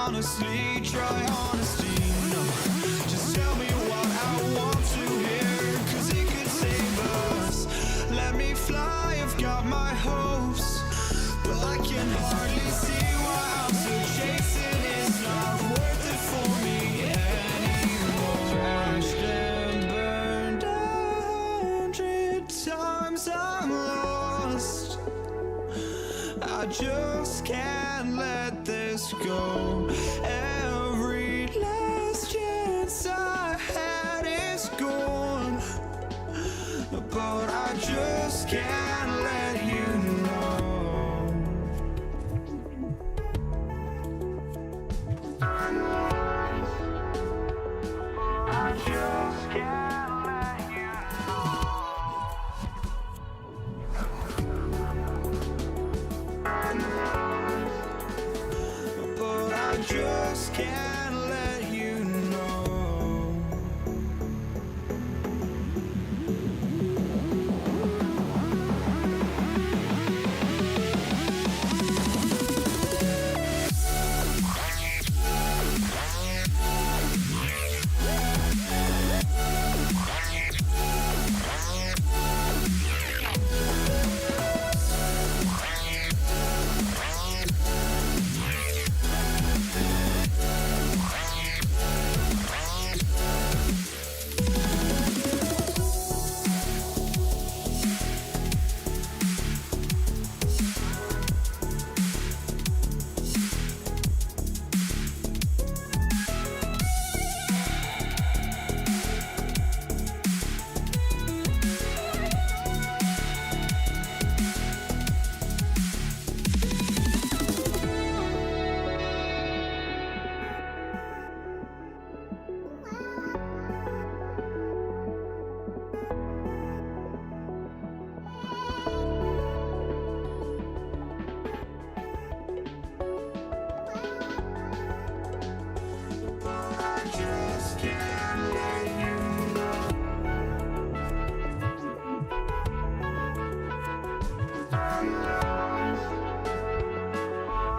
honestly, try honesty, no. Just tell me what I want to hear, 'cause it could save us. Let me fly, I've got my hopes, but I can hardly see why I'm still chasing. It's not worth it for me anymore. Crashed and burned 100 times. sometimes I'm lost. I just can't let this go. Every last chance I had is gone, but I just can't let you know. I just can't let you know. But I just can't let you know.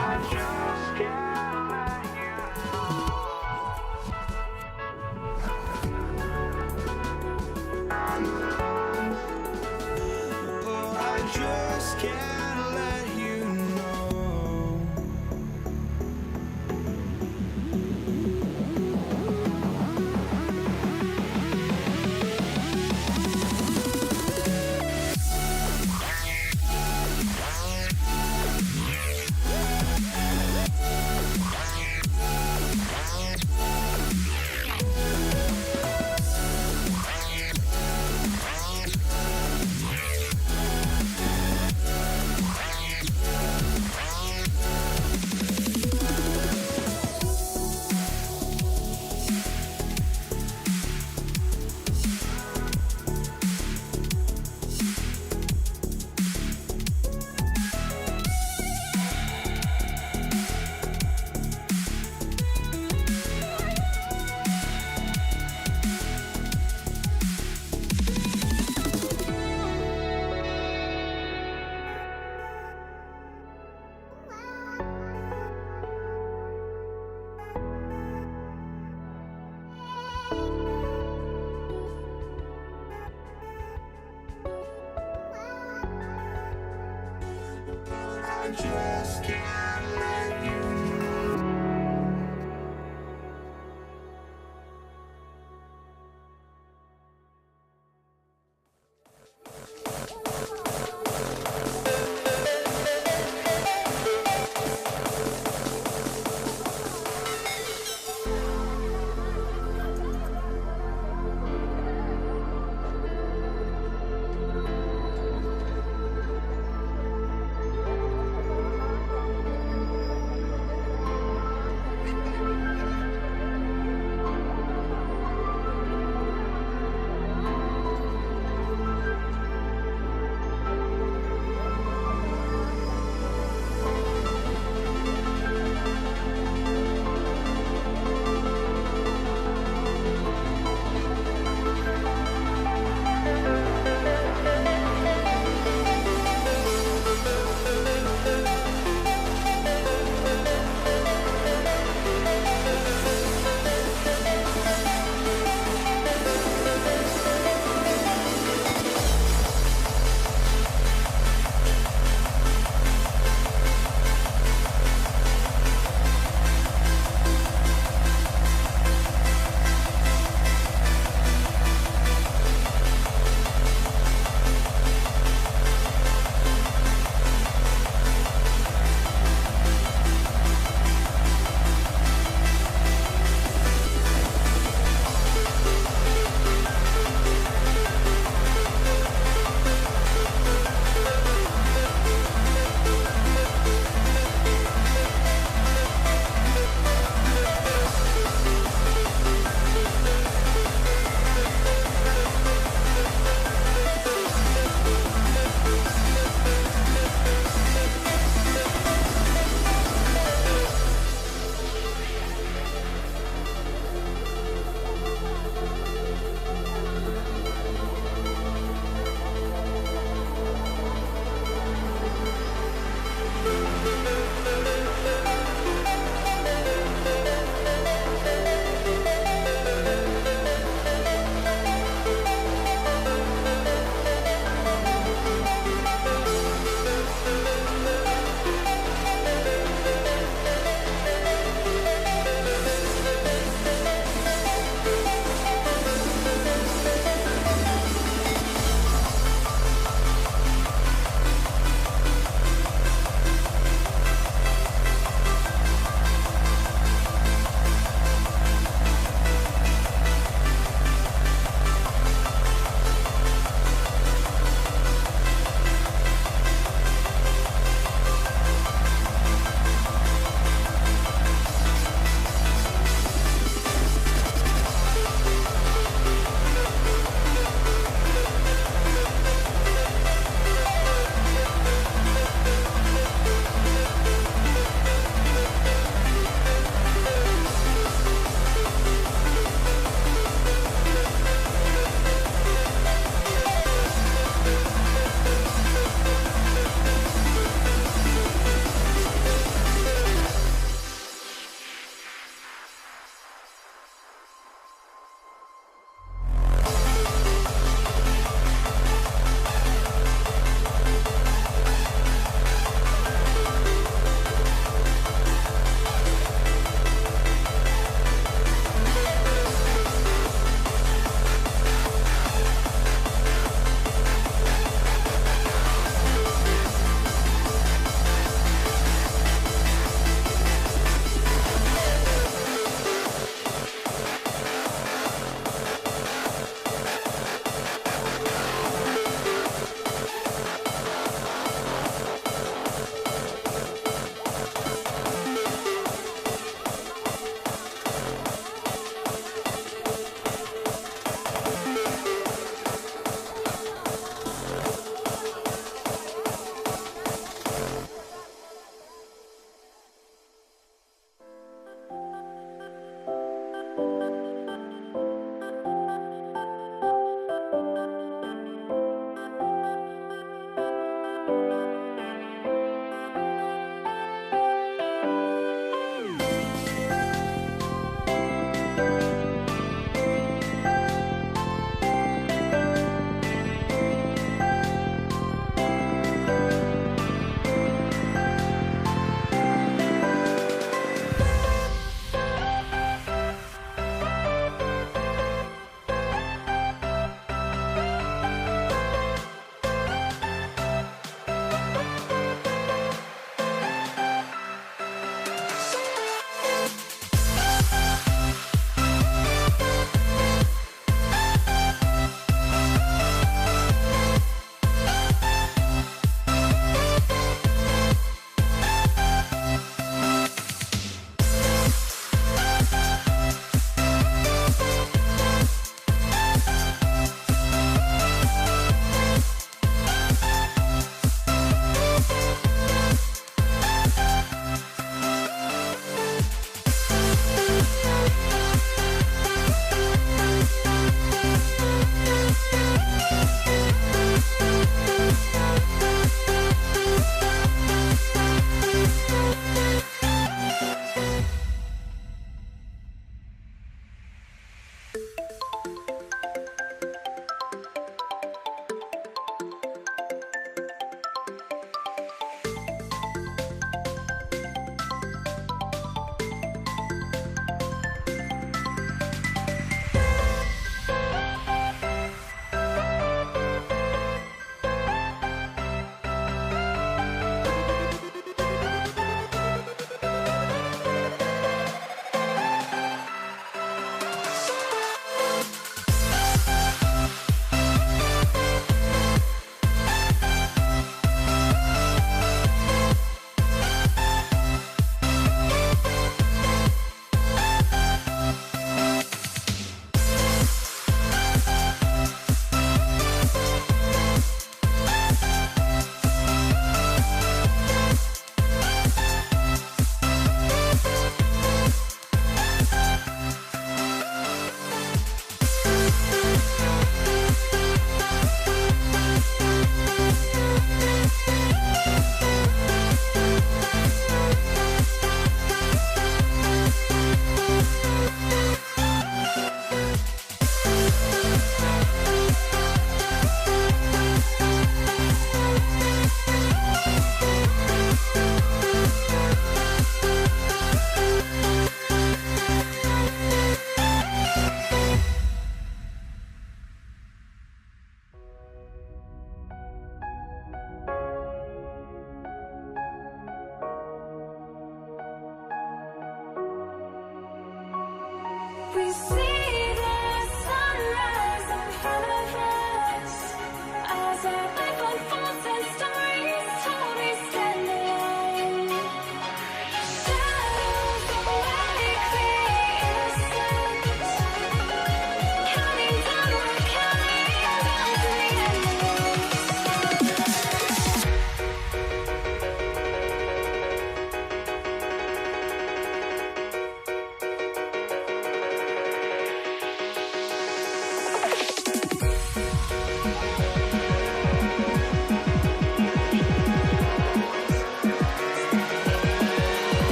I just can't let you know.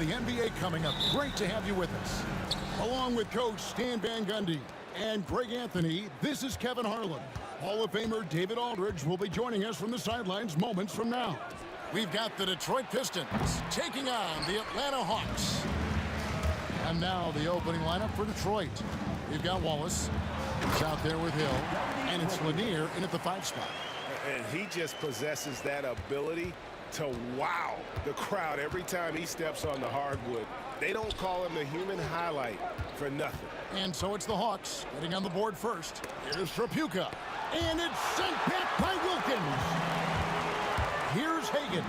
the NBA coming up. Great to have you with us. Along with Coach Stan Van Gundy and Greg Anthony, this is Kevin Harlan. Hall of Famer David Aldridge will be joining us from the sidelines moments from now. We've got the Detroit Pistons taking on the Atlanta Hawks. And now the opening lineup for Detroit. We've got Wallace. He's out there with Hill. And it's Lanier in at the 5 spot. And he just possesses that ability to wow the crowd every time he steps on the hardwood. They don't call him the human highlight for nothing. And so it's the Hawks getting on the board first. Here's Trapuka. And it's sent back by Wilkins. Here's Hagan.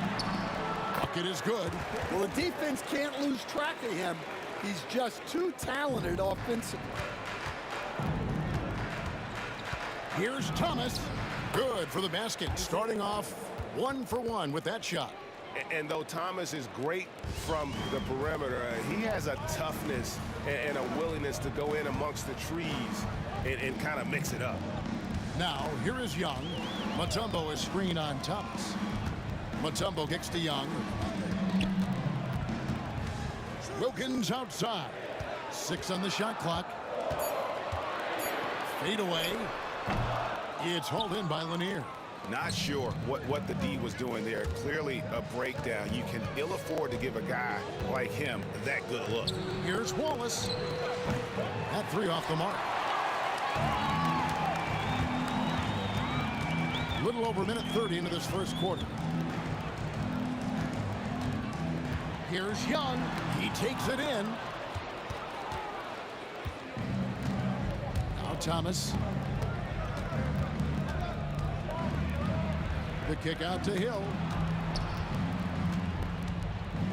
Bucket is good. Well, the defense can't lose track of him. He's just too talented offensively. Here's Thomas. Good for the basket. Starting off 1 for 1 with that shot. And though Thomas is great from the perimeter, he has a toughness and a willingness to go in amongst the trees and kind of mix it up. Now, here is Young. Mutombo is screen on Thomas. Mutombo kicks to Young. Wilkins outside. 6 on the shot clock. Fade away. It's hauled in by Lanier. Not sure what the D was doing there. Clearly a breakdown. You can ill afford to give a guy like him that good look. Here's Wallace. That 3 off the mark. A little over a minute 30 into this first quarter. Here's Young. He takes it in. Now Thomas. The kick out to Hill.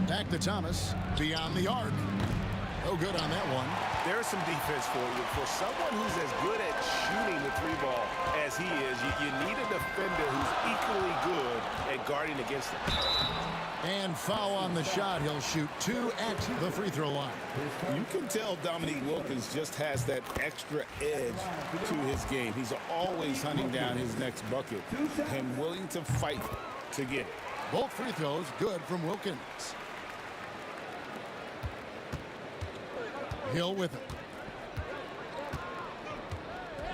Back to Thomas. Beyond the arc. No good on that one. There's some defense for you. For someone who's as good at shooting the 3-ball as he is, you need a defender who's equally good at guarding against him. And foul on the shot. He'll shoot 2 at the free throw line. You can tell Dominique Wilkins just has that extra edge to his game. He's always hunting down his next bucket and willing to fight to get it. Both free throws good from Wilkins. Hill with it.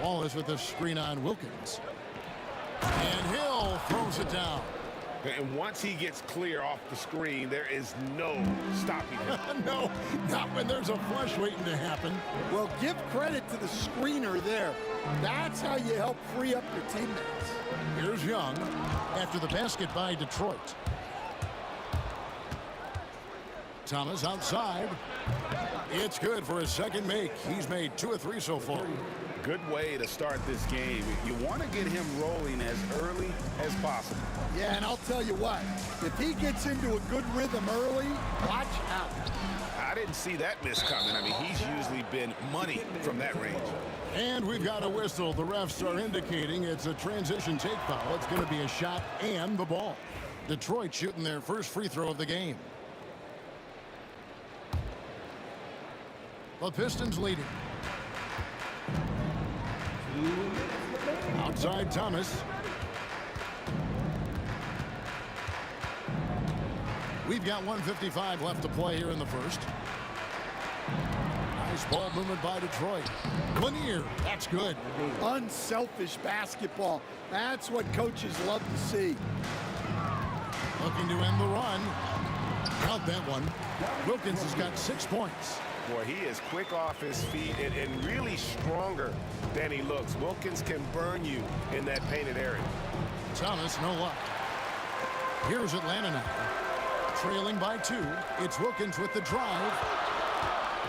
Wallace with the screen on Wilkins. And Hill throws it down. And once he gets clear off the screen, there is no stopping him. No, not when there's a flush waiting to happen. Well, give credit to the screener there. That's how you help free up your teammates. Here's Young after the basket by Detroit. Thomas outside. It's good for his second make. He's made 2 of 3 so far. Good way to start this game. You want to get him rolling as early as possible. Yeah, and I'll tell you what, if he gets into a good rhythm early, watch out. I didn't see that miss coming. I mean, he's usually been money from that range. And we've got a whistle. The refs are indicating it's a transition take foul. It's going to be a shot and the ball. Detroit shooting their first free throw of the game. The Pistons leading. Outside Thomas. We've got 1:55 left to play here in the first. Nice ball movement by Detroit. Lanier, that's good. Unselfish basketball. That's what coaches love to see. Looking to end the run. Count that one. Wilkins has got 6 points. Boy, he is quick off his feet and really stronger than he looks. Wilkins can burn you in that painted area. Thomas, no luck. Here's Atlanta now. Trailing by 2. It's Wilkins with the drive.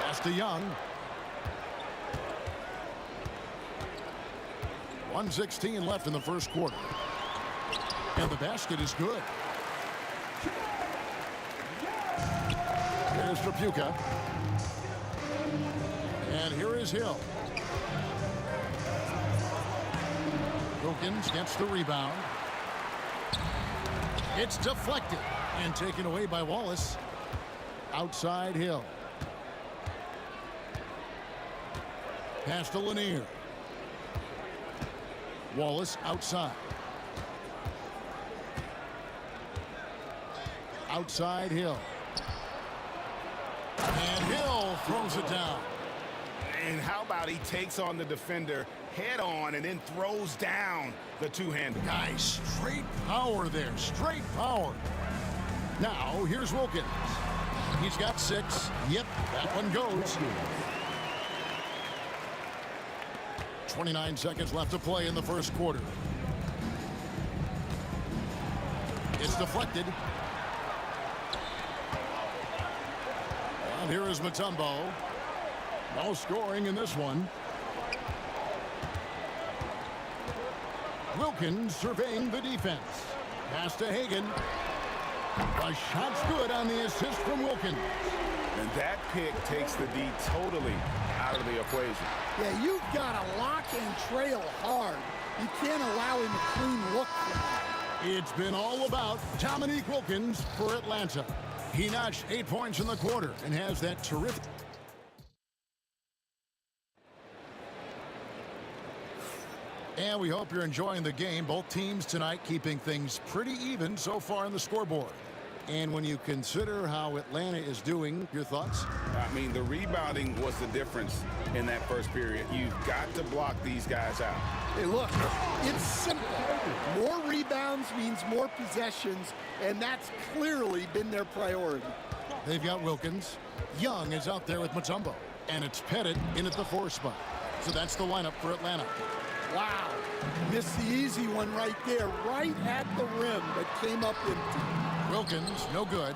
Pass to Young. 1:16 left in the first quarter. And the basket is good. Here's Trapuka. And here is Hill. Wilkins gets the rebound. It's deflected and taken away by Wallace. Outside Hill. Pass to Lanier. Wallace outside. Outside Hill. And Hill throws it down. And how about he takes on the defender head on and then throws down the two-hander. Nice straight power there, straight power. Now, here's Wilkins. He's got 6. Yep, that one goes. 29 seconds left to play in the first quarter. It's deflected. And here is Mutombo. No scoring in this one. Wilkins surveying the defense. Pass to Hagan. The shot's good on the assist from Wilkins. And that pick takes the D totally out of the equation. Yeah, you've got to lock and trail hard. You can't allow him a clean look for that. It's been all about Dominique Wilkins for Atlanta. He notched 8 points in the quarter and has that terrific. And we hope you're enjoying the game. Both teams tonight keeping things pretty even so far on the scoreboard. And when you consider how Atlanta is doing, your thoughts? I mean, the rebounding was the difference in that first period. You've got to block these guys out. Hey, look, it's simple. More rebounds means more possessions, and that's clearly been their priority. They've got Wilkins. Young is out there with Mutombo. And it's Pettit in at the 4 spot. So that's the lineup for Atlanta. Wow, missed the easy one right there, right at the rim, but came up empty. Wilkins, no good.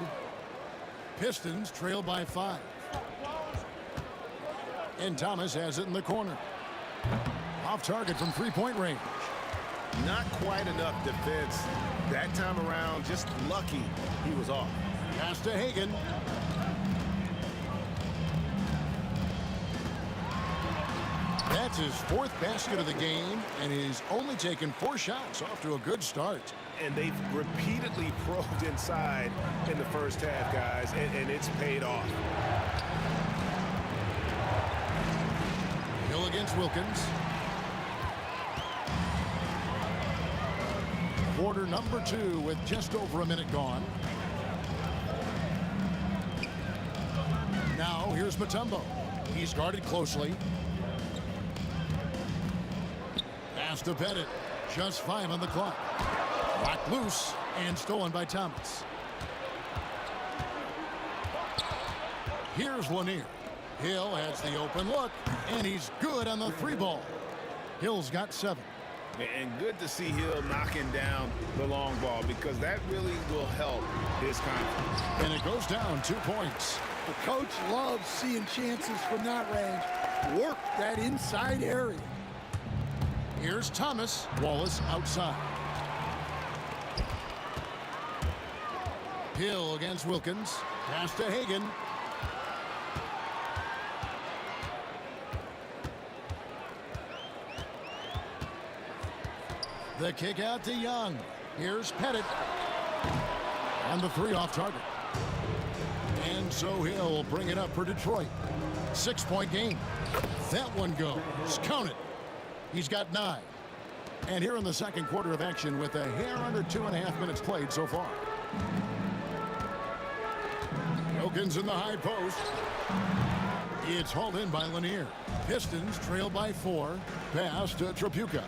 Pistons trail by 5. And Thomas has it in the corner. Off target from three-point range. Not quite enough defense that time around. Just lucky he was off. Pass to Hagan. That's his 4th basket of the game, and he's only taken 4 shots. Off to a good start. And they've repeatedly probed inside in the first half, guys, and it's paid off. Hill against Wilkins. Quarter number 2 with just over a minute gone. Now here's Mutombo. He's guarded closely. Pass to Pettit. Just 5 on the clock. Locked loose and stolen by Thomas. Here's Lanier. Hill has the open look, and he's good on the 3 ball. Hill's got 7. And good to see Hill knocking down the long ball, because that really will help his confidence. And it goes down 2 points. The coach loves seeing chances from that range. Work that inside area. Here's Thomas. Wallace outside. Hill against Wilkins. Pass to Hagan. The kick out to Young. Here's Pettit. And the 3 off target. And so Hill will bring it up for Detroit. 6-point game. That one goes. Count it. He's got 9. And here in the second quarter of action with a hair under 2.5 minutes played so far. Wilkins in the high post. It's hauled in by Lanier. Pistons trail by 4. Pass to Tripucka.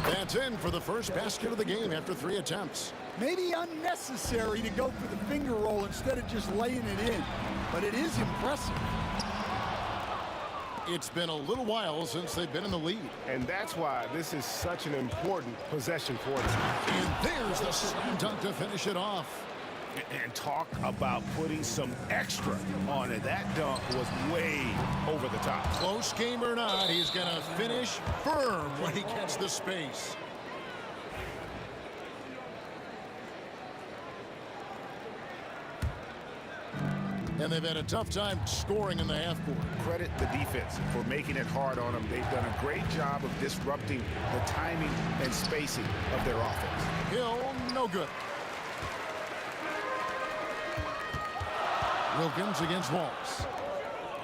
That's in for the first basket of the game after 3 attempts. Maybe unnecessary to go for the finger roll instead of just laying it in, but it is impressive. It's been a little while since they've been in the lead. And that's why this is such an important possession for us. And there's the slam dunk to finish it off. And talk about putting some extra on it. That dunk was way over the top. Close game or not, he's going to finish firm when he gets the space. And they've had a tough time scoring in the half court. Credit the defense for making it hard on them. They've done a great job of disrupting the timing and spacing of their offense. Hill, no good. Wilkins against Walls.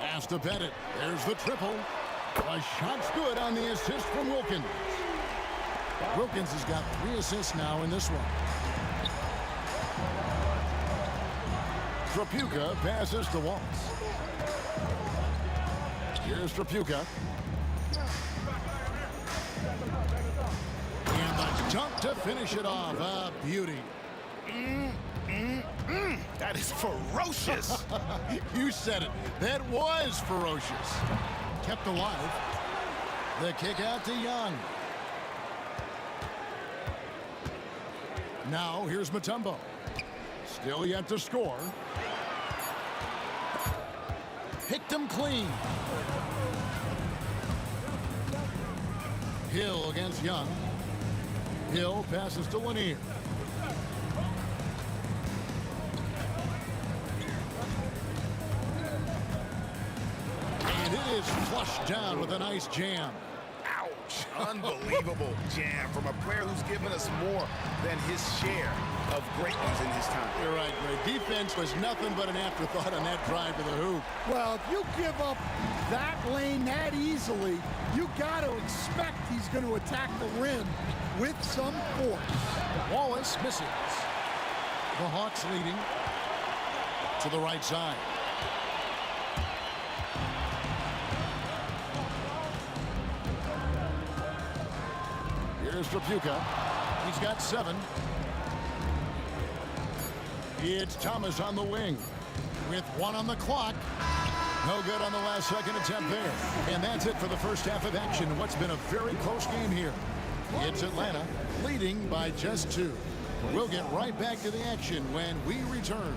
Pass to Pettit. There's the triple. A shot's good on the assist from Wilkins. Wilkins has got 3 assists now in this one. Trapuka passes to Wallace. Here's Trapuka. And the dunk to finish it off. A beauty. That is ferocious. You said it. That was ferocious. Kept alive. The kick out to Young. Now here's Mutombo. Still yet to score. Picked him clean. Hill against Young. Hill passes to Lanier. And it is flushed down with a nice jam. Ouch. Unbelievable jam from a player who's given us more than his share of great ones in his time. You're right, Greg. Defense was nothing but an afterthought on that drive to the hoop. Well, if you give up that lane that easily, you got to expect he's going to attack the rim with some force. Wallace misses. The Hawks leading to the right side. Here's Trapuka. He's got 7. It's Thomas on the wing with 1 on the clock. No good on the last second attempt there. And that's it for the first half of action. What's been a very close game here. It's Atlanta leading by just 2. We'll get right back to the action when we return.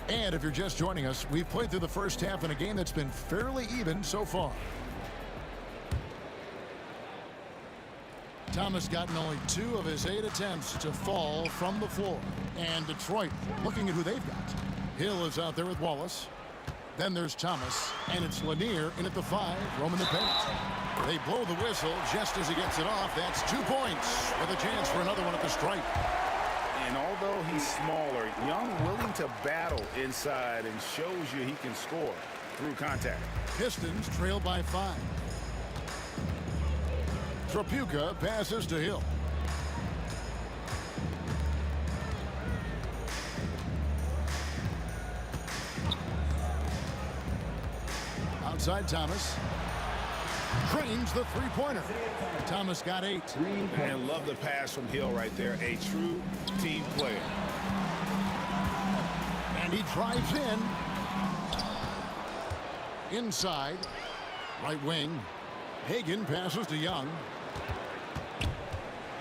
And if you're just joining us, we've played through the first half in a game that's been fairly even so far. Thomas gotten only 2 of his 8 attempts to fall from the floor. And Detroit looking at who they've got. Hill is out there with Wallace. Then there's Thomas, and it's Lanier in at the 5, roaming the paint. They blow the whistle just as he gets it off. That's 2 points with a chance for another one at the stripe. And although he's smaller, Young willing to battle inside and shows you he can score through contact. Pistons trail by 5. Trapuka passes to Hill. Outside Thomas. Drains the 3-pointer. Thomas got 8. And love the pass from Hill right there. A true team player. And he drives in. Inside. Right wing. Hagan passes to Young.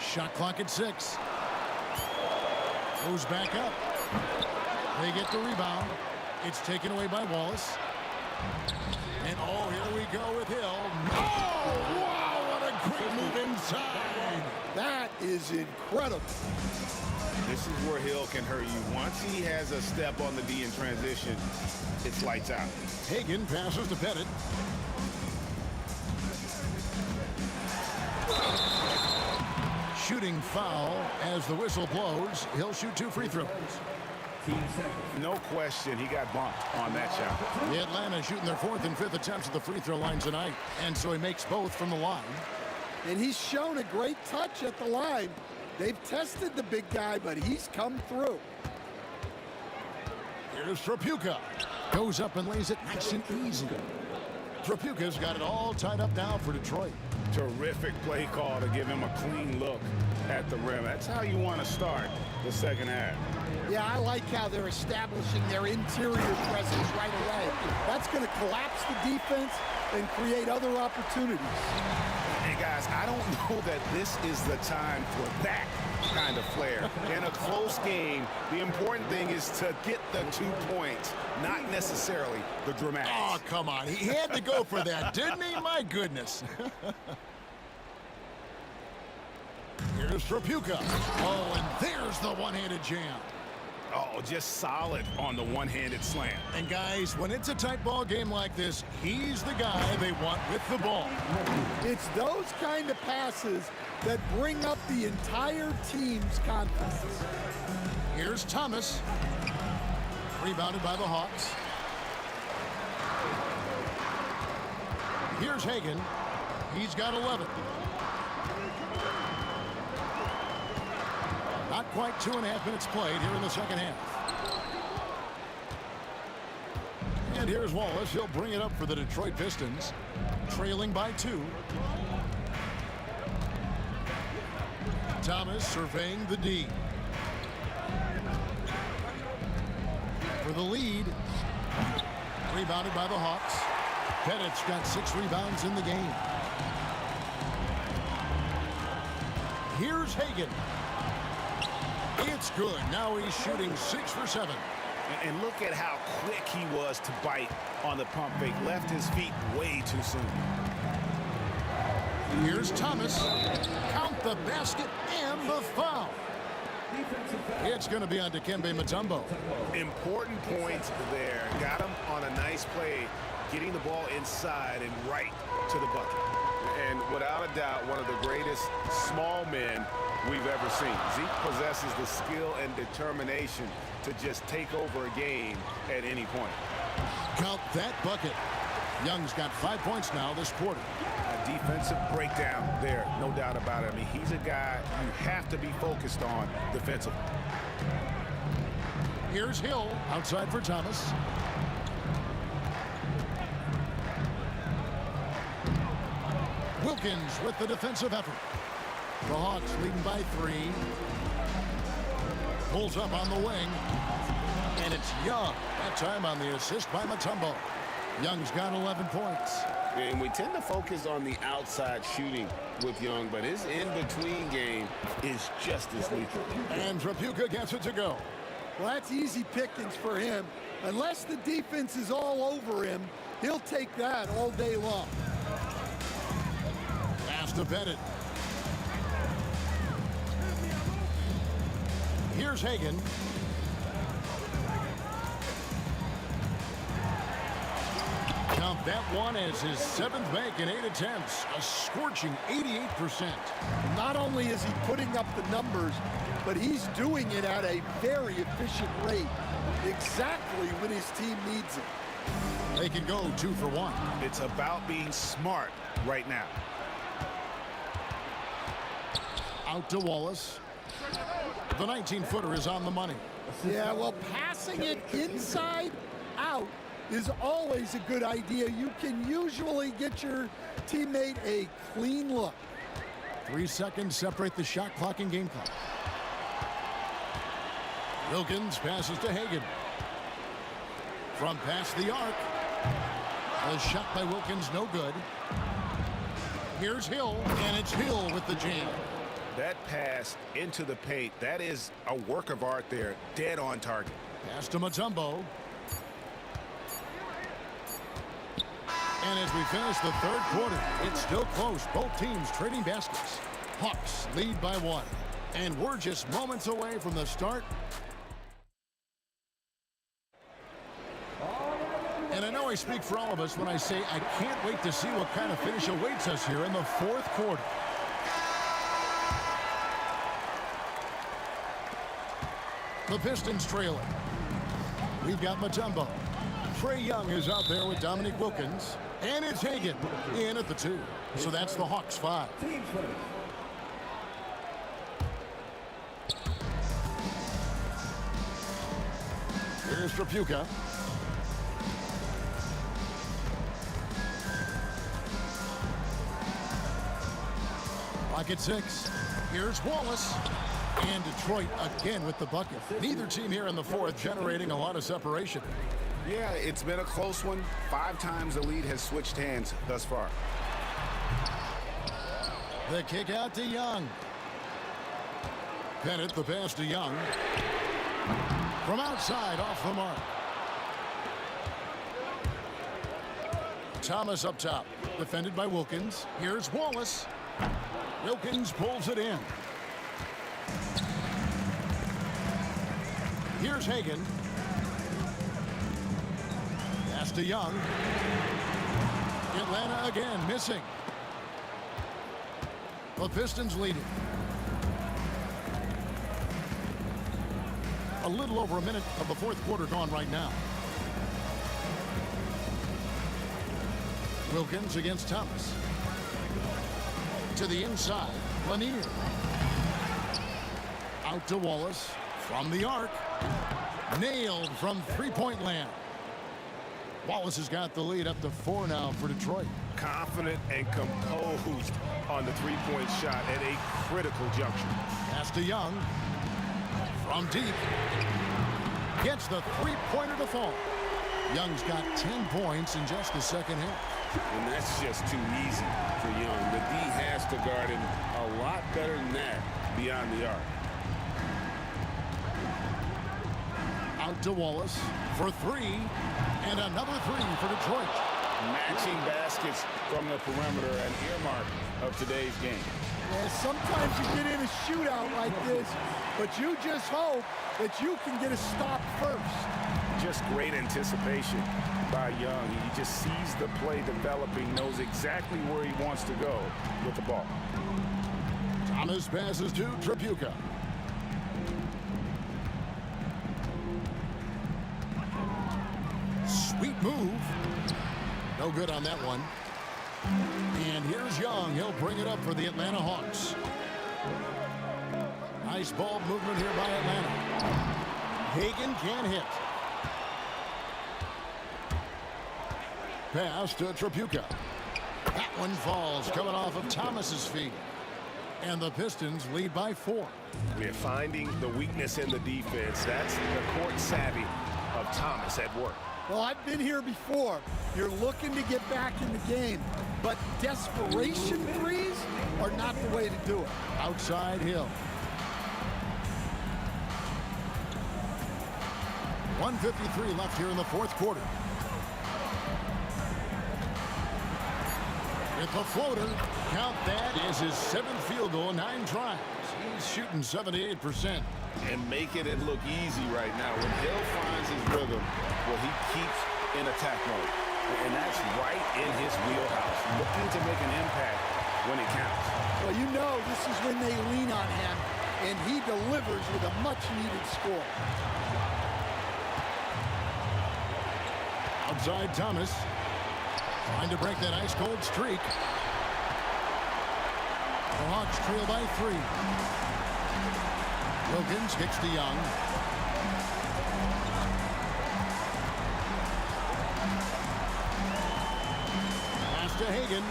Shot clock at 6. Goes back up. They get the rebound. It's taken away by Wallace. And oh, here we go with Hill. Oh, wow, what a great move inside. That is incredible. This is where Hill can hurt you. Once he has a step on the D in transition, it's lights out. Hagan passes to Pettit. Shooting foul as the whistle blows. He'll shoot 2 free throws. No question, he got bumped on that shot. The Atlanta shooting their 4th and 5th attempts at the free throw line tonight. And so he makes both from the line. And he's shown a great touch at the line. They've tested the big guy, but he's come through. Here's Trapuka. Goes up and lays it nice and easy. Trapuka's got it all tied up now for Detroit. Terrific play call to give him a clean look at the rim. That's how you want to start the second half. Yeah, I like how they're establishing their interior presence right away. That's going to collapse the defense and create other opportunities. Hey, guys, I don't know that this is the time for that kind of flair. In a close game, the important thing is to get the 2 points, not necessarily the dramatics. Oh, come on. He had to go for that, didn't he? My goodness. Here's Trapuka. Oh, and there's the one-handed jam. Oh, just solid on the one-handed slam. And guys, when it's a tight ball game like this, he's the guy they want with the ball. It's those kind of passes that bring up the entire team's confidence. Here's Thomas. Rebounded by the Hawks. Here's Hagan. He's got 11. Not quite 2.5 minutes played here in the second half. And here's Wallace. He'll bring it up for the Detroit Pistons, trailing by 2. Thomas surveying the D. For the lead. Rebounded by the Hawks. Bennett's got 6 rebounds in the game. Here's Hagan. It's good. Now he's shooting 6 for 7. And look at how quick he was to bite on the pump fake. Left his feet way too soon. Here's Thomas. Count the basket and the foul. It's going to be on Dikembe Mutombo. Important points there. Got him on a nice play, getting the ball inside and right to the bucket. And without a doubt, one of the greatest small men we've ever seen. Zeke possesses the skill and determination to just take over a game at any point. Count that bucket. Young's got 5 points now this quarter. A defensive breakdown there, no doubt about it. I mean, he's a guy you have to be focused on defensively. Here's Hill outside for Thomas. Wilkins with the defensive effort. The Hawks leading by 3. Pulls up on the wing. And it's Young. That time on the assist by Mutombo. Young's got 11 points. And we tend to focus on the outside shooting with Young, but his in-between game is just as lethal. And Trapuka gets it to go. Well, that's easy pickings for him. Unless the defense is all over him, he'll take that all day long. Pass to Bennett. Here's Hagan. Count that one as his 7th make in 8 attempts, a scorching 88%. Not only is he putting up the numbers, but he's doing it at a very efficient rate, exactly when his team needs it. They can go 2 for 1. It's about being smart right now. Out to Wallace. The 19-footer is on the money. Yeah, well, passing it inside out is always a good idea. You can usually get your teammate a clean look. 3 seconds separate the shot clock and game clock. Wilkins passes to Hagan. From past the arc. A shot by Wilkins, no good. Here's Hill, and it's Hill with the jam. That pass into the paint, that is a work of art there, dead on target. Pass to Mutombo. And as we finish the 3rd quarter, it's still close. Both teams trading baskets. Hawks lead by 1. And we're just moments away from the start. And I know I speak for all of us when I say I can't wait to see what kind of finish awaits us here in the 4th quarter. The Pistons trailing. We've got Mutombo. Trae Young is out there with Dominique Wilkins. And it's Hagan in at the 2. So that's the Hawks 5. Here's Trapuka. Lock at 6. Here's Wallace. And Detroit again with the bucket. Neither team here in the 4th generating a lot of separation. Yeah, it's been a close one. 5 times the lead has switched hands thus far. The kick out to Young. Bennett, the pass to Young. From outside, off the mark. Thomas up top. Defended by Wilkins. Here's Wallace. Wilkins pulls it in. Here's Hagan. Pass to Young. Atlanta again, missing. The Pistons leading. A little over a minute of the fourth quarter gone right now. Wilkins against Thomas. To the inside, Lanier. Out to Wallace from the arc. Nailed from three-point land. Wallace has got the lead up to 4 now for Detroit. Confident and composed on the three-point shot at a critical juncture. Pass to Young. From deep. Gets the three-pointer to fall. Young's got 10 points in just the second half. And that's just too easy for Young. The D has to guard him a lot better than that beyond the arc. Out to Wallace for 3. And another 3 for Detroit. Matching baskets from the perimeter, an earmark of today's game. Yeah, sometimes you get in a shootout like this, but you just hope that you can get a stop first. Just great anticipation by Young. He just sees the play developing, knows exactly where he wants to go with the ball. Thomas passes to Tripucka. Sweet move. No good on that one. And here's Young. He'll bring it up for the Atlanta Hawks. Nice ball movement here by Atlanta. Hagan can't hit. Pass to Tripucka. That one falls, coming off of Thomas's feet. And the Pistons lead by 4. We're finding the weakness in the defense. That's the court savvy of Thomas at work. Well, I've been here before. You're looking to get back in the game, but desperation threes are not the way to do it. Outside Hill. 1:53 left here in the fourth quarter. With the floater, count that as his 7th field goal, 9 tries. He's shooting 78%. And making it look easy right now. When Hill finds his rhythm, well, he keeps in attack mode. And that's right in his wheelhouse, looking to make an impact when it counts. Well, you know this is when they lean on him, and he delivers with a much-needed score. Outside Thomas. Trying to break that ice-cold streak. The Hawks trail by 3. Wilkins kicks to Young. Pass to Hagan.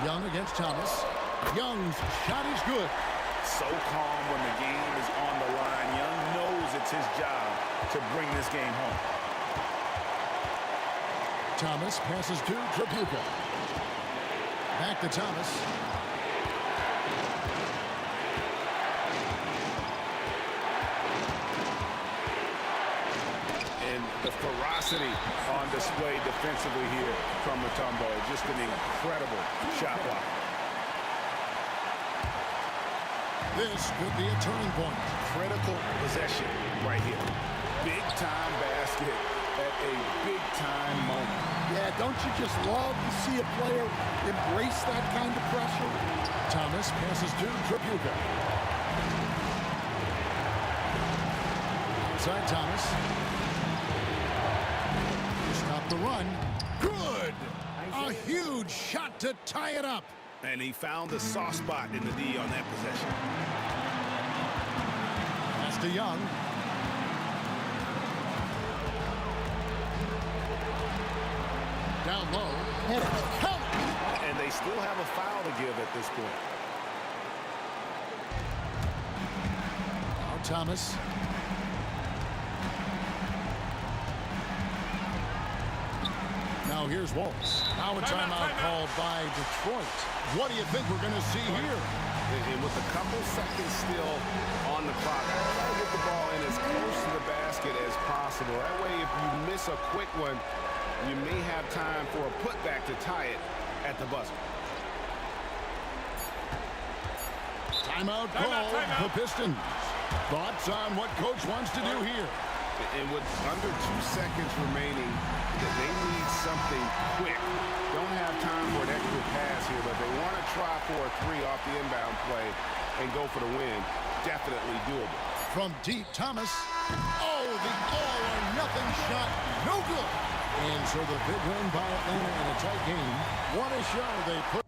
Young against Thomas. Young's shot is good. So calm when the game is on the line. Young knows it's his job to bring this game home. Thomas passes to Tripucka. Back to Thomas. And the ferocity on display defensively here from Mutombo. Just an incredible shot block. This could be a turning point. Critical possession right here. Big-time basket at a big-time moment. Yeah, don't you just love to see a player embrace that kind of pressure? Thomas passes to Tripucka. Inside Thomas. Stop the run. Good! A huge shot to tie it up. And he found the soft spot in the D on that possession. Pass to Young. Down low. And it's coming. And they still have a foul to give at this point. Now Thomas. Now here's Wallace. Now a timeout called by Detroit. What do you think we're going to see here? And with a couple seconds still on the clock, try to get the ball in as close to the basket as possible. That way, if you miss a quick one, you may have time for a putback to tie it at the buzzer. Timeout call, the Pistons. Thoughts on what coach wants to do here? And with under 2 seconds remaining, they need something quick. Don't have time for an extra pass here, but they want to try for a three off the inbound play and go for the win. Definitely doable. From deep, Thomas. Oh, the all-or-nothing shot. No good. And so the big win by Atlanta in a tight game. What a show they put.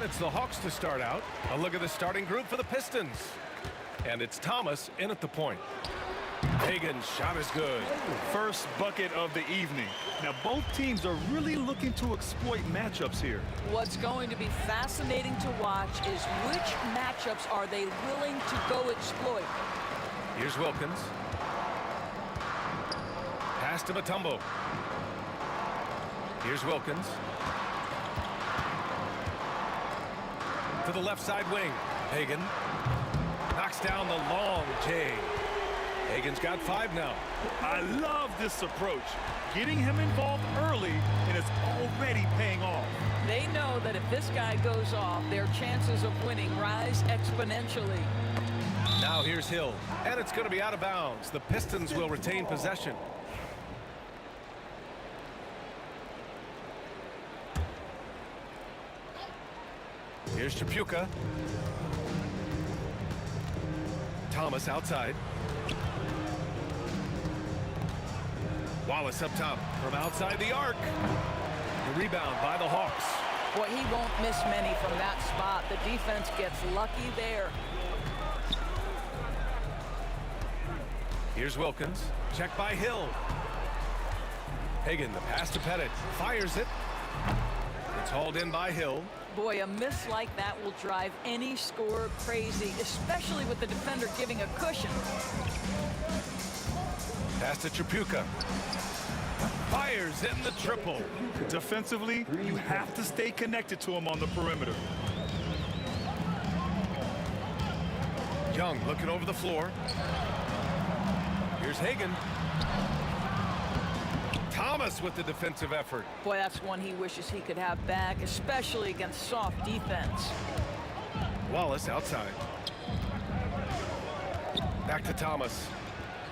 it's the Hawks to start out. A look at the starting group for the Pistons. And it's Thomas in at the point. Hagen's shot is good. First bucket of the evening. Now, both teams are really looking to exploit matchups here. What's going to be fascinating to watch is which matchups are they willing to go exploit. Here's Wilkins. Pass to Mutombo. Here's Wilkins. To the left side wing. Hagen knocks down the long J. Hagen's got 5 now. I love this approach. Getting him involved early, and it's already paying off. They know that if this guy goes off, their chances of winning rise exponentially. Now here's Hill, and it's going to be out of bounds. The Pistons will retain possession. Here's Chapuka. Thomas outside. Wallace up top from outside the arc. The rebound by the Hawks. Boy, he won't miss many from that spot. The defense gets lucky there. Here's Wilkins. Check by Hill. Hagen, the pass to Pettit. Fires it. It's hauled in by Hill. Boy, a miss like that will drive any scorer crazy, especially with the defender giving a cushion. Pass to Chapuka. Fires in the triple. Defensively, you have to stay connected to him on the perimeter. Young looking over the floor. Here's Hagen. Thomas with the defensive effort. Boy, that's one he wishes he could have back, especially against soft defense. Wallace outside. Back to Thomas.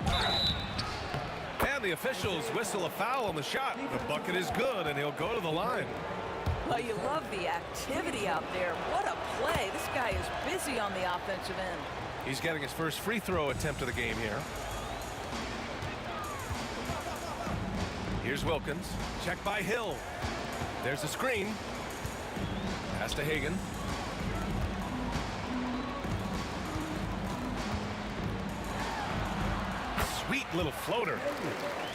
And the officials whistle a foul on the shot. The bucket is good, and he'll go to the line. Well, you love the activity out there. What a play. This guy is busy on the offensive end. He's getting his first free throw attempt of the game here. Here's Wilkins. Check by Hill. There's a screen. Pass to Hagen. Sweet little floater.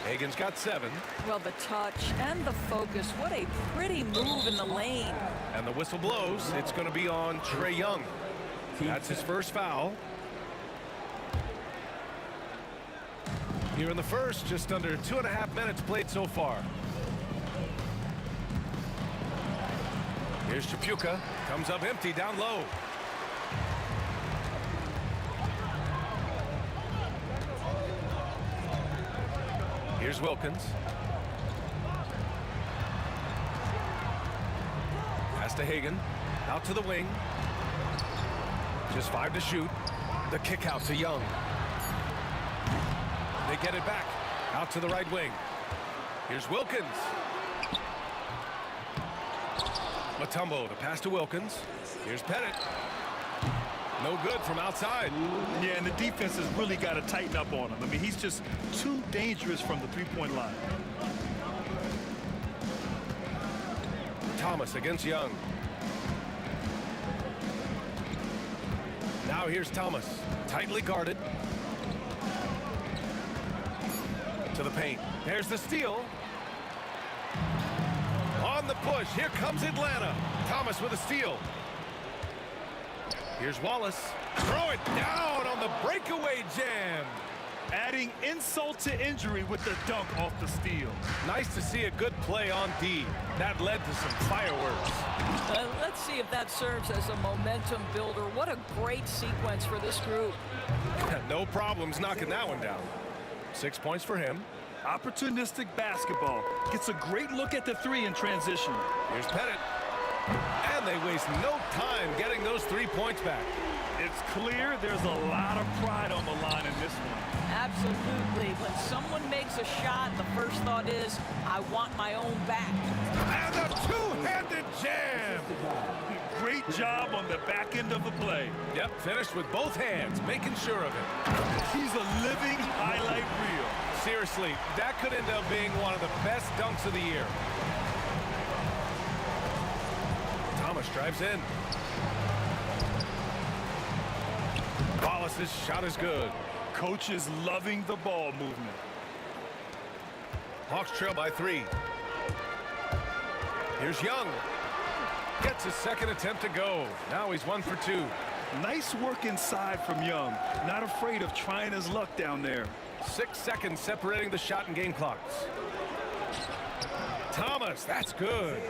Hagen's got 7. Well, the touch and the focus. What a pretty move in the lane. And the whistle blows. It's going to be on Trae Young. That's his first foul. Here in the first, just under 2.5 minutes played so far. Here's Chapuka. Comes up empty down low. Here's Wilkins. Pass to Hagen. Out to the wing. Just 5 to shoot. The kick out to Young. They get it back. Out to the right wing. Here's Wilkins. Mutombo, the pass to Wilkins. Here's Pettit. No good from outside. Yeah, and the defense has really got to tighten up on him. I mean, he's just too dangerous from the three-point line. Thomas against Young. Now here's Thomas. Tightly guarded. To the paint. There's the steal. On the push. Here comes Atlanta. Thomas with a steal. Here's Wallace. Throw it down on the breakaway jam. Adding insult to injury with the dunk off the steal. Nice to see a good play on D. That led to some fireworks. Let's see if that serves as a momentum builder. What a great sequence for this group. No problems knocking that one down. 6 points for him. Opportunistic basketball. Gets a great look at the 3 in transition. Here's Pettit. And they waste no time getting those 3 points back. It's clear there's a lot of pride on the line in this one. Absolutely. When someone makes a shot, the first thought is, I want my own back. And a two-handed jam. Great job on the back end of the play. Yep, finished with both hands, making sure of it. He's a living highlight reel. Seriously, that could end up being one of the best dunks of the year. Thomas Hawks drives in. Wallace's shot is good. Coach is loving the ball movement. Hawks trail by 3. Here's Young. Gets his second attempt to go. Now he's 1 for 2. Nice work inside from Young. Not afraid of trying his luck down there. 6 seconds separating the shot and game clocks. Thomas, that's good.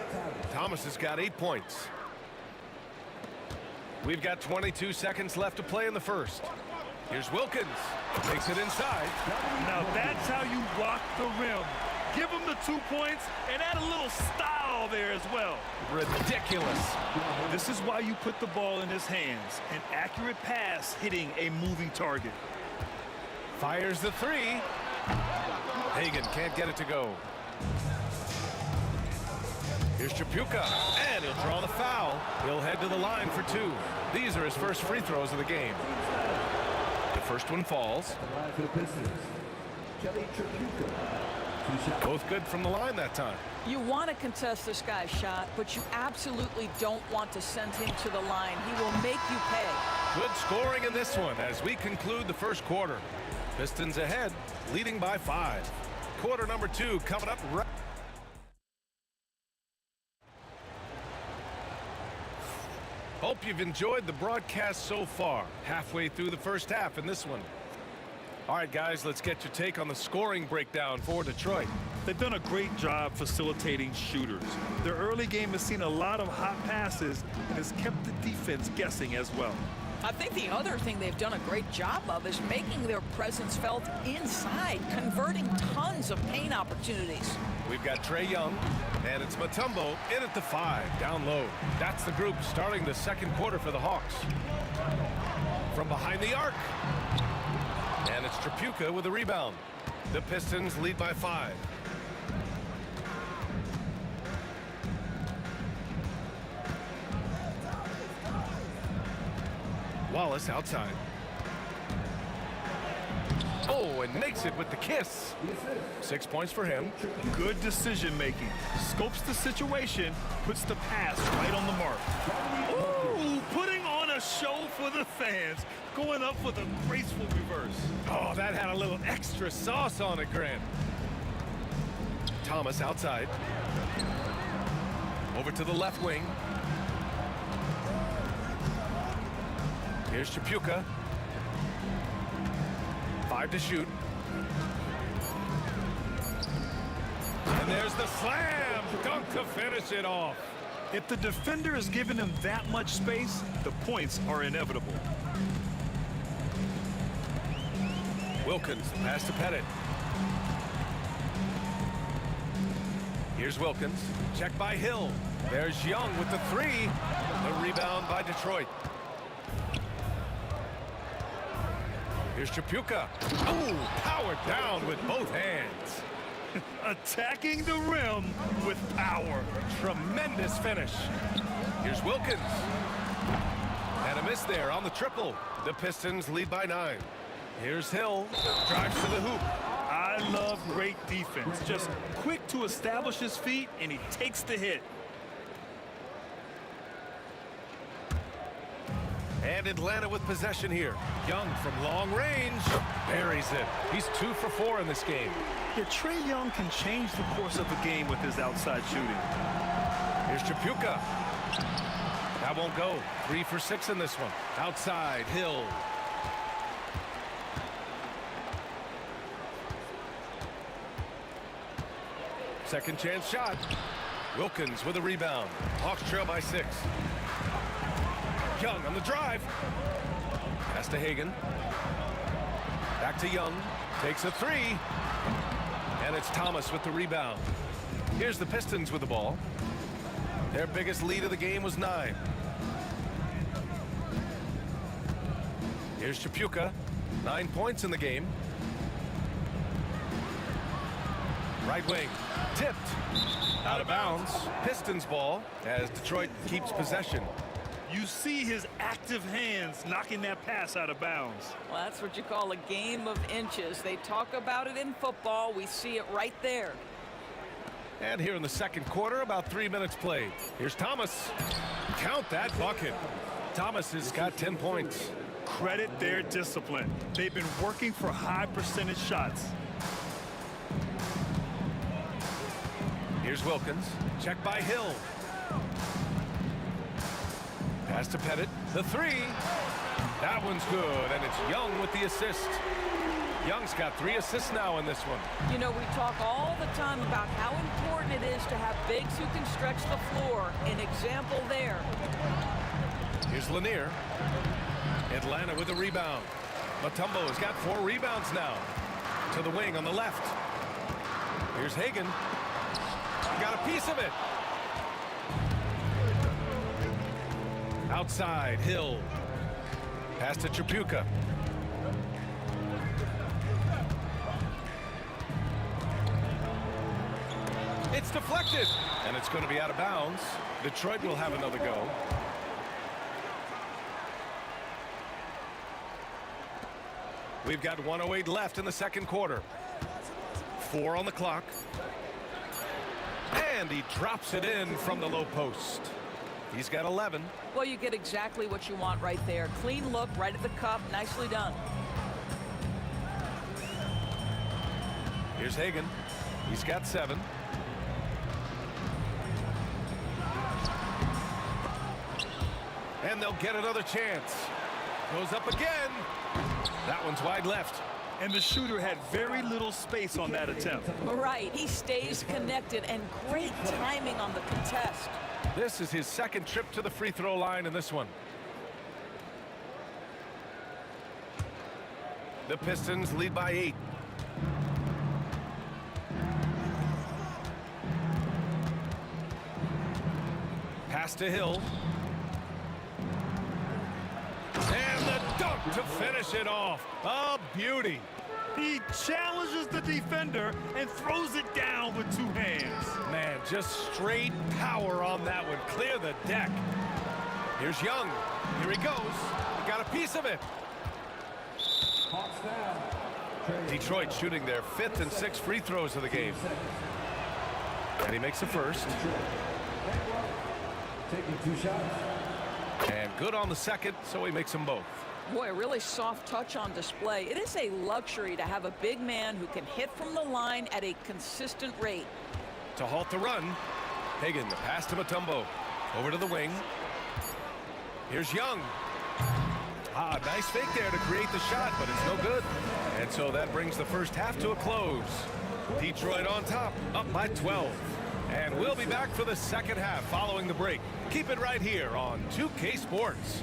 Thomas has got 8 points. We've got 22 seconds left to play in the first. Here's Wilkins. Takes it inside. Now that's how you rock the rim. Give him the 2 points and add a little style there as well. Ridiculous. This is why you put the ball in his hands. An accurate pass hitting a moving target. Fires the 3. Hagan can't get it to go. Here's Tripucka, and he'll draw the foul. He'll head to the line for 2. These are his first free throws of the game. The first one falls. Both good from the line that time. You want to contest this guy's shot, but you absolutely don't want to send him to the line. He will make you pay. Good scoring in this one as we conclude the first quarter. Pistons ahead, leading by 5. Quarter number 2 coming up right. Hope you've enjoyed the broadcast so far. Halfway through the first half in this one. All right, guys, let's get your take on the scoring breakdown for Detroit. They've done a great job facilitating shooters. Their early game has seen a lot of hot passes and has kept the defense guessing as well. I think the other thing they've done a great job of is making their presence felt inside, converting tons of paint opportunities. We've got Trae Young, and it's Mutombo in at the 5, down low. That's the group starting the second quarter for the Hawks. From behind the arc. And it's Tripucka with a rebound. The Pistons lead by 5. Wallace outside. Oh, and makes it with the kiss. 6 points for him. Good decision making. Scopes the situation, puts the pass right on the mark. Ooh, putting on a show for the fans. Going up with a graceful reverse. Oh, that had a little extra sauce on it, Grant. Thomas outside. Over to the left wing. Here's Tripucka. 5 to shoot. And there's the slam dunk to finish it off. If the defender is giving him that much space, the points are inevitable. Wilkins, pass to Pettit. Here's Wilkins. Check by Hill. There's Young with the 3. The rebound by Detroit. Here's Tripucka. Oh, powered down with both hands. Attacking the rim with power. Tremendous finish. Here's Wilkins. And a miss there on the triple. The Pistons lead by 9. Here's Hill. Drives to the hoop. I love great defense. Just quick to establish his feet, and he takes the hit. And Atlanta with possession here. Young from long range. Buries it. He's 2 for 4 in this game. Yeah, Trae Young can change the course of the game with his outside shooting. Here's Tripucka. That won't go. 3 for 6 in this one. Outside, Hill. Second chance shot. Wilkins with a rebound. Hawks trail by 6. Young on the drive. Pass to Hagan. Back to Young. Takes a 3. And it's Thomas with the rebound. Here's the Pistons with the ball. Their biggest lead of the game was 9. Here's Tripucka. 9 points in the game. Right wing. Tipped. Out of bounds. Pistons ball as Detroit keeps possession. You see his active hands knocking that pass out of bounds. Well, that's what you call a game of inches. They talk about it in football. We see it right there. And here in the second quarter, about 3 minutes played. Here's Thomas. Count that bucket. Thomas has got 10 points. Credit their discipline. They've been working for high percentage shots. Here's Wilkins. Check by Hill. Pass to Pettit. The three. That one's good, and it's Young with the assist. Young's got 3 assists now in this one. You know, we talk all the time about how important it is to have bigs who can stretch the floor. An example there. Here's Lanier. Atlanta with a rebound. Mutombo has got 4 rebounds now. To the wing on the left. Here's Hagan. Got a piece of it. Outside, Hill. Pass to Tripucka. It's deflected, and it's going to be out of bounds. Detroit will have another go. We've got 1:08 left in the second quarter. 4 on the clock. And he drops it in from the low post. He's got 11. Well, you get exactly what you want right there. Clean look right at the cup. Nicely done. Here's Hagan. He's got 7. And they'll get another chance. Goes up again. That one's wide left. And the shooter had very little space on that attempt. Right. He stays connected, and great timing on the contest. This is his second trip to the free throw line in this one. The Pistons lead by 8. Pass to Hill. And the dunk to finish it off. A beauty. He challenges the defender and throws it down with 2 hands. Man, just straight power on that one. Clear the deck. Here's Young. Here he goes. He got a piece of it. Detroit shooting their 5th and 6th free throws of the game. And he makes the first. Taking 2 shots. And good on the second, so he makes them both. Boy, a really soft touch on display. It is a luxury to have a big man who can hit from the line at a consistent rate. To halt the run, Hagan, the pass to Mutombo. Over to the wing. Here's Young. Nice fake there to create the shot, but it's no good. And so that brings the first half to a close. Detroit on top, up by 12. And we'll be back for the second half following the break. Keep it right here on 2K Sports.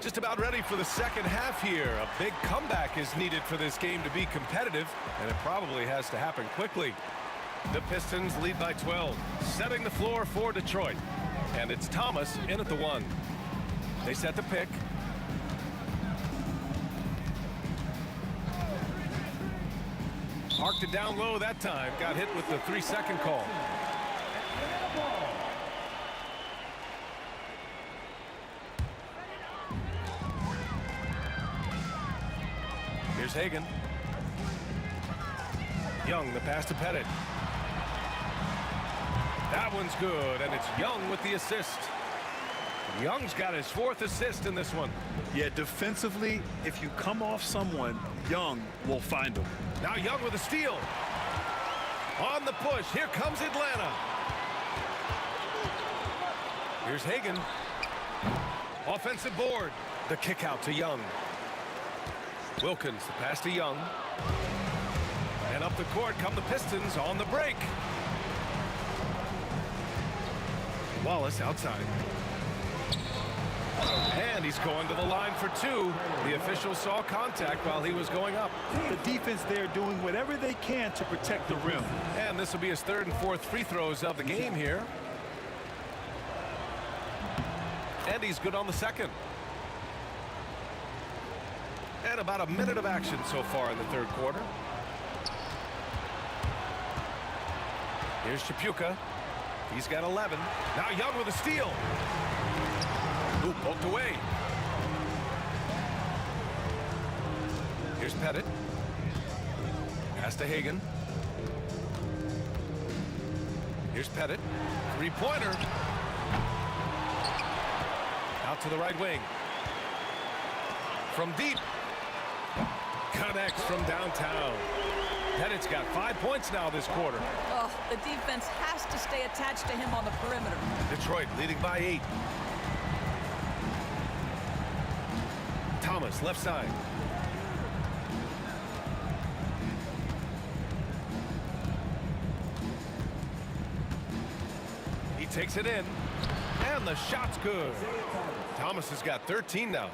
Just about ready for the second half here. A big comeback is needed for this game to be competitive, and it probably has to happen quickly. The Pistons lead by 12, setting the floor for Detroit. And it's Thomas in at the 1. They set the pick. Marked it down low that time. Got hit with the 3-second call. Here's Hagan. Young, the pass to Pettit. That one's good, and it's Young with the assist. Young's got his 4th assist in this one. Yeah, defensively, if you come off someone, Young will find them. Now Young with a steal. On the push, here comes Atlanta. Here's Hagan. Offensive board. The kick out to Young. Wilkins, the pass to Young. And up the court come the Pistons on the break. Wallace outside. And he's going to the line for 2. The official saw contact while he was going up. The defense there doing whatever they can to protect the rim. And this will be his 3rd and 4th free throws of the game here. And he's good on the second. And about a minute of action so far in the 3rd quarter. Here's Chapuka. He's got 11. Now Young with a steal. Ooh, poked away. Here's Pettit. Pass to Hagan. Here's Pettit. Three-pointer. Out to the right wing. From deep. Connects from downtown. Pettit's got 5 points now this quarter. Oh, the defense has to stay attached to him on the perimeter. Detroit leading by 8. Thomas, left side. He takes it in, and the shot's good. Thomas has got 13 now.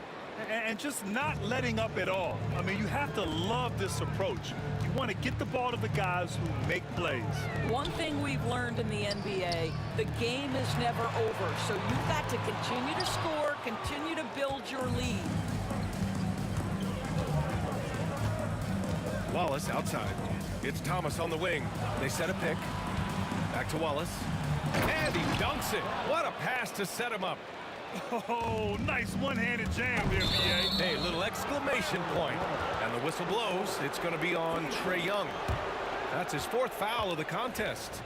And just not letting up at all. I mean, you have to love this approach. You want to get the ball to the guys who make plays. One thing we've learned in the NBA, the game is never over. So you've got to continue to score, continue to build your lead. Wallace outside. It's Thomas on the wing. They set a pick. Back to Wallace. And he dunks it. What a pass to set him up. Oh, nice one-handed jam there, BA. Hey, little exclamation point. And the whistle blows. It's going to be on Trae Young. That's his 4th foul of the contest.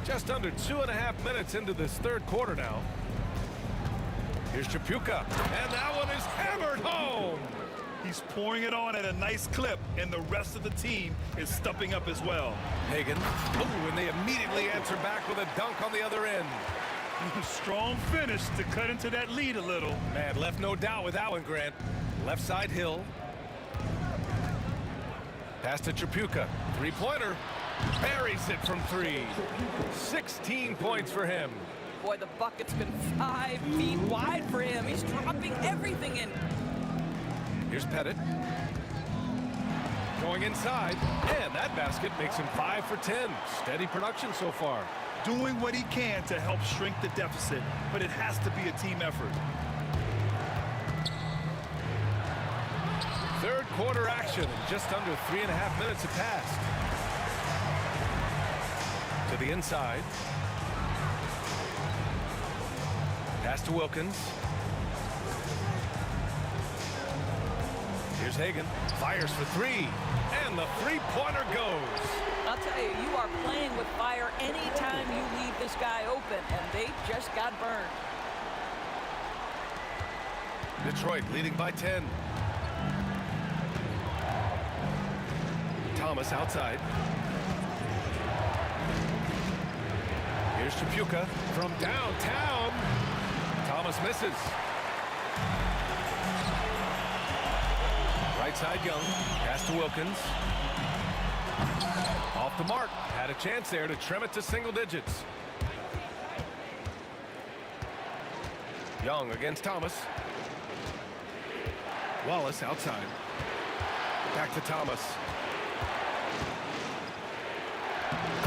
Just under 2.5 minutes into this 3rd quarter now. Here's Chapuka. And that one is hammered home. He's pouring it on at a nice clip, and the rest of the team is stepping up as well. Hagan. Oh, and they immediately answer back with a dunk on the other end. Strong finish to cut into that lead a little. Man, left no doubt with that one, Grant. Left side Hill. Pass to Chapuka. Three-pointer. Buries it from 3. 16 points for him. Boy, the bucket's been 5 feet wide for him. He's dropping everything in. Here's Pettit. Going inside. And that basket makes him 5 for 10. Steady production so far. Doing what he can to help shrink the deficit, but it has to be a team effort. 3rd quarter action. Just under 3.5 minutes have passed. To the inside. Pass to Wilkins. Here's Hagan. Fires for 3. And the three-pointer goes. I'll tell you, you are playing with fire anytime you leave this guy open, and they just got burned. Detroit leading by 10. Thomas outside. Here's Chapuka from downtown. Thomas misses. Right side Young. Pass to Wilkins. Off the mark. Had a chance there to trim it to single digits. Young against Thomas. Wallace outside. Back to Thomas.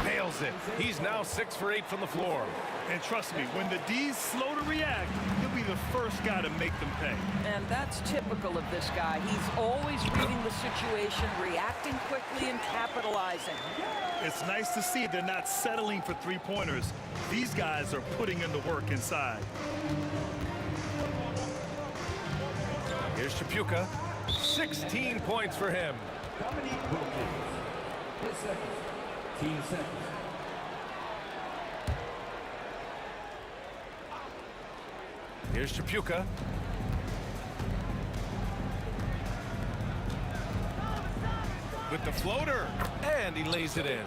Nails it. He's now 6 for 8 from the floor. And trust me, when the D's slow to react, he'll be the first guy to make them pay. And that's typical of this guy. He's always reading the situation, reacting quickly, and capitalizing. It's nice to see they're not settling for three-pointers. These guys are putting in the work inside. Here's Chapuka. 16 points for him. Team seconds. Here's Chapuka. With the floater. And he lays it in.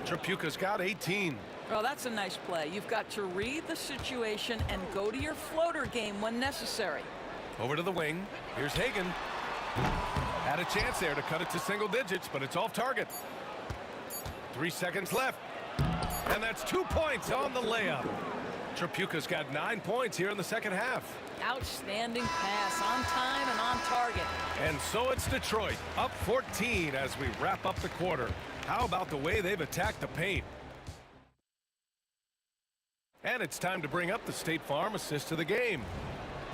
Chapuka's got 18. Well, that's a nice play. You've got to read the situation and go to your floater game when necessary. Over to the wing. Here's Hagan. Had a chance there to cut it to single digits, but it's off target. 3 seconds left. And that's 2 points on the layup. Chapuka's got 9 points here in the second half. Outstanding pass, on time and on target. And so it's Detroit, up 14 as we wrap up the quarter. How about the way they've attacked the paint? And it's time to bring up the State Farm assist of the game.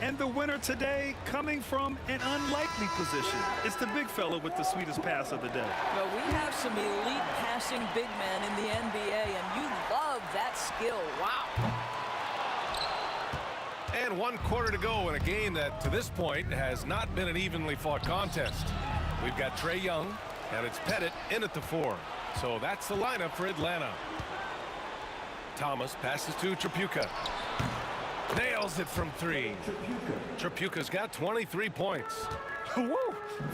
And the winner today coming from an unlikely position. It's the big fella with the sweetest pass of the day. Well, we have some elite passing big men in the NBA, and you love that skill. Wow. And 1 quarter to go in a game that, to this point, has not been an evenly fought contest. We've got Trae Young, and it's Pettit in at the 4. So that's the lineup for Atlanta. Thomas passes to Tripucka. Nails it from 3. Tripucka's got 23 points. Woo!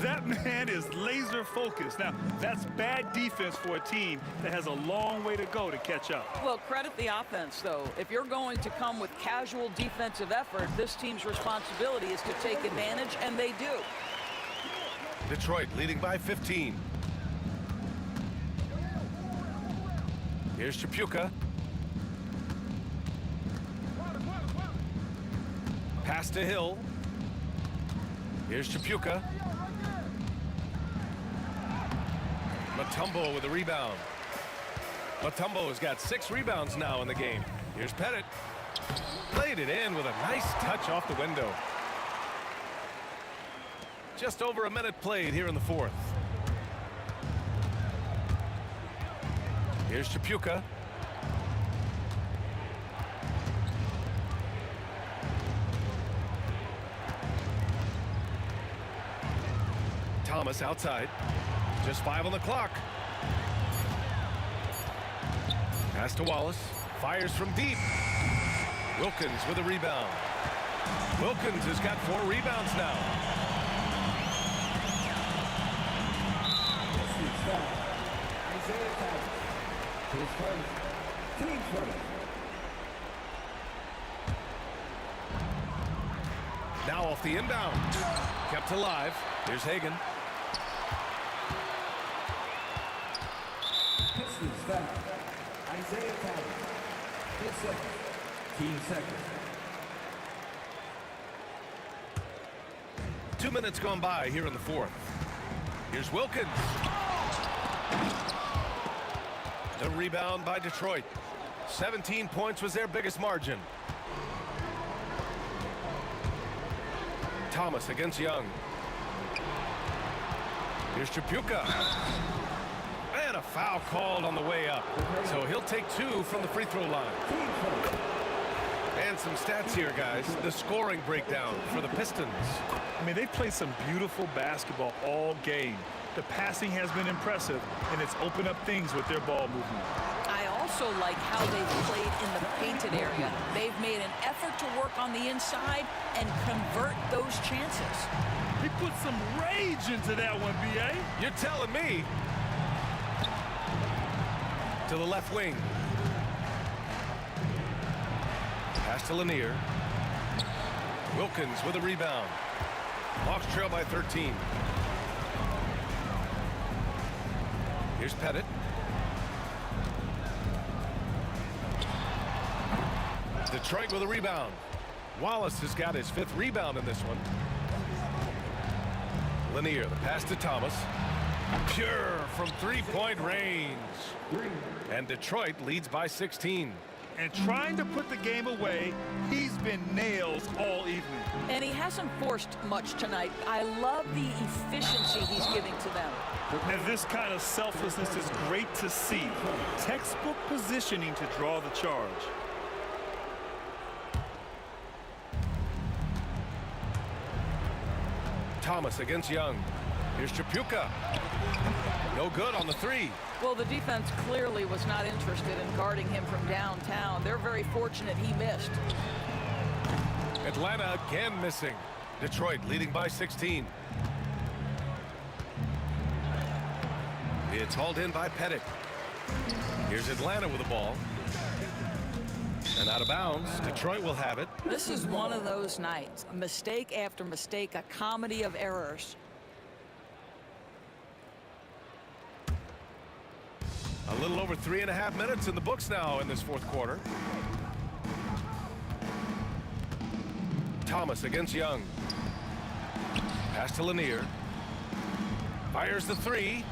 That man is laser focused. Now, that's bad defense for a team that has a long way to go to catch up. Well, credit the offense, though. If you're going to come with casual defensive effort, this team's responsibility is to take advantage, and they do. Detroit leading by 15. Here's Tripucka. Pass to Hill. Here's Tripucka. Mutombo with a rebound. Mutombo has got 6 rebounds now in the game. Here's Pettit. Played it in with a nice touch off the window. Just over a minute played here in the 4th. Here's Tripucka. Thomas outside. Just 5 on the clock. Pass to Wallace. Fires from deep. Wilkins with a rebound. Wilkins has got 4 rebounds now. Now off the inbound. Kept alive. Here's Hagan. Isaiah Thomas. 10 seconds. Team second. 2 minutes gone by here in the 4th. Here's Wilkins. The rebound by Detroit. 17 points was their biggest margin. Thomas against Young. Here's Tripucka. And a foul called on the way up. So he'll take 2 from the free throw line. And some stats here, guys. The scoring breakdown for the Pistons. I mean, they've played some beautiful basketball all game. The passing has been impressive, and it's opened up things with their ball movement. I also like how they've played in the painted area. They've made an effort to work on the inside and convert those chances. He put some rage into that one, B.A. You're telling me. To the left wing. Pass to Lanier. Wilkins with a rebound. Hawks trail by 13. Here's Pettit. Detroit with a rebound. Wallace has got his 5th rebound in this one. Lanier, the pass to Thomas. Pure from 3-point range. And Detroit leads by 16. And trying to put the game away, he's been nails all evening. And he hasn't forced much tonight. I love the efficiency he's giving to them. And this kind of selflessness is great to see. Textbook positioning to draw the charge. Thomas against Young. Here's Tripucka. No good on the 3. Well, the defense clearly was not interested in guarding him from downtown. They're very fortunate he missed. Atlanta again missing. Detroit leading by 16. It's hauled in by Pettit. Here's Atlanta with the ball. And out of bounds. Detroit will have it. This is one of those nights. Mistake after mistake, a comedy of errors. A little over 3.5 minutes in the books now in this 4th quarter. Thomas against Young. Pass to Lanier. Fires the 3.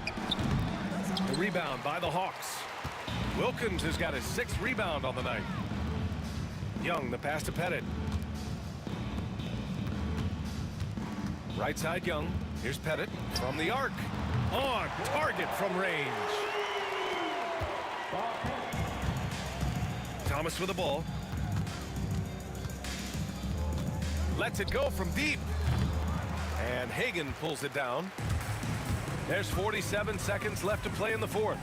The rebound by the Hawks. Wilkins has got his 6th rebound on the night. Young, the pass to Pettit. Right side Young. Here's Pettit from the arc. On target from range. Thomas with the ball. Lets it go from deep. And Hagan pulls it down. There's 47 seconds left to play in the fourth.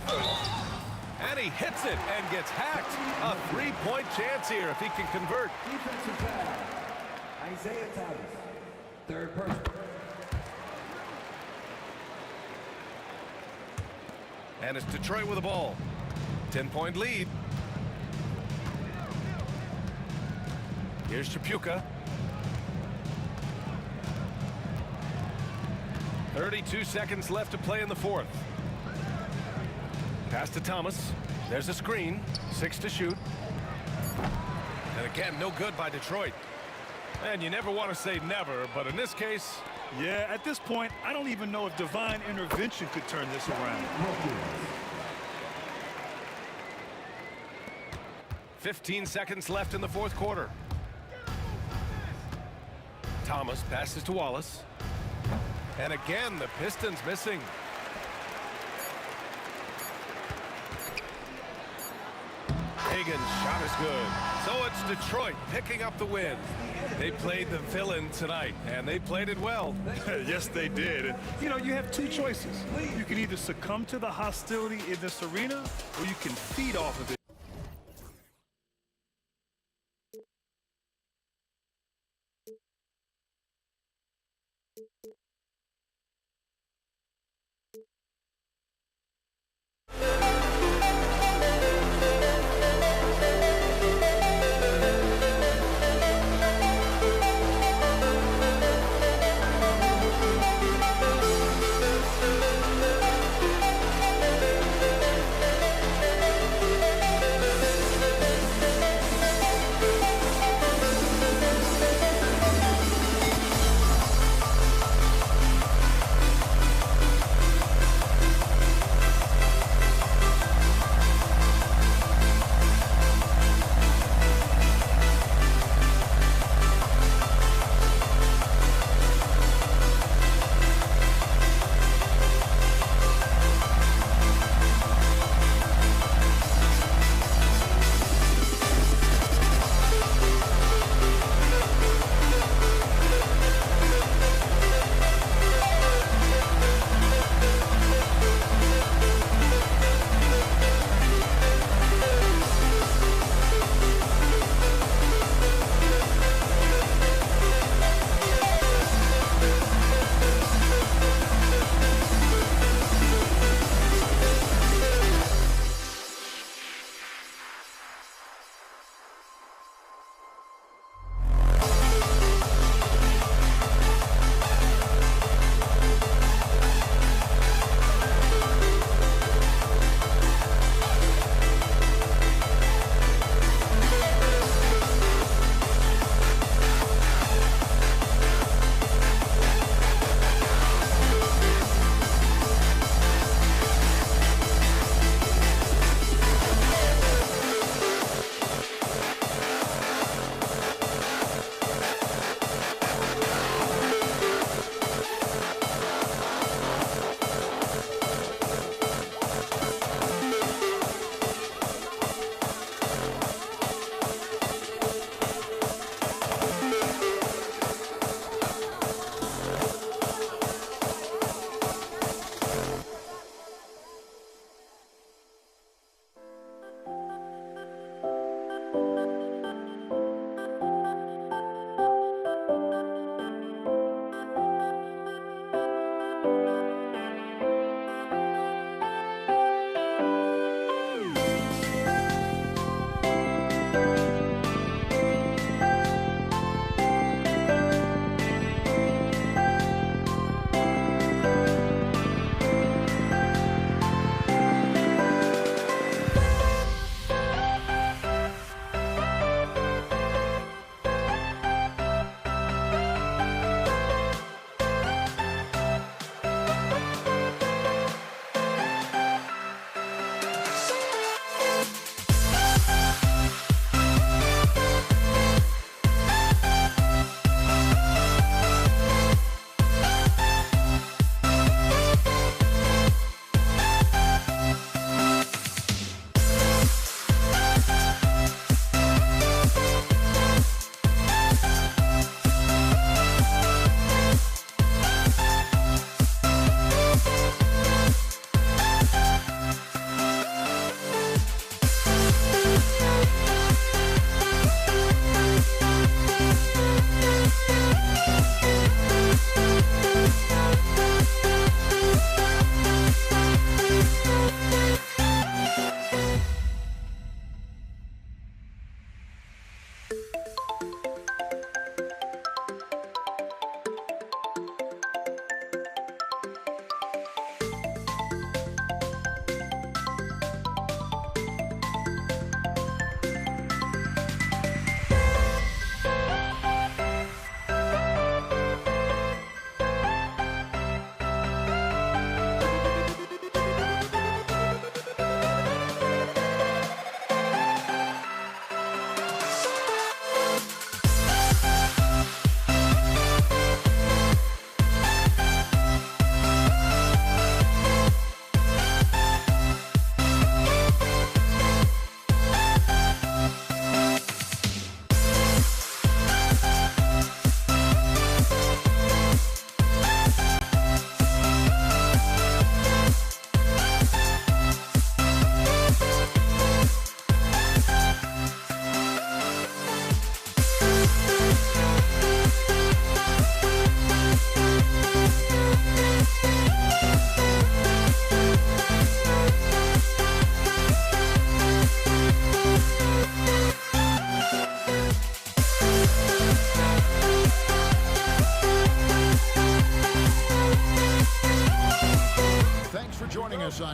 And he hits it and gets hacked. A three-point chance here if he can convert. Defensive foul. Isaiah Thomas. Third person. And it's Detroit with the ball. 10-point lead. Here's Chapuka. 32 seconds left to play in the fourth. Pass to Thomas. There's a screen. 6 to shoot. And again, no good by Detroit. And you never want to say never, but in this case... Yeah, at this point, I don't even know if divine intervention could turn this around. 15 seconds left in the fourth quarter. Thomas passes to Wallace. And again, the Pistons missing. Hagan's shot is good. So it's Detroit picking up the win. They played the villain tonight, and they played it well. Yes, they did. And, you know, you have two choices. You can either succumb to the hostility in this arena, or you can feed off of it.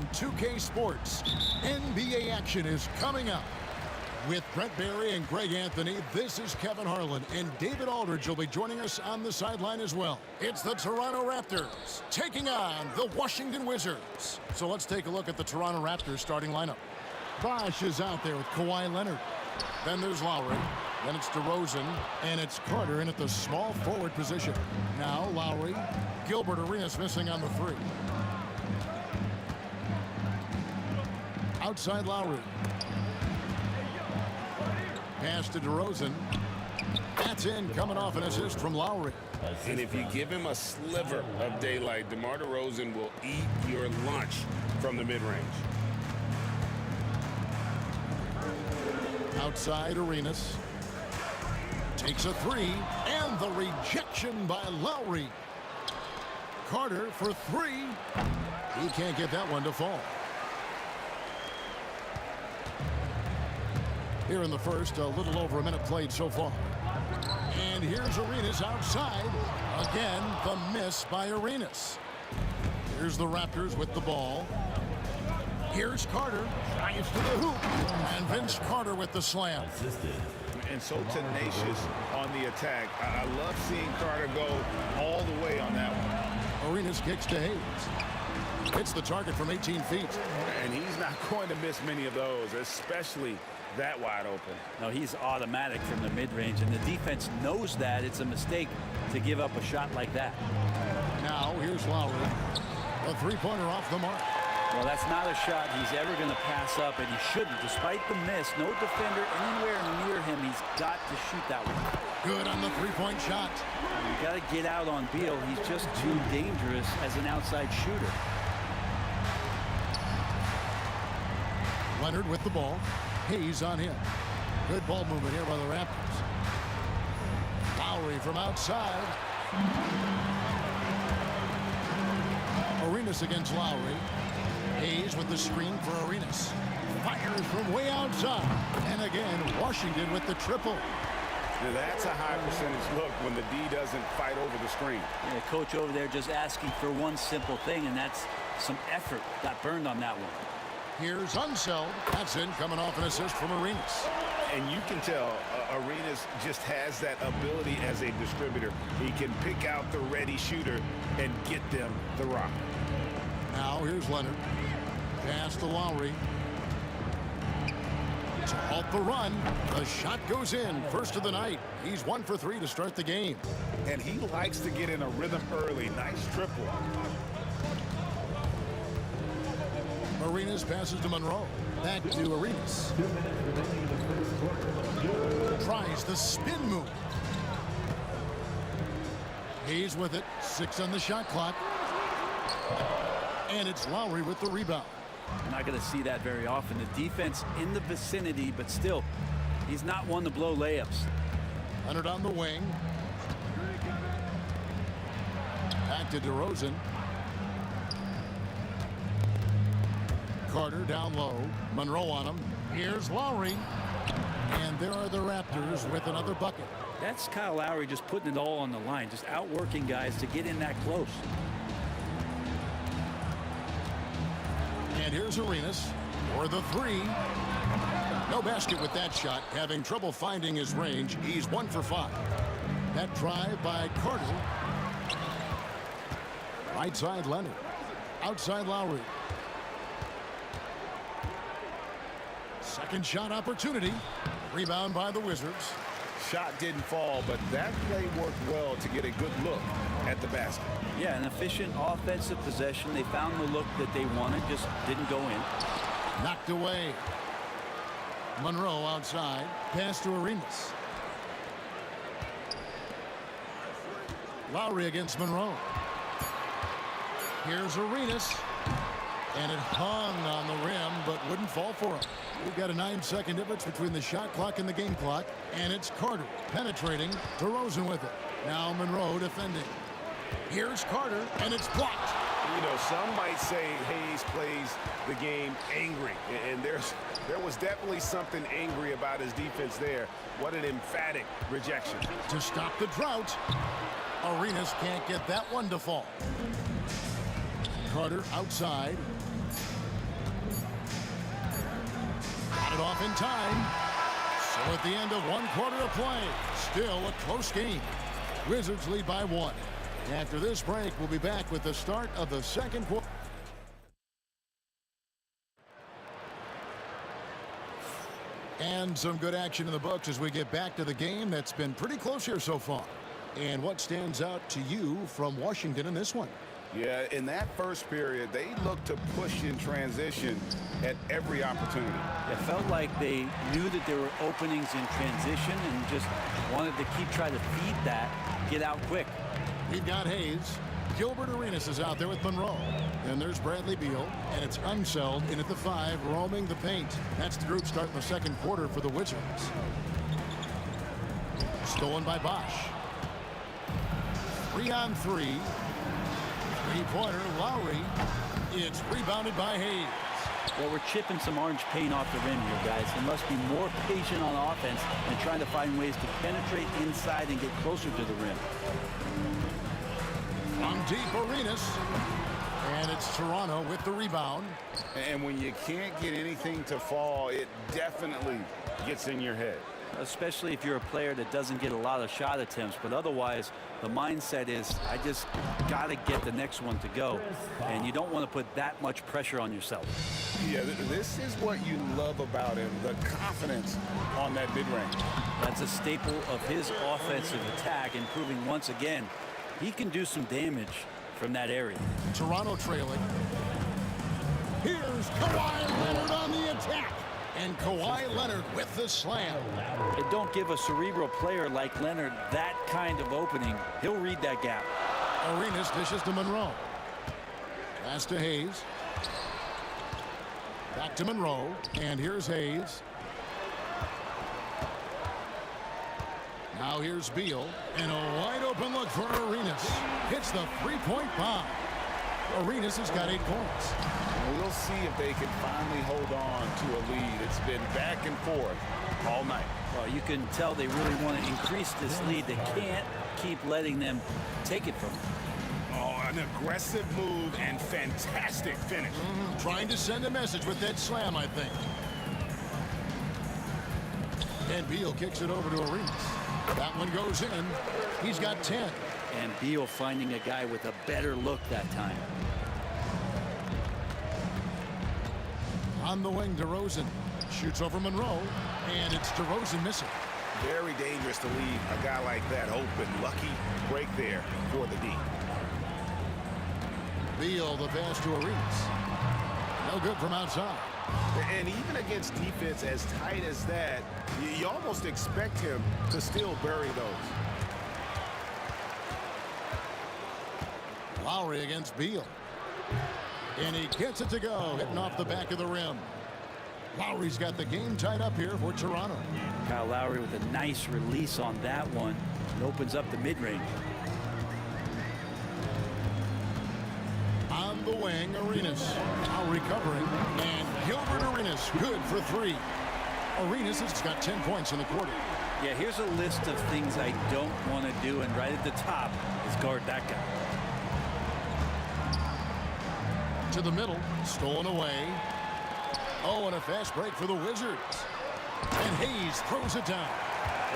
on 2K Sports. NBA action is coming up. With Brent Barry and Greg Anthony, this is Kevin Harlan, and David Aldridge will be joining us on the sideline as well. It's the Toronto Raptors taking on the Washington Wizards. So let's take a look at the Toronto Raptors starting lineup. Bosh is out there with Kawhi Leonard. Then there's Lowry. Then it's DeRozan, and it's Carter in at the small forward position. Now Lowry, Gilbert Arenas missing on the three. Outside Lowry. Pass to DeRozan. That's in, coming off an assist from Lowry. And if you give him a sliver of daylight, DeMar DeRozan will eat your lunch from the mid-range. Outside Arenas. Takes a three, and the rejection by Lowry. Carter for three. He can't get that one to fall. Here in the first, a little over a minute played so far. And here's Arenas outside. Again, the miss by Arenas. Here's the Raptors with the ball. Here's Carter. Drives to the hoop. And Vince Carter with the slam. And so tenacious on the attack. I love seeing Carter go all the way on that one. Arenas kicks to Hayes. Hits the target from 18 feet. And he's not going to miss many of those, especially that wide open. No, he's automatic from the mid-range, and the defense knows that it's a mistake to give up a shot like that. Now, here's Lowry. A three-pointer off the mark. Well, that's not a shot he's ever going to pass up, and he shouldn't. Despite the miss, no defender anywhere near him. He's got to shoot that one. Good on the three-point shot. You got to get out on Beal. He's just too dangerous as an outside shooter. Leonard with the ball. Hayes on him. Good ball movement here by the Raptors. Lowry from outside. Arenas against Lowry. Hayes with the screen for Arenas. Fires from way outside. And again, Washington with the triple. Now that's a high percentage look when the D doesn't fight over the screen. Yeah, coach over there just asking for one simple thing, and that's some effort. Got burned on that one. Here's Unseld. That's in, coming off an assist from Arenas. And you can tell Arenas just has that ability as a distributor. He can pick out the ready shooter and get them the rock. Now here's Leonard. Pass to Lowry. To halt the run. The shot goes in. First of the night. He's 1 for 3 to start the game. And he likes to get in a rhythm early. Nice triple. Arenas passes to Monroe. Back to Arenas. Tries the spin move. Hayes with it. 6 on the shot clock. And it's Lowry with the rebound. You're not going to see that very often. The defense in the vicinity, but still, he's not one to blow layups. Leonard on the wing. Back to DeRozan. Carter down low. Monroe on him. Here's Lowry. And there are the Raptors with another bucket. That's Kyle Lowry just putting it all on the line, just outworking guys to get in that close. And here's Arenas for the three. No basket with that shot. Having trouble finding his range. He's 1 for 5. That drive by Carter. Right side Leonard. Outside Lowry. Second shot opportunity. Rebound by the Wizards. Shot didn't fall, but that play worked well to get a good look at the basket. Yeah, an efficient offensive possession. They found the look that they wanted, just didn't go in. Knocked away. Monroe outside. Pass to Arenas. Lowry against Monroe. Here's Arenas. And it hung on the rim, but wouldn't fall for him. We've got a 9-second difference between the shot clock and the game clock. And it's Carter penetrating. DeRozan with it. Now Monroe defending. Here's Carter, and it's blocked. You know, some might say Hayes plays the game angry. And there was definitely something angry about his defense there. What an emphatic rejection. To stop the drought. Arenas can't get that one to fall. Carter outside. half in time. So at the end of one quarter of play, still a close game. Wizards lead by 1. After this break, we'll be back with the start of the second quarter. And some good action in the books as we get back to the game that's been pretty close here so far. And what stands out to you from Washington in this one? Yeah, in that first period, they looked to push in transition at every opportunity. It felt like they knew that there were openings in transition and just wanted to keep trying to feed that, get out quick. We've got Hayes. Gilbert Arenas is out there with Monroe. Then there's Bradley Beal, and it's Unseld in at the 5, roaming the paint. That's the group starting the second quarter for the Wizards. Stolen by Bosch. 3-on-3. Three-pointer, Lowry. It's rebounded by Hayes. Well, we're chipping some orange paint off the rim here, guys. They must be more patient on offense and trying to find ways to penetrate inside and get closer to the rim. On deep, Arenas. And it's Toronto with the rebound. And when you can't get anything to fall, it definitely gets in your head. Especially if you're a player that doesn't get a lot of shot attempts, but otherwise the mindset is I just got to get the next one to go, and you don't want to put that much pressure on yourself. Yeah, this is what you love about him, the confidence on that mid-range. That's a staple of his offensive attack, and proving once again he can do some damage from that area. Toronto trailing. Here's Kawhi Leonard on the attack. And Kawhi Leonard with the slam. And don't give a cerebral player like Leonard that kind of opening. He'll read that gap. Arenas dishes to Monroe. Pass to Hayes. Back to Monroe. And here's Hayes. Now here's Beal. And a wide open look for Arenas. Hits the three-point bomb. Arenas has got 8 points. We'll see if they can finally hold on to a lead. It's been back and forth all night. Well, you can tell they really want to increase this lead. They can't keep letting them take it from them. Oh, an aggressive move and fantastic finish. Trying to send a message with that slam, I think. And Beal kicks it over to Arenas. That one goes in. He's got 10. And Beal finding a guy with a better look that time. On the wing, DeRozan shoots over Monroe, and it's DeRozan missing. Very dangerous to leave a guy like that open. Lucky break there for the D. Beal, the pass to Arenas. No good from outside. And even against defense as tight as that, you almost expect him to still bury those. Lowry against Beal. And he gets it to go, hitting off the back of the rim. Lowry's got the game tied up here for Toronto. Kyle Lowry with a nice release on that one. It opens up the mid-range. On the wing, Arenas. Now recovering. And Gilbert Arenas, good for 3. Arenas has got 10 points in the quarter. Yeah, here's a list of things I don't want to do, and right at the top is guard that guy. To the middle, stolen away. Oh, and a fast break for the Wizards. And Hayes throws it down.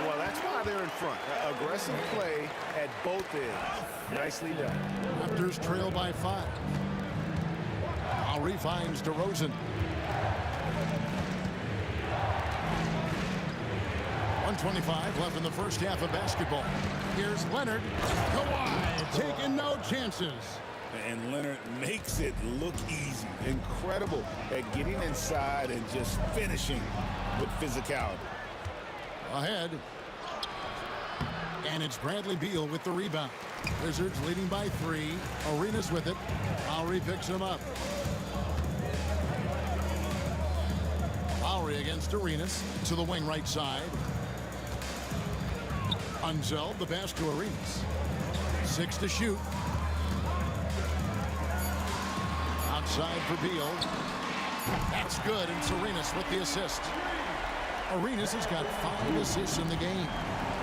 Well, that's why they're in front. Aggressive play at both ends. Nicely done. Raptors trail by 5. Lowry finds DeRozan. 1:25 left in the first half of basketball. Here's Leonard. Kawhi taking no chances. And Leonard makes it look easy. Incredible at getting inside and just finishing with physicality. Ahead. And it's Bradley Beal with the rebound. Wizards leading by 3. Arenas with it. Lowry picks him up. Lowry against Arenas to the wing right side. Unseld, the pass to Arenas. 6 to shoot. Outside for Beal. That's good, and Arenas with the assist. Arenas has got 5 assists in the game.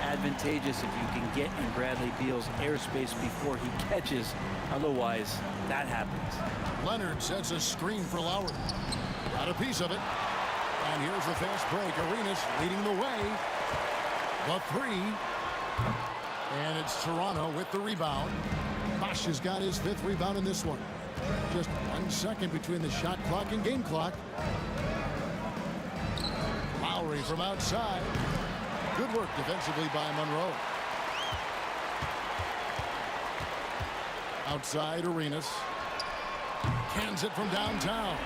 Advantageous if you can get in Bradley Beal's airspace before he catches. Otherwise, that happens. Leonard sets a screen for Lowry. Got a piece of it. And here's the fast break. Arenas leading the way. The three. And it's Toronto with the rebound. Bosch has got his 5th rebound in this one. Just 1 second between the shot clock and game clock. Lowry from outside. Good work defensively by Monroe. Outside Arenas. Cans it from downtown.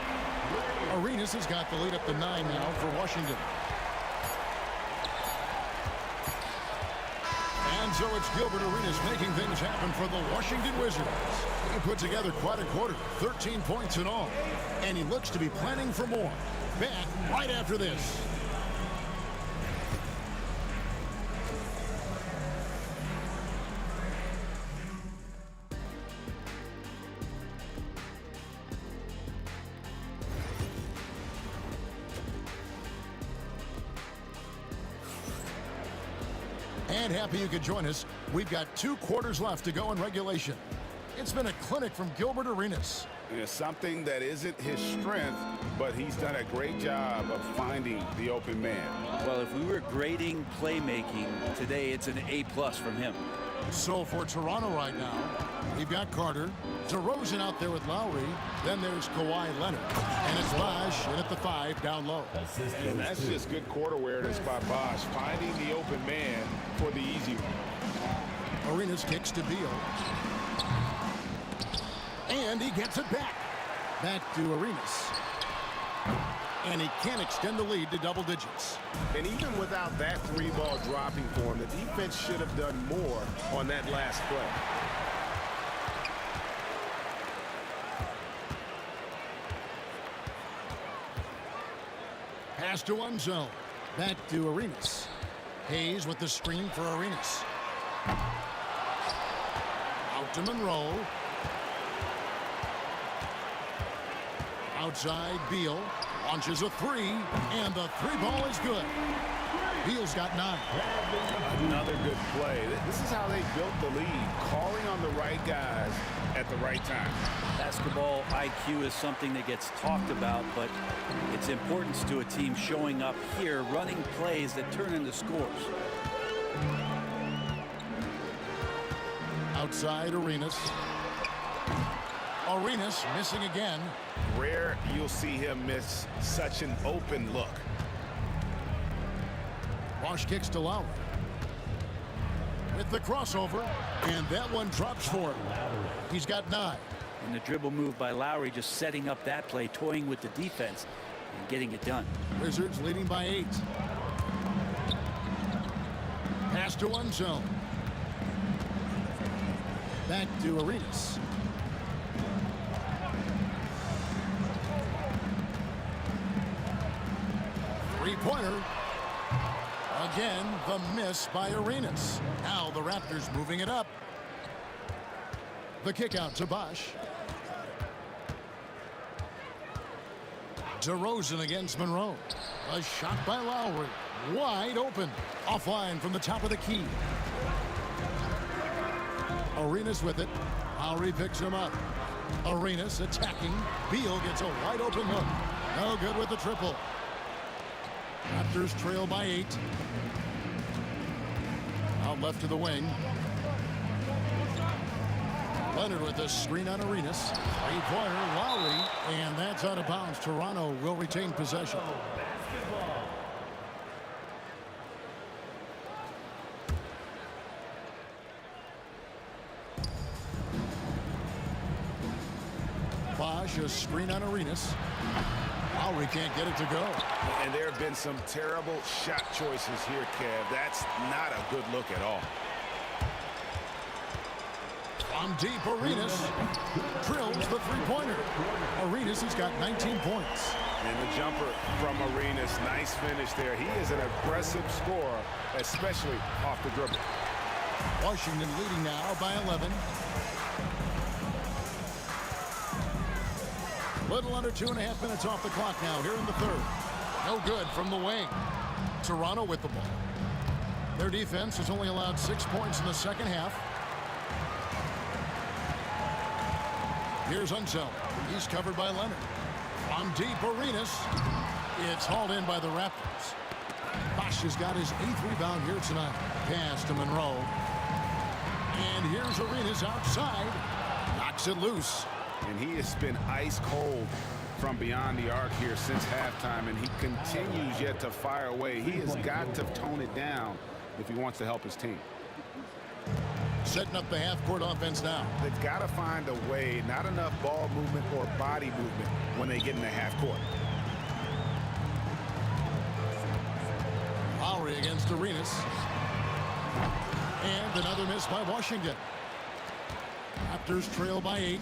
Arenas has got the lead up to 9 now for Washington. And so it's Gilbert Arenas making things happen for the Washington Wizards. He put together quite a quarter, 13 points in all. And he looks to be planning for more. Back right after this. And happy you could join us. We've got 2 quarters left to go in regulation. It's been a clinic from Gilbert Arenas. It's something that isn't his strength, but he's done a great job of finding the open man. Well, if we were grading playmaking today, it's an A+ from him. So for Toronto right now, we've got Carter, DeRozan out there with Lowry. Then there's Kawhi Leonard. And it's Bosch in at the 5 down low. And that's just good court awareness by Bosch, finding the open man for the easy one. Arenas kicks to Beal. And he gets it back. Back to Arenas. And he can't extend the lead to double digits. And even without that 3-ball dropping for him, the defense should have done more on that last play. Pass to one zone. Back to Arenas. Hayes with the screen for Arenas. Out to Monroe. Outside Beal. Launches a 3. And the 3-ball is good. Beal's got 9. Another good play. This is how they built the lead, calling on the right guys at the right time. Basketball IQ is something that gets talked about, but its importance to a team showing up here, running plays that turn into scores. Outside Arenas. Arenas missing again. Rare you'll see him miss such an open look. Bosch kicks to Lowry. With the crossover, and that one drops for him. He's got 9. And the dribble move by Lowry just setting up that play, toying with the defense and getting it done. Wizards leading by 8. Pass to one zone. Back to Arenas. Three-pointer. Again, the miss by Arenas. Now the Raptors moving it up. The kick out to Bosch. DeRozan against Monroe. A shot by Lowry. Wide open. Offline from the top of the key. Arenas with it. Lowry picks him up. Arenas attacking. Beal gets a wide open look. No good with the triple. Raptors trail by 8. Out left to the wing. Leonard with the screen on Arenas. Three-pointer, Lowry, and that's out of bounds. Toronto will retain possession. Bosch, a screen on Arenas. Lowry can't get it to go. And there have been some terrible shot choices here, Kev. That's not a good look at all. From deep, Arenas drills the three-pointer. Arenas has got 19 points. And the jumper from Arenas, nice finish there. He is an aggressive scorer, especially off the dribble. Washington leading now by 11. Little under 2.5 minutes off the clock now here in the third. No good from the wing. Toronto with the ball. Their defense has only allowed 6 points in the second half. Here's Unseld. He's covered by Leonard. On deep, Arenas. It's hauled in by the Raptors. Bosch has got his 8th rebound here tonight. Pass to Monroe. And here's Arenas outside. Knocks it loose. And he has been ice cold from beyond the arc here since halftime, and he continues yet to fire away. He has got to tone it down if he wants to help his team. Setting up the half-court offense now. They've got to find a way, not enough ball movement or body movement when they get in the half court. Lowry against Arenas. And another miss by Washington. Raptors trail by 8.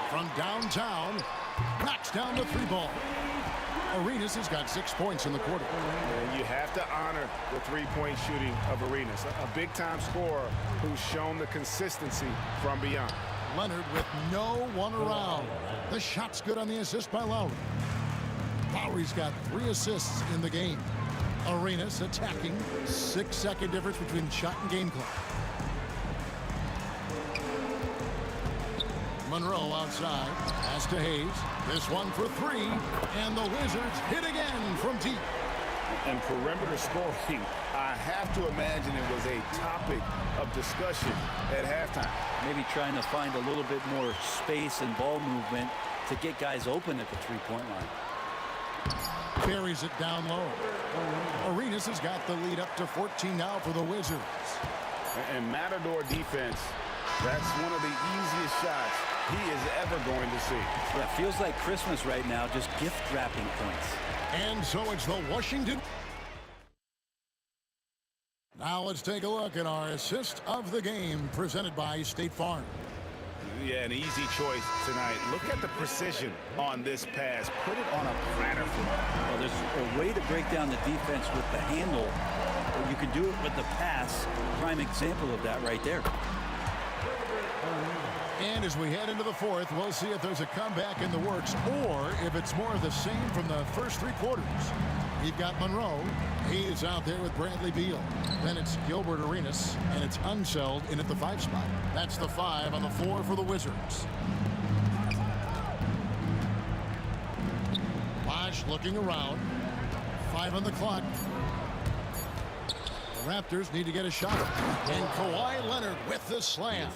From downtown, knocks down the 3 ball. Arenas has got 6 points in the quarter. And you have to honor the three-point shooting of Arenas, a big-time scorer who's shown the consistency from beyond. Leonard with no one around. The shot's good on the assist by Lowry. Lowry's got 3 assists in the game. Arenas attacking. 6-second difference between shot and game clock. Monroe outside. Pass to Hayes. This one for 3. And the Wizards hit again from deep. And perimeter scoring, I have to imagine it was a topic of discussion at halftime. Maybe trying to find a little bit more space and ball movement to get guys open at the 3-point line. Buries it down low. Arenas has got the lead up to 14 now for the Wizards. And Matador defense, that's one of the easiest shots he is ever going to see. Yeah, feels like Christmas right now, just gift wrapping points. And so it's the Washington. Now let's take a look at our assist of the game presented by State Farm. Yeah, an easy choice tonight. Look at the precision on this pass. Put it on a platter for him. Well, there's a way to break down the defense with the handle. Or you can do it with the pass. Prime example of that right there. And as we head into the 4th, we'll see if there's a comeback in the works or if it's more of the same from the first 3 quarters. You've got Monroe. He is out there with Bradley Beal. Then it's Gilbert Arenas, and it's Unseld in at the 5 spot. That's the 5 on the floor for the Wizards. Bosch looking around. 5 on the clock. The Raptors need to get a shot. And Kawhi Leonard with the slam.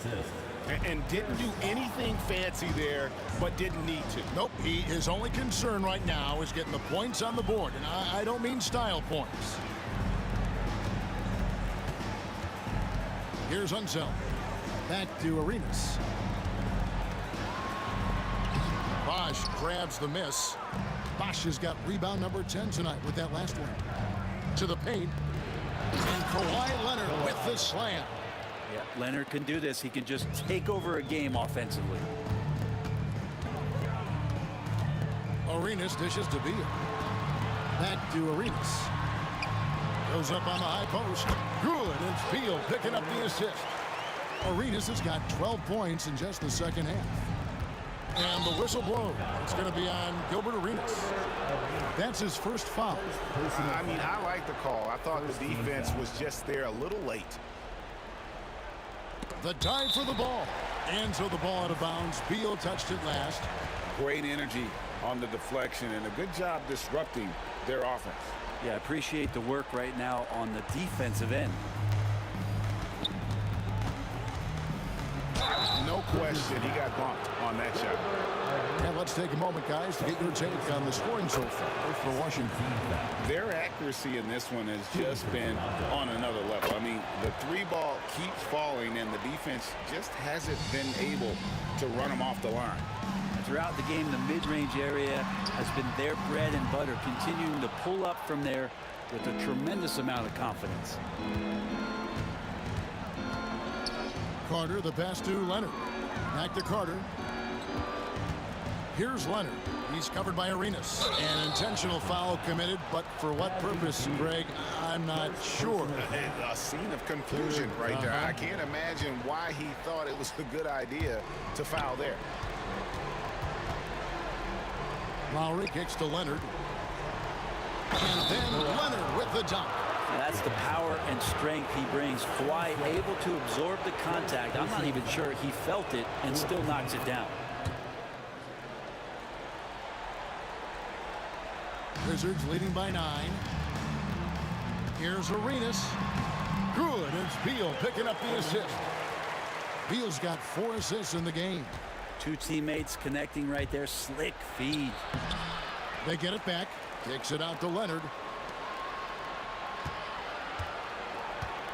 And didn't do anything fancy there, but didn't need to. Nope, his only concern right now is getting the points on the board, and I don't mean style points. Here's Unseld. Back to Arenas. Bosch grabs the miss. Bosch has got rebound number 10 tonight with that last one. To the paint. And Kawhi Leonard with the slam. Yeah, Leonard can do this. He can just take over a game offensively. Arenas dishes to Beal. Back to Arenas. Goes up on the high post. Good. It's Beal picking up the assist. Arenas has got 12 points in just the second half. And the whistle blows. It's going to be on Gilbert Arenas. That's his first foul. I mean, I like the call. I thought the defense was just there a little late. The dive for the ball. And so the ball out of bounds. Beal touched it last. Great energy on the deflection and a good job disrupting their offense. Yeah, appreciate the work right now on the defensive end. No question, he got bumped on that shot. And let's take a moment, guys, to get your take on the scoring so far for Washington. Their accuracy in this one has just been on another level. I mean, the 3-ball keeps falling, and the defense just hasn't been able to run them off the line. Throughout the game, the mid-range area has been their bread and butter, continuing to pull up from there with a tremendous amount of confidence. Carter, the pass to Leonard. Back to Carter. Here's Leonard. He's covered by Arenas. An intentional foul committed, but for what purpose, Greg? I'm not sure. A scene of confusion right there. I can't imagine why he thought it was a good idea to foul there. Lowry kicks to Leonard. And then Leonard with the dunk. That's the power and strength he brings. Kawhi able to absorb the contact. I'm not even sure he felt it and still knocks it down. Wizards leading by 9. Here's Arenas. Good. It's Beal picking up the assist. Beal's got 4 assists in the game. 2 teammates connecting right there. Slick feed. They get it back. Kicks it out to Leonard.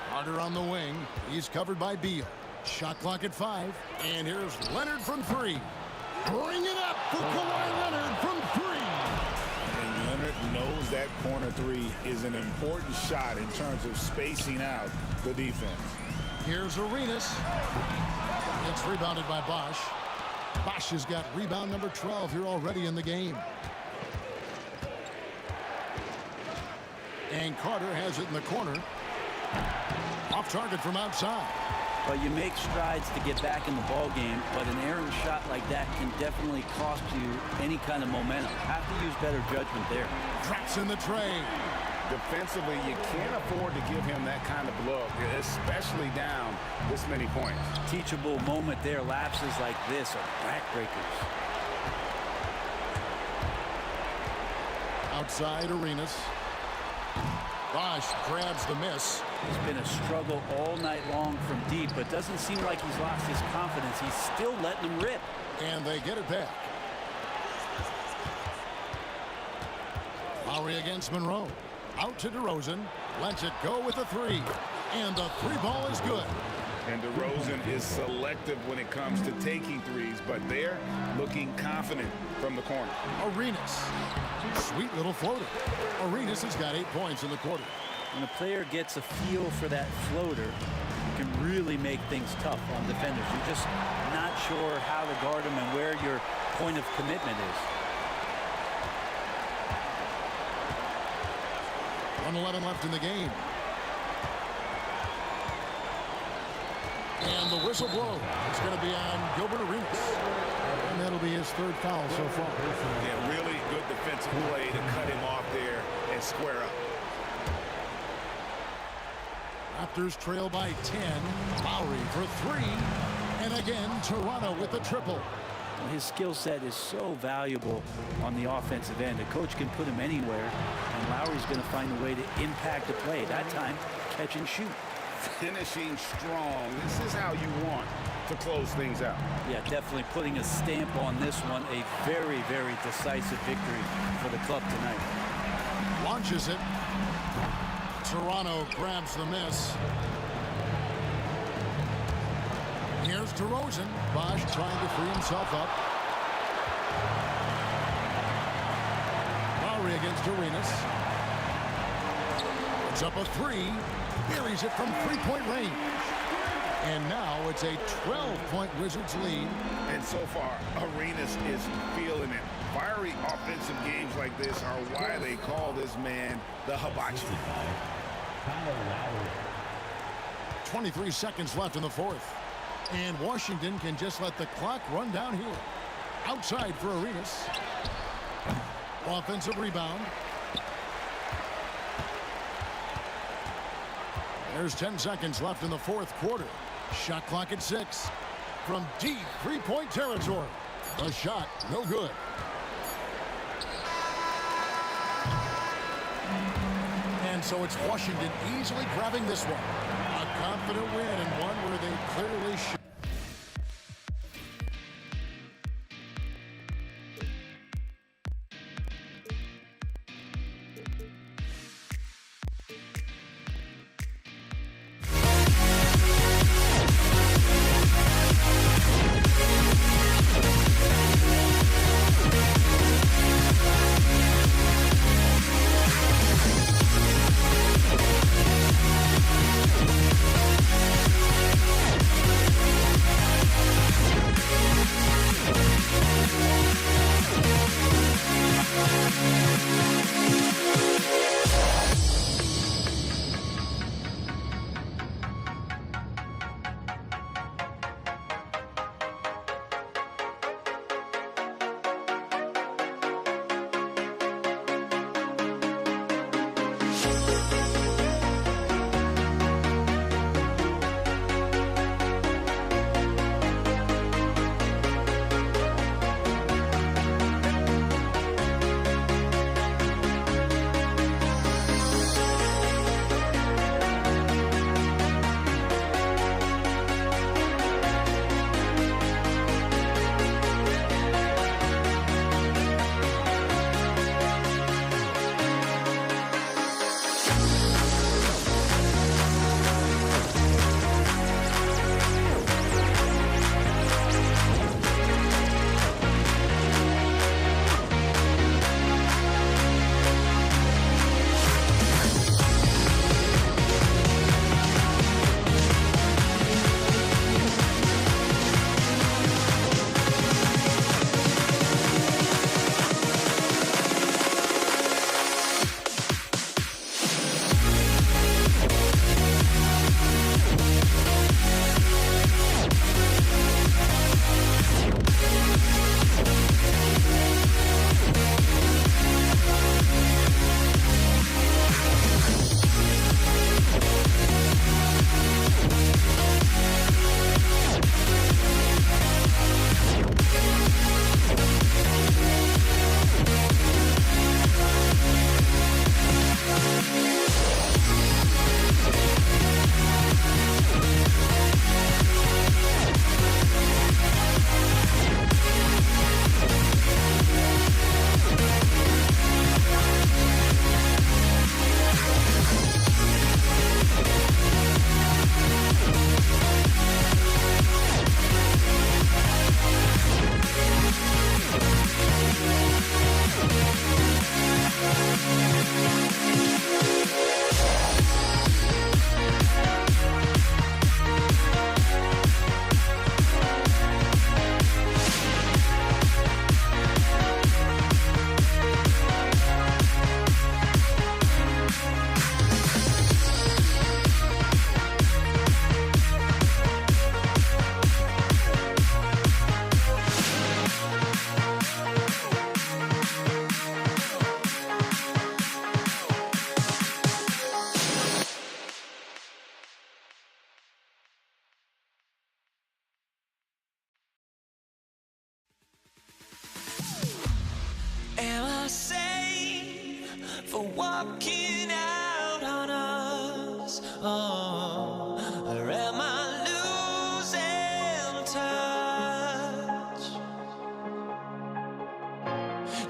Carter on the wing. He's covered by Beal. Shot clock at 5. And here's Leonard from 3. Bring it up for Kawhi Leonard from 3. And Leonard knows that corner 3 is an important shot in terms of spacing out the defense. Here's Arenas. It's rebounded by Bosch. Bosch has got rebound number 12 here already in the game. And Carter has it in the corner. Off target from outside. Well, you make strides to get back in the ball game, but an errant shot like that can definitely cost you any kind of momentum. Have to use better judgment there. Traps in the tray. Defensively, you can't afford to give him that kind of look, especially down this many points. Teachable moment there. Lapses like this are backbreakers. Outside Arenas. Bosch grabs the miss. It's been a struggle all night long from deep, but doesn't seem like he's lost his confidence. He's still letting them rip. And they get it back. Lowry against Monroe. Out to DeRozan. Lets it go with a 3. And the 3 ball is good. And DeRozan is selective when it comes to taking threes, but they're looking confident from the corner. Arenas. Sweet little floater. Arenas has got 8 points in the quarter. When a player gets a feel for that floater, it can really make things tough on defenders. You're just not sure how to guard them and where your point of commitment is. 1:11 left in the game. And the whistle blows. It's going to be on Gilbert Arenas. And that'll be his 3rd foul so far. Yeah, really good defensive play to cut him off there and square up. Raptors trail by 10. Lowry for 3. And again, Toronto with the triple. Well, his skill set is so valuable on the offensive end. A coach can put him anywhere, and Lowry's going to find a way to impact the play. That time, catch and shoot. Finishing strong. This is how you want to close things out. Yeah, definitely putting a stamp on this one. A very, very decisive victory for the club tonight. Launches it. Toronto grabs the miss. Here's DeRozan. Bosch trying to free himself up. Lowry against Arenas. It's up a 3. Buries it from 3-point range. And now it's a 12-point Wizards lead. And so far, Arenas is feeling it. Fiery offensive games like this are why they call this man the hibachi. 23 seconds left in the 4th. And Washington can just let the clock run down here. Outside for Arenas. Offensive rebound. There's 10 seconds left in the 4th quarter. Shot clock at 6. From deep 3-point territory. A shot, no good. And so it's Washington easily grabbing this one. A confident win and one where they clearly should. walking out on us. Oh, or am I losing touch?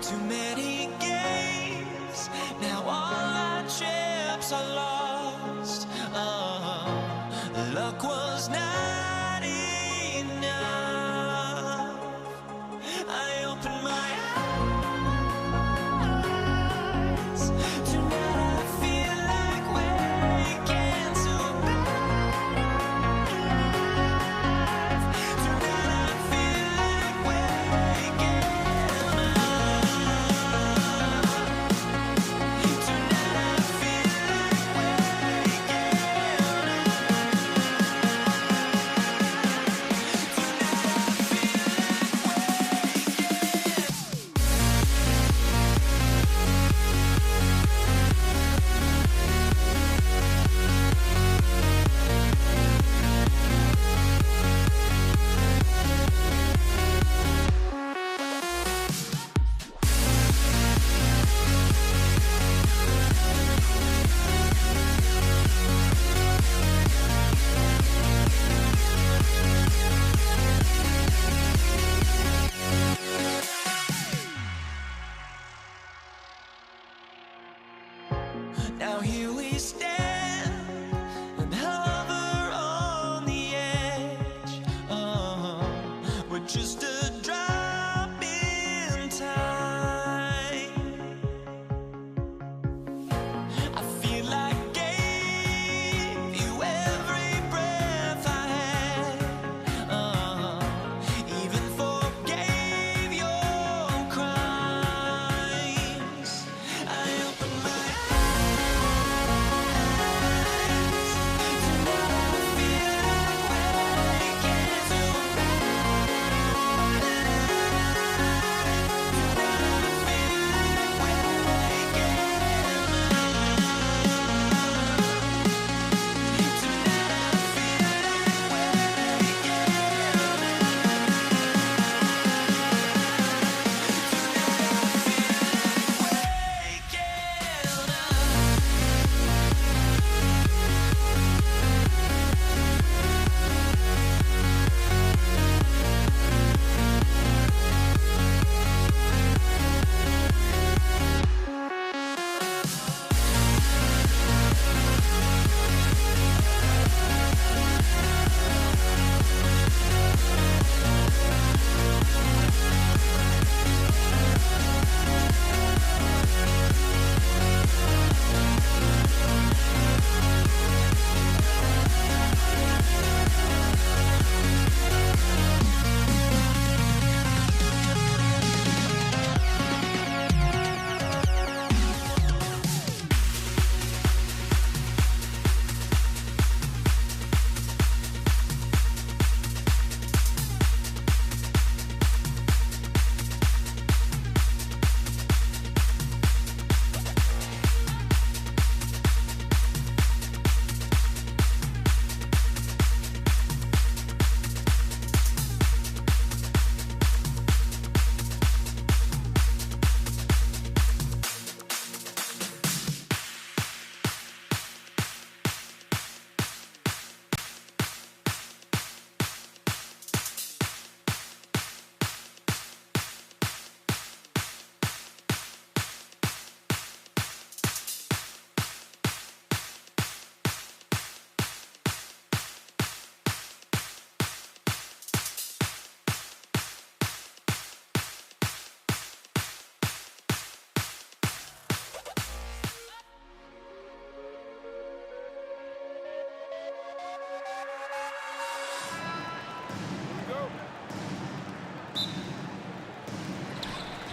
Too many games, now all our chips are lost. Oh, luck was not enough. I opened my eyes. Tonight I feel like waking to a better life. Tonight I feel like waking up. Tonight I feel like waking Now here we stand and hover on the edge. Oh, we're just a drop in time. I feel like gave you every breath I had. Even forgave your crimes. I opened my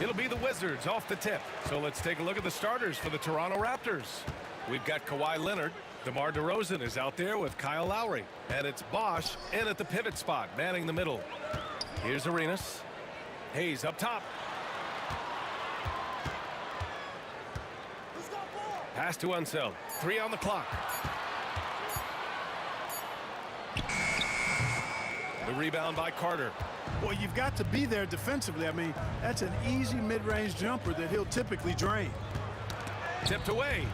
It'll be the Wizards off the tip. So let's take a look at the starters for the Toronto Raptors. We've got Kawhi Leonard. DeMar DeRozan is out there with Kyle Lowry. And it's Bosch in at the pivot spot, manning the middle. Here's Arenas. Hayes up top. Pass to Unseld. 3 on the clock. The rebound by Carter. Well, you've got to be there defensively. I mean, that's an easy mid-range jumper that he'll typically drain. Tipped away.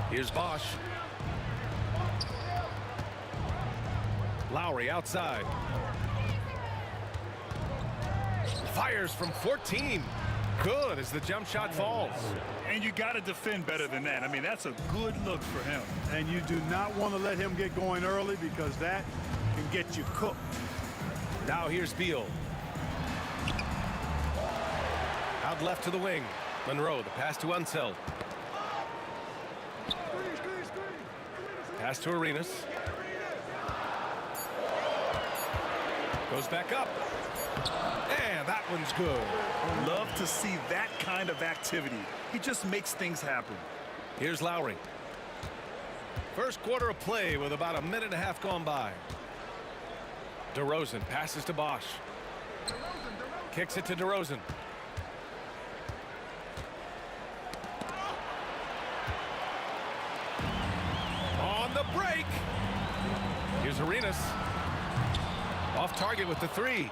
Here's Bosch. Lowry outside. Fires from 14. Good as the jump shot falls. And you got to defend better than that. I mean, that's a good look for him. And you do not want to let him get going early because that can get you cooked. Now here's Beal. Out left to the wing. Monroe, the pass to Unseld. Pass to Arenas. Goes back up. And that one's good. Love to see that kind of activity. He just makes things happen. Here's Lowry. First quarter of play with about a minute and a half gone by. DeRozan passes to Bosch. Kicks it to DeRozan. On the break. Here's Arenas. Off target with the three.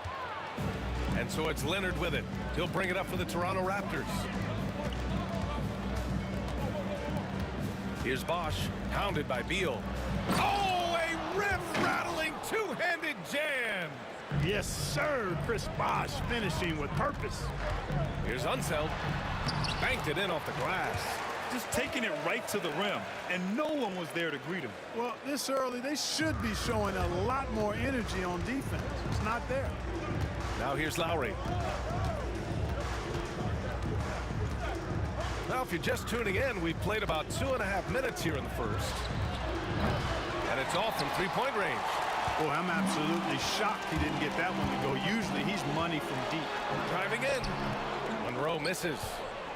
And so it's Leonard with it. He'll bring it up for the Toronto Raptors. Here's Bosch, hounded by Beal. Oh, a rip-rattling two-handed jam. Yes, sir. Chris Bosch finishing with purpose. Here's Unseld. Banked it in off the glass. Just taking it right to the rim, and no one was there to greet him. Well, this early, they should be showing a lot more energy on defense. It's not there. Now here's Lowry. Now, if you're just tuning in, we've played about 2.5 minutes here in the first. And it's all from three-point range. Boy, I'm absolutely shocked he didn't get that one to go. Usually he's money from deep. Driving in. Monroe misses.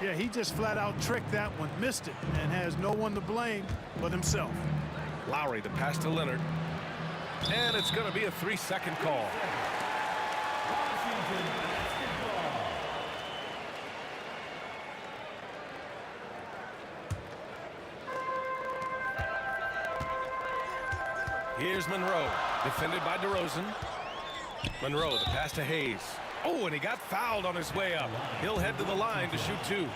Yeah, he just flat out tricked that one, missed it, and has no one to blame but himself. Lowry, the pass to Leonard. And it's going to be a 3-second call. Here's Monroe, defended by DeRozan. Monroe, the pass to Hayes. Oh, and he got fouled on his way up. He'll head to the line to shoot two.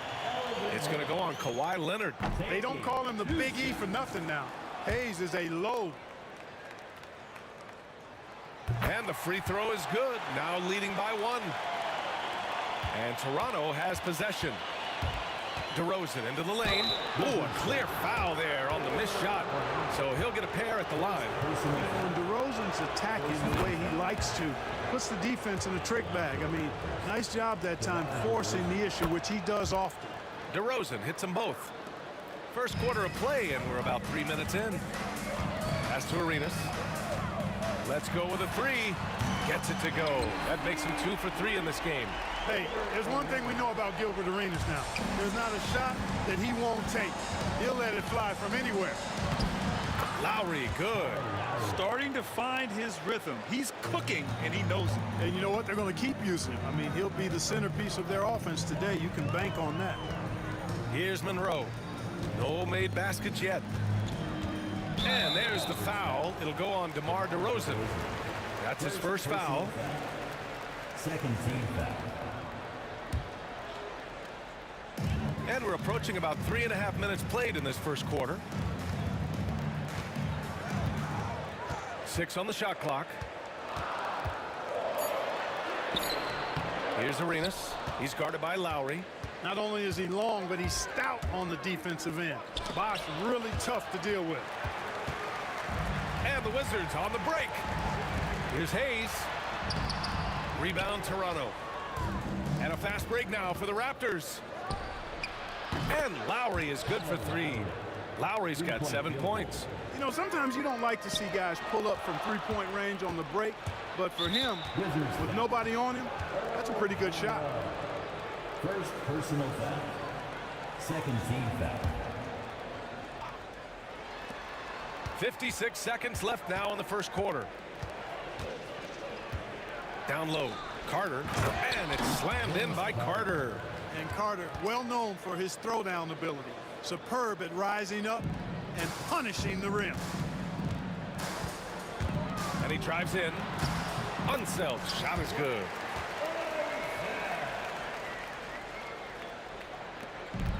It's going to go on Kawhi Leonard. They don't call him the Big E for nothing now. Hayes is a low. And the free throw is good, now leading by one. And Toronto has possession. DeRozan into the lane. Oh, a clear foul there on the missed shot. So he'll get a pair at the line. When DeRozan's attacking the way he likes to, puts the defense in a trick bag. I mean, nice job that time forcing the issue, which he does often. DeRozan hits them both. First quarter of play, and we're about 3 minutes in. Pass to Arenas. Let's go with a three. Gets it to go. That makes him 2 for 3 in this game. Hey, there's one thing we know about Gilbert Arenas now. There's not a shot that he won't take. He'll let it fly from anywhere. Lowry, good. Starting to find his rhythm. He's cooking, and he knows it. And you know what? They're going to keep using him. I mean, he'll be the centerpiece of their offense today. You can bank on that. Here's Monroe. No made baskets yet. And there's the foul. It'll go on DeMar DeRozan. That's his first foul. Second team foul. And we're approaching about 3.5 minutes played in this first quarter. 6 on the shot clock. Here's Arenas. He's guarded by Lowry. Not only is he long, but he's stout on the defensive end. Bosch really tough to deal with. And the Wizards on the break. Here's Hayes. Rebound Toronto. And a fast break now for the Raptors. And Lowry is good for 3. Lowry's got 7 points. You know, sometimes you don't like to see guys pull up from three-point range on the break, but for him, with nobody on him, that's a pretty good shot. First personal foul. Second team foul. 56 seconds left now in the first quarter. Down low, Carter, and it's slammed in by Carter. And Carter, well known for his throwdown ability. Superb at rising up and punishing the rim. And he drives in. Unseld, shot is good.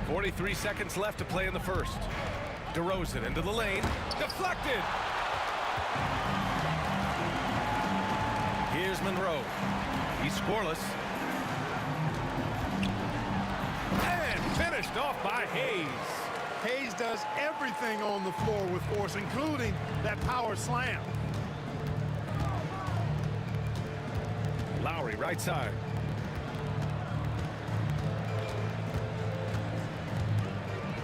43 seconds left to play in the first. DeRozan into the lane. Deflected. Here's Monroe. He's scoreless. And finished off by Hayes. Hayes does everything on the floor with force, including that power slam. Lowry, right side.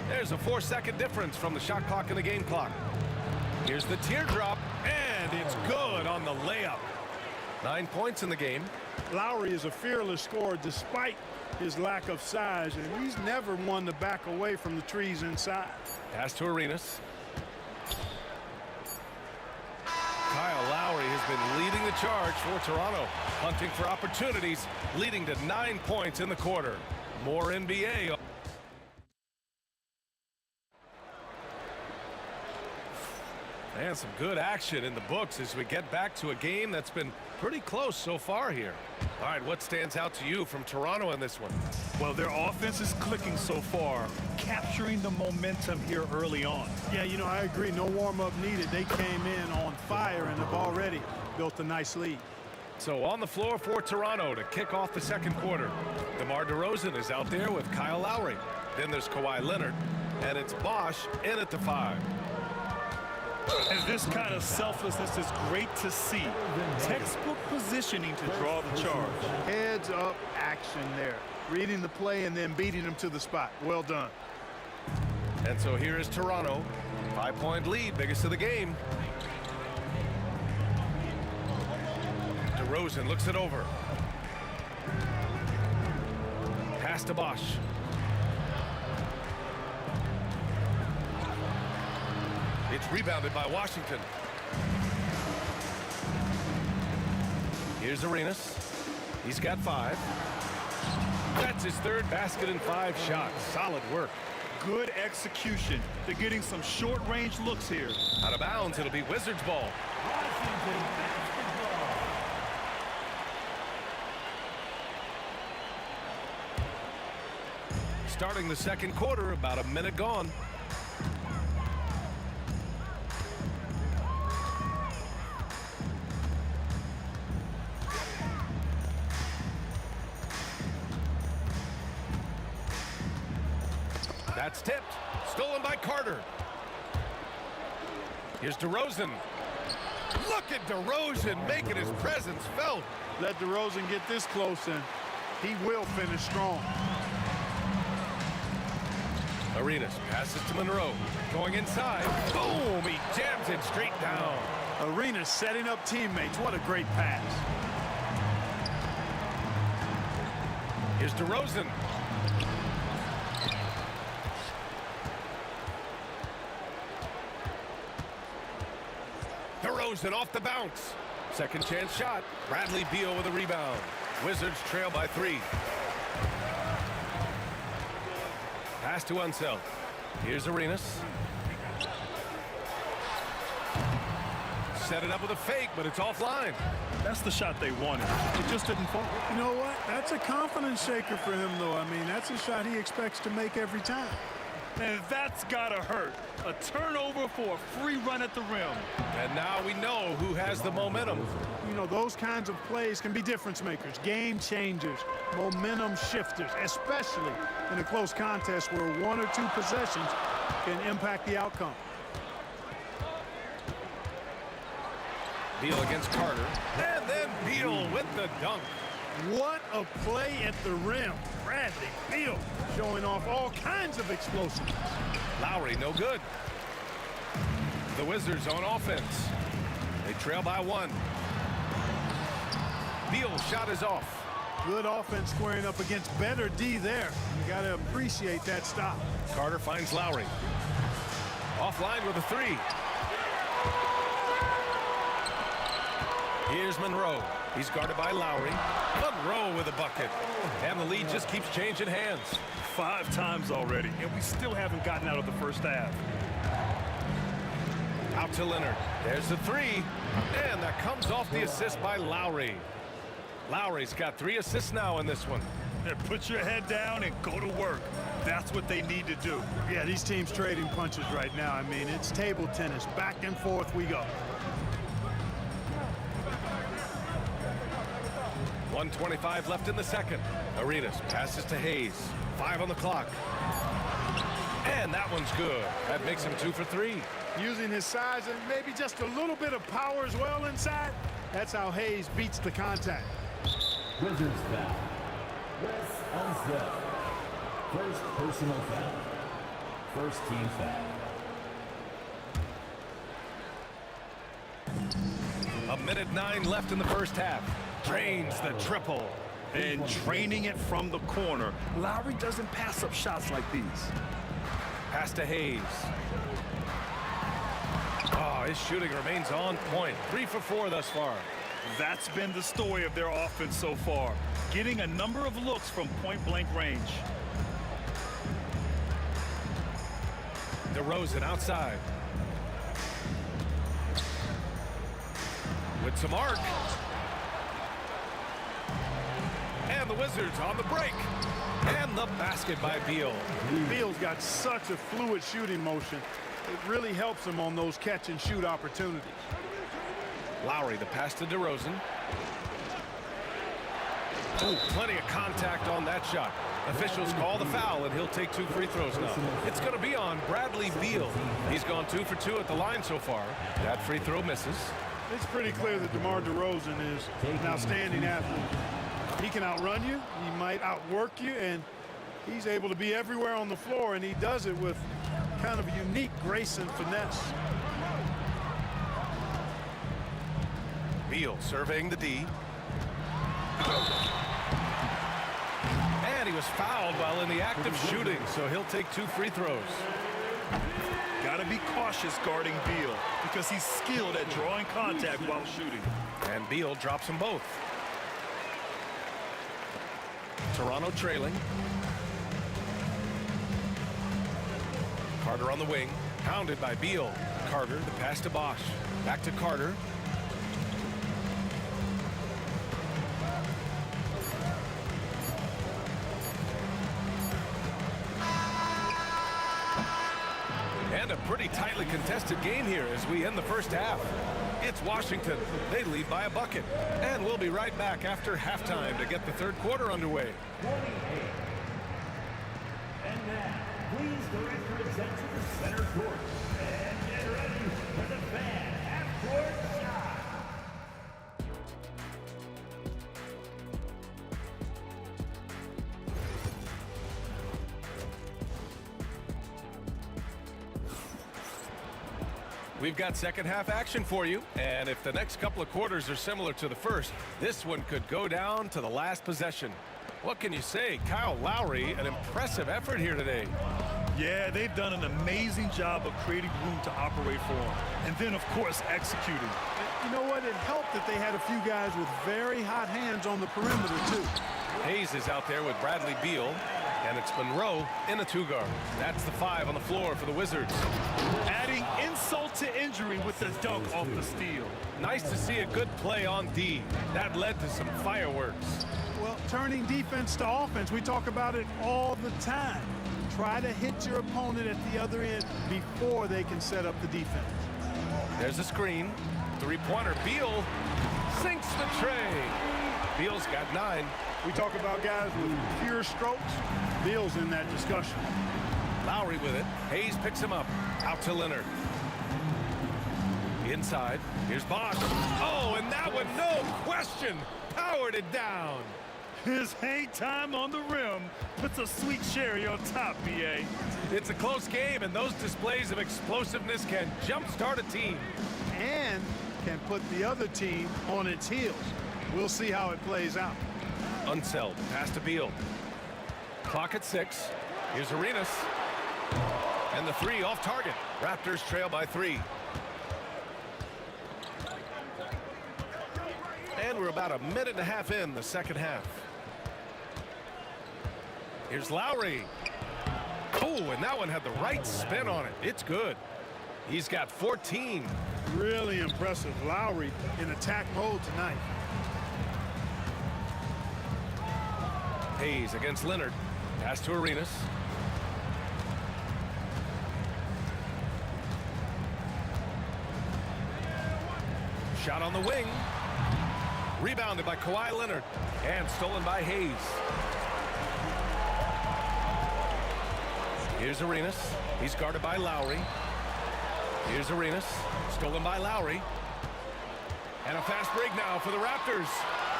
There's a 4-second difference from the shot clock and the game clock. Here's the teardrop, and it's good on the layup. 9 points in the game. Lowry is a fearless scorer despite his lack of size, and he's never one to back away from the trees inside. Pass to Arenas. Kyle Lowry has been leading the charge for Toronto, hunting for opportunities, leading to 9 points in the quarter. More NBA. And some good action in the books as we get back to a game that's been pretty close so far here. All right, what stands out to you from Toronto in this one? Well, their offense is clicking so far, capturing the momentum here early on. Yeah, you know, I agree. No warm-up needed. They came in on fire and have already built a nice lead. So on the floor for Toronto to kick off the second quarter. DeMar DeRozan is out there with Kyle Lowry. Then there's Kawhi Leonard, and it's Bosch in at the 5. And this kind of selflessness is great to see. Textbook positioning to draw the charge. Heads up action there. Reading the play and then beating them to the spot. Well done. And so here is Toronto. 5-point lead, biggest of the game. DeRozan looks it over. Pass to Bosch. It's rebounded by Washington. Here's Arenas. He's got 5. That's his 3rd basket and 5 shots. Solid work. Good execution. They're getting some short-range looks here. Out of bounds, it'll be Wizards ball. Starting the second quarter, about a minute gone. That's tipped. Stolen by Carter. Here's DeRozan. Look at DeRozan making his presence felt. Let DeRozan get this close and he will finish strong. Arenas passes to Monroe. Going inside. Boom! He jams it straight down. Arenas setting up teammates. What a great pass. Here's DeRozan. DeRozan off the bounce. Second chance shot. Bradley Beal with a rebound. Wizards trail by 3. Pass to Unseld. Here's Arenas. Set it up with a fake, but it's offline. That's the shot they wanted. It just didn't fall. You know what? That's a confidence shaker for him, though. I mean, that's a shot he expects to make every time. And that's gotta hurt. A turnover for a free run at the rim. And now we know who has the momentum. You know, those kinds of plays can be difference makers, game changers, momentum shifters, especially in a close contest where 1 or 2 possessions can impact the outcome. Beal against Carter. And then Beal with the dunk. What a play at the rim. Bradley Beal showing off all kinds of explosiveness. Lowry, no good. The Wizards on offense. They trail by 1. Beal's shot is off. Good offense squaring up against better D there. You got to appreciate that stop. Carter finds Lowry. Offline with a 3. Here's Monroe. He's guarded by Lowry. Monroe with a bucket. And the lead just keeps changing hands. 5 times already, and we still haven't gotten out of the first half. Out to Leonard. There's the 3. And that comes off the assist by Lowry. Lowry's got 3 assists now in this one. Put your head down and go to work. That's what they need to do. Yeah, these teams trading punches right now. I mean, it's table tennis. Back and forth we go. 1:25 left in the second. Arenas passes to Hayes. 5 on the clock. And that one's good. That makes him 2 for 3. Using his size and maybe just a little bit of power as well inside. That's how Hayes beats the contact. Wizards foul. Wes Unseld. First personal foul. First team foul. 1:09 left in the first half. Drains the triple. And training it from the corner. Lowry doesn't pass up shots like these. Pass to Hayes. Oh, his shooting remains on point. 3 for 4 thus far. That's been the story of their offense so far. Getting a number of looks from point-blank range. DeRozan outside. With some arc. And the Wizards on the break. And the basket by Beal. Beal's got such a fluid shooting motion. It really helps him on those catch-and-shoot opportunities. Lowry, the pass to DeRozan. Oh, plenty of contact on that shot. Officials call the foul, and he'll take 2 free throws now. It's going to be on Bradley Beal. He's gone 2 for 2 at the line so far. That free throw misses. It's pretty clear that DeMar DeRozan is an outstanding athlete. He can outrun you, he might outwork you, and he's able to be everywhere on the floor, and he does it with kind of unique grace and finesse. Beal surveying the D. And he was fouled while in the act of shooting, so he'll take 2 free throws. Got to be cautious guarding Beal because he's skilled at drawing contact while shooting. And Beal drops them both. Toronto trailing. Carter on the wing, pounded by Beal. Carter, the pass to Bosch. Back to Carter. And a pretty tightly contested game here as we end the first half. It's Washington. They lead by a bucket. And we'll be right back after halftime to get the third quarter underway. 28. And now, please direct present to the center court. And get ready for the fan half-court shot. We've got second half action for you, and if the next couple of quarters are similar to the first, this one could go down to the last possession. What can you say? Kyle Lowry, an impressive effort here today. Yeah, they've done an amazing job of creating room to operate for him. And then, of course, executing. You know what? It helped that they had a few guys with very hot hands on the perimeter, too. Hayes is out there with Bradley Beal, and it's Monroe in a 2-guard. That's the 5 on the floor for the Wizards. Adding insult to injury with the dunk off the steal. Nice to see a good play on D. That led to some fireworks. Well, turning defense to offense, we talk about it all the time. Try to hit your opponent at the other end before they can set up the defense. There's a screen. 3-pointer. Beal sinks the tray. Beal's got 9. We talk about guys with pure strokes. Beal's in that discussion. Lowry with it. Hayes picks him up. Out to Leonard. Inside. Here's Bosch. Oh, and that one, no question, powered it down. His hang time on the rim puts a sweet cherry on top, BA. It's a close game, and those displays of explosiveness can jumpstart a team. And can put the other team on its heels. We'll see how it plays out. Unseld, pass to Beal. Clock at 6. Here's Arenas. And the 3 off target. Raptors trail by 3. And we're about a minute and a half in the second half. Here's Lowry. Oh, and that one had the right spin on it. It's good. He's got 14. Really impressive. Lowry in attack mode tonight. Hayes against Leonard. Pass to Arenas. Shot on the wing. Rebounded by Kawhi Leonard. And stolen by Hayes. Here's Arenas. He's guarded by Lowry. Here's Arenas. Stolen by Lowry. And a fast break now for the Raptors.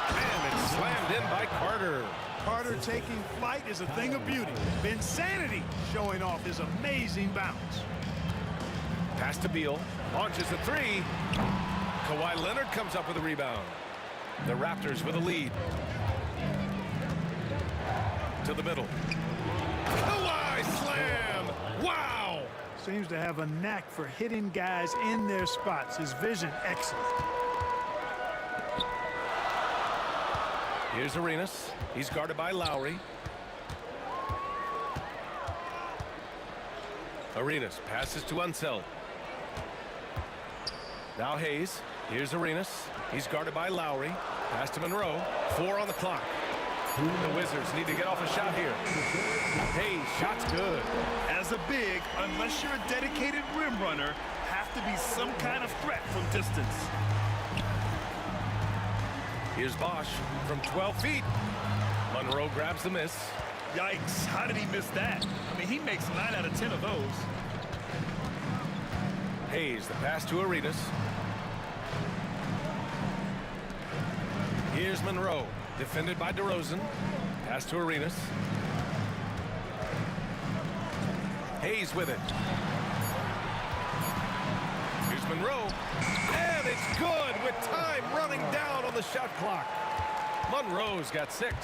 And it's slammed in by Carter. Carter taking flight is a thing of beauty. Insanity showing off his amazing bounce. Pass to Beal. Launches a three. Kawhi Leonard comes up with a rebound. The Raptors with a lead. To the middle. Kawhi slam! Wow! Seems to have a knack for hitting guys in their spots. His vision excellent. Here's Arenas. He's guarded by Lowry. Arenas passes to Unseld. Now Hayes. Here's Arenas. He's guarded by Lowry. Pass to Monroe. 4 on the clock. The Wizards need to get off a shot here. Hayes, shot's good. As a big, unless you're a dedicated rim runner, have to be some kind of threat from distance. Here's Bosch from 12 feet. Monroe grabs the miss. Yikes, how did he miss that? I mean, he makes 9 out of 10 of those. Hayes, the pass to Arenas. Here's Monroe, defended by DeRozan. Pass to Arenas. Hayes with it. Here's Monroe. And it's good with time running down on the shot clock. Monroe's got 6.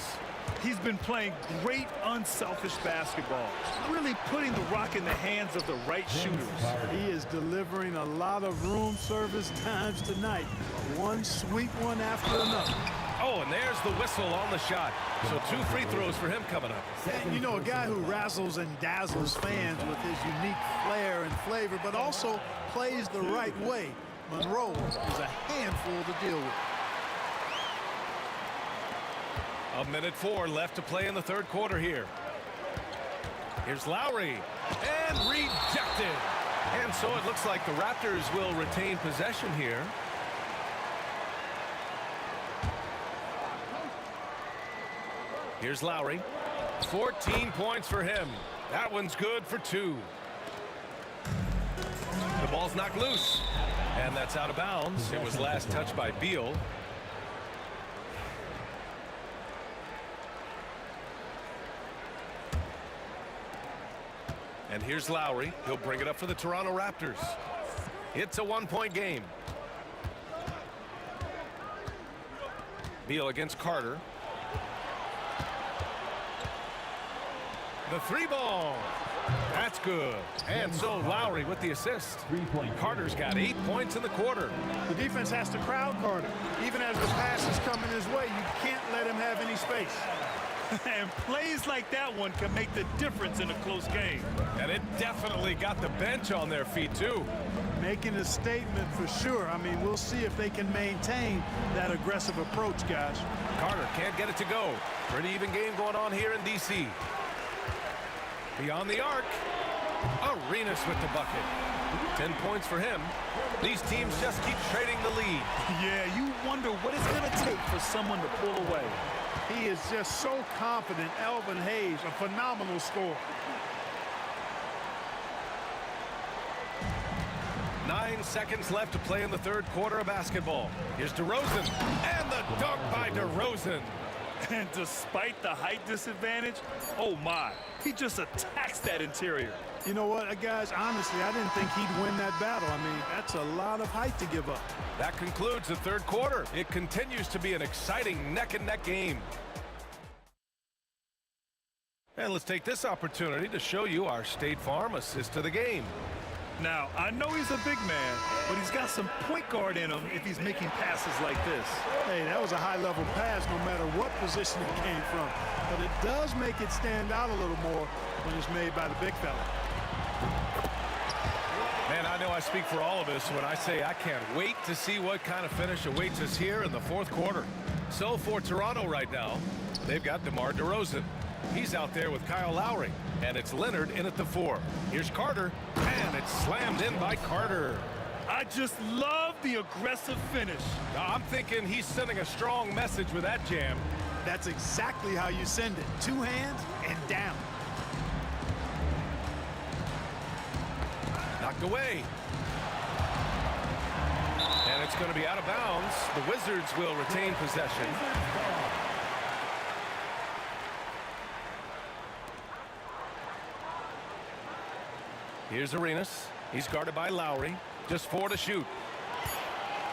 He's been playing great unselfish basketball, really putting the rock in the hands of the right shooters. He is delivering a lot of room service times tonight. One sweet one after another. Oh, and there's the whistle on the shot. So 2 free throws for him coming up. And you know, a guy who razzles and dazzles fans with his unique flair and flavor, but also plays the right way. Monroe is a handful to deal with. 1:04 left to play in the third quarter here. Here's Lowry. And rejected. And so it looks like the Raptors will retain possession here. Here's Lowry. 14 points for him. That one's good for 2. The ball's knocked loose. And that's out of bounds. It was last touched by Beal. And here's Lowry. He'll bring it up for the Toronto Raptors. It's a 1-point game. Beal against Carter. The 3-ball. That's good. And so Lowry with the assist. Carter's got 8 points in the quarter. The defense has to crowd Carter. Even as the pass is coming his way, you can't let him have any space. And plays like that one can make the difference in a close game. And it definitely got the bench on their feet, too. Making a statement for sure. I mean, we'll see if they can maintain that aggressive approach, guys. Carter can't get it to go. Pretty even game going on here in D.C. Beyond the arc. Arenas with the bucket. 10 points for him. These teams just keep trading the lead. Yeah, you wonder what it's going to take for someone to pull away. He is just so confident. Elvin Hayes, a phenomenal scorer. 9 seconds left to play in the third quarter of basketball. Here's DeRozan. And the dunk by DeRozan. And despite the height disadvantage, oh my, he just attacks that interior. You know what, guys, honestly, I didn't think he'd win that battle. I mean, that's a lot of height to give up. That concludes the third quarter. It continues to be an exciting neck-and-neck game. And let's take this opportunity to show you our State Farm assist to the game. Now, I know he's a big man, but he's got some point guard in him if he's making passes like this. Hey, that was a high-level pass no matter what position it came from. But it does make it stand out a little more when it's made by the big fella. Man, I know I speak for all of us when I say I can't wait to see what kind of finish awaits us here in the fourth quarter. So for Toronto right now, they've got DeMar DeRozan. He's out there with Kyle Lowry, and it's Leonard in at the 4. Here's Carter, and it's slammed in by Carter. I just love the aggressive finish. I'm thinking he's sending a strong message with that jam. That's exactly how you send it. 2 hands and down. Knocked away. And it's going to be out of bounds. The Wizards will retain possession. Here's Arenas. He's guarded by Lowry. Just 4 to shoot.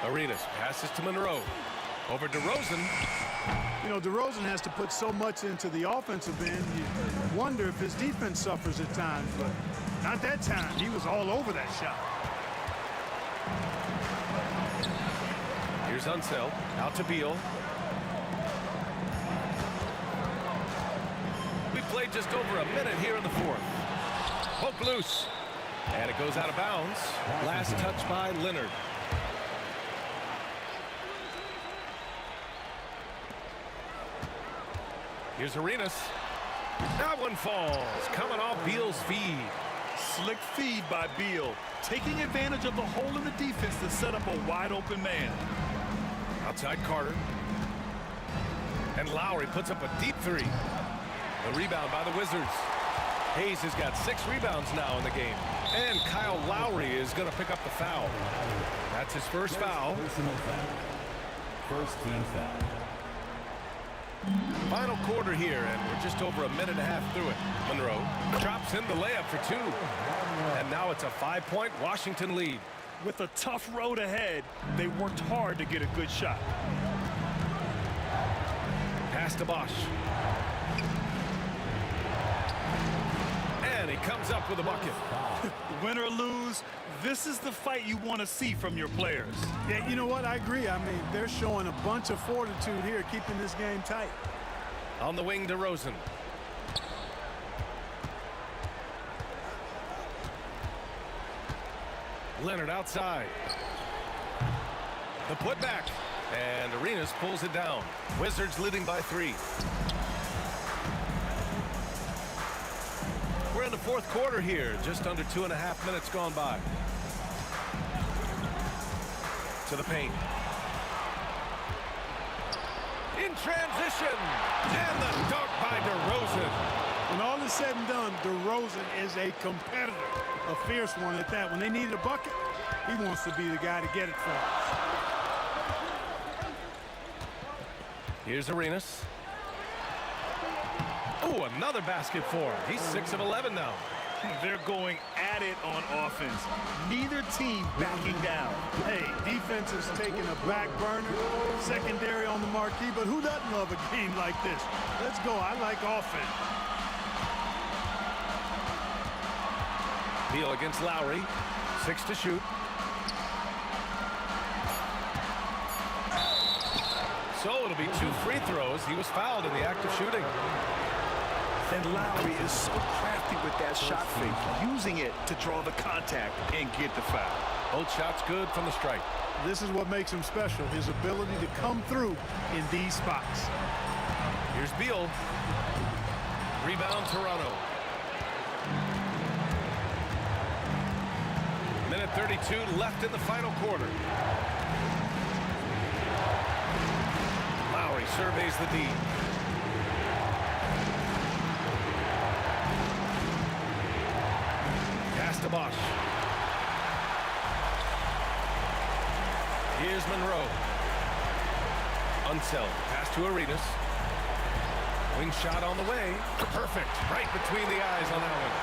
Arenas passes to Monroe. Over DeRozan. You know, DeRozan has to put so much into the offensive end. You wonder if his defense suffers at times, but not that time. He was all over that shot. Here's Unseld. Out to Beal. We played just over a minute here in the 4th. Poke loose. And it goes out of bounds. Last touch by Leonard. Here's Arenas. That one falls. Coming off Beal's feed. Slick feed by Beal, taking advantage of the hole in the defense to set up a wide open man. Outside Carter. And Lowry puts up a deep 3. The rebound by the Wizards. Hayes has got 6 rebounds now in the game. And Kyle Lowry is going to pick up the foul. That's his first foul. Personal foul. First team foul. Final quarter here, and we're just over a minute and a half through it. Monroe drops in the layup for 2. And now it's a 5-point Washington lead. With a tough road ahead, they worked hard to get a good shot. Pass to Bosch. And he comes up with a bucket. Win or lose, this is the fight you want to see from your players. Yeah, you know what? I agree. I mean, they're showing a bunch of fortitude here, keeping this game tight. On the wing, DeRozan. Leonard outside. The putback. And Arenas pulls it down. Wizards leading by 3. We're in the 4th quarter here. Just under 2.5 minutes gone by. To the paint. In transition. And the dunk by DeRozan. When all is said and done, DeRozan is a competitor, a fierce one at that. When they need a bucket, he wants to be the guy to get it for them. Here's Arenas. Oh, another basket for him. He's 6 of 11 now. They're going at it on offense. Neither team backing down. Hey, defense is taking a back burner, secondary on the marquee, but who doesn't love a game like this? Let's go. I like offense. Beal against Lowry. 6 to shoot. So it'll be 2 free throws. He was fouled in the act of shooting. And Lowry is so crafty with that shot fake, using it to draw the contact and get the foul. Both shots good from the stripe. This is what makes him special, his ability to come through in these spots. Here's Beal. Rebound Toronto. Minute 32 left in the final quarter. Lowry surveys the D. Pass to Bosch. Here's Monroe. Unseld. Pass to Arenas. Wing shot on the way. Perfect. Right between the eyes on that one.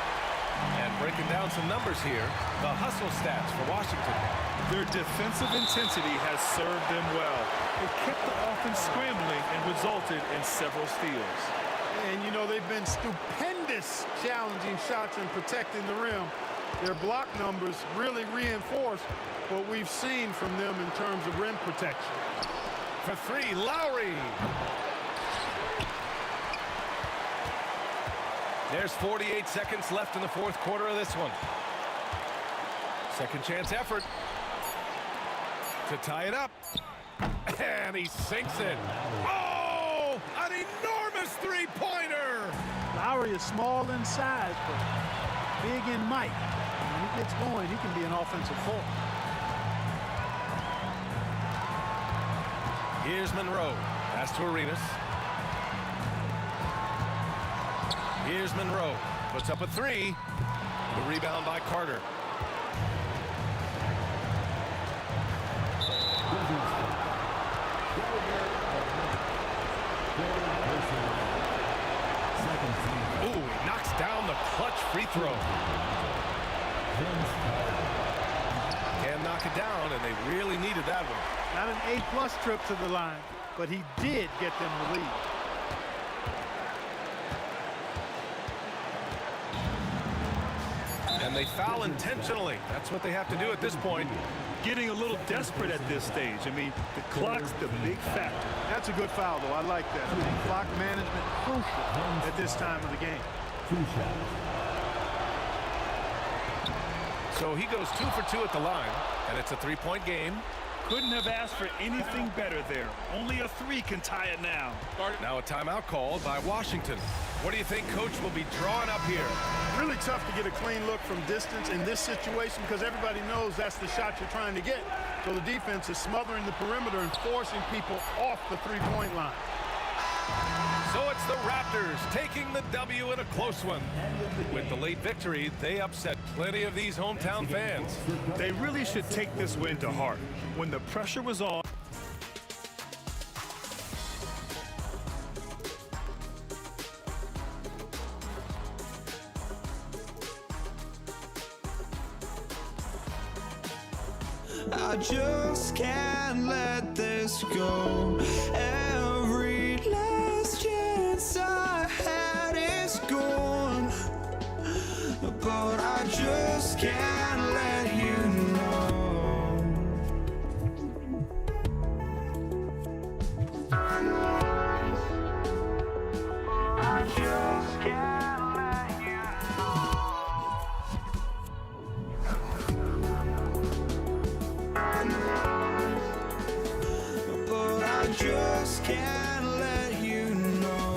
And breaking down some numbers here, the hustle stats for Washington. Their defensive intensity has served them well. It kept the offense scrambling and resulted in several steals. And, you know, they've been stupendous challenging shots and protecting the rim. Their block numbers really reinforce what we've seen from them in terms of rim protection. For 3, Lowry. There's 48 seconds left in the 4th quarter of this one. Second chance effort to tie it up. And he sinks it. Oh, an enormous three-pointer. Lowry is small in size, but big in might. When he gets going, he can be an offensive force. Here's Monroe. Pass to Arenas. Here's Monroe. Puts up a three. The rebound by Carter. Ooh, he knocks down the clutch free throw. Can't knock it down, and they really needed that one. Not an A-plus trip to the line, but he did get them the lead. And they foul intentionally. That's what they have to do at this point. Getting a little desperate at this stage. I mean, the clock's the big factor. That's a good foul, though. I like that. Clock management crucial at this time of the game. So he goes 2 for 2 at the line, and it's a three-point game. Couldn't have asked for anything better there. Only a three can tie it now. Now a timeout called by Washington. What do you think Coach will be drawing up here? Really tough to get a clean look from distance in this situation because everybody knows that's the shot you're trying to get. So the defense is smothering the perimeter and forcing people off the three-point line. So it's the Raptors taking the W in a close one. With the late victory, they upset plenty of these hometown fans. They really should take this win to heart. When the pressure was on, I just can't let this go. Every last chance I had is gone, but I just can't let you know. I just can't let you but I just can't let you know.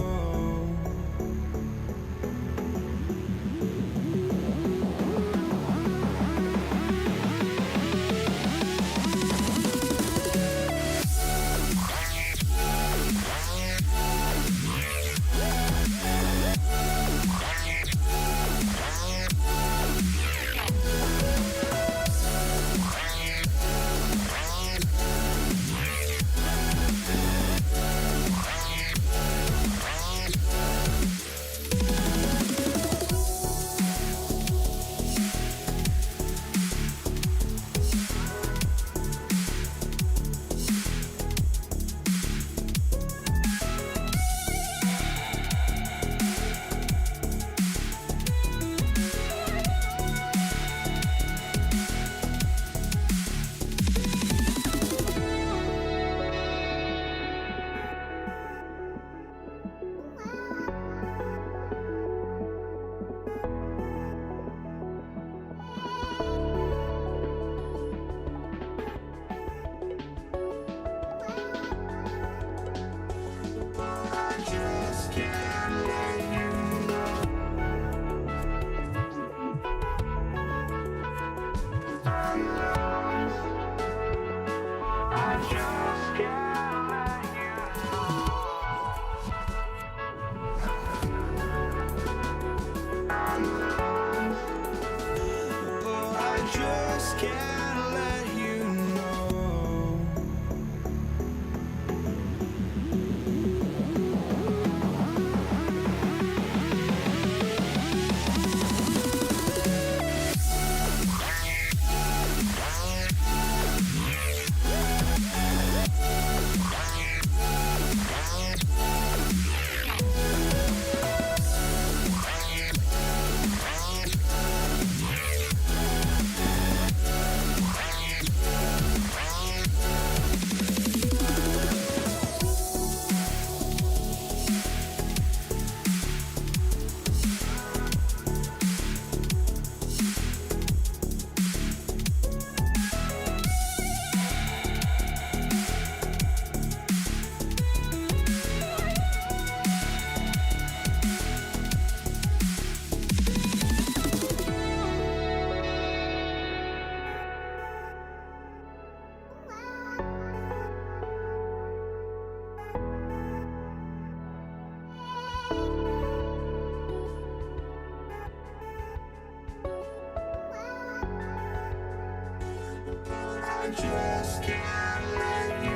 I just can't let you.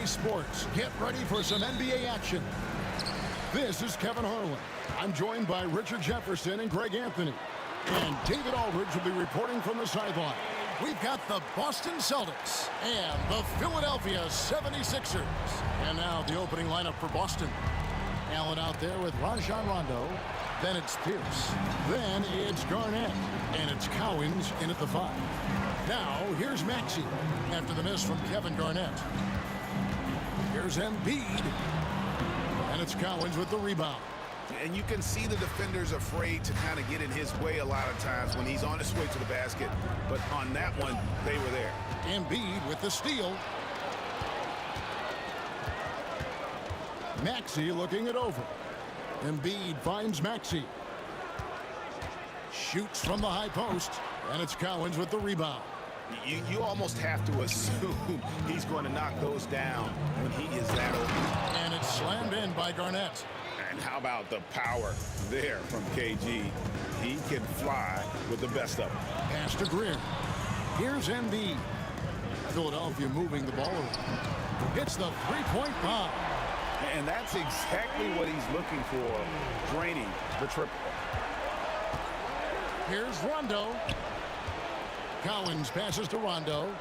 Sports. Get ready for some NBA action. This is Kevin Harlan. I'm joined by Richard Jefferson and Greg Anthony. And David Aldridge will be reporting from the sideline. We've got the Boston Celtics and the Philadelphia 76ers. And now the opening lineup for Boston. Allen out there with Rajon Rondo. Then it's Pierce. Then it's Garnett. And it's Cowens in at the 5. Now here's Maxey after the miss from Kevin Garnett. Here's Embiid, and it's Cowens with the rebound. And you can see the defenders afraid to kind of get in his way a lot of times when he's on his way to the basket. But on that one, they were there. Embiid with the steal. Maxey looking it over. Embiid finds Maxey. Shoots from the high post, and it's Cowens with the rebound. You almost have to assume he's going to knock those down when he is that open. And it's slammed in by Garnett. And how about the power there from KG? He can fly with the best of them. Pass to Greer. Here's Embiid. Philadelphia moving the ball around. Hits the three-point bomb. And that's exactly what he's looking for, draining the triple. Here's Rondo. Cowens passes to Rondo.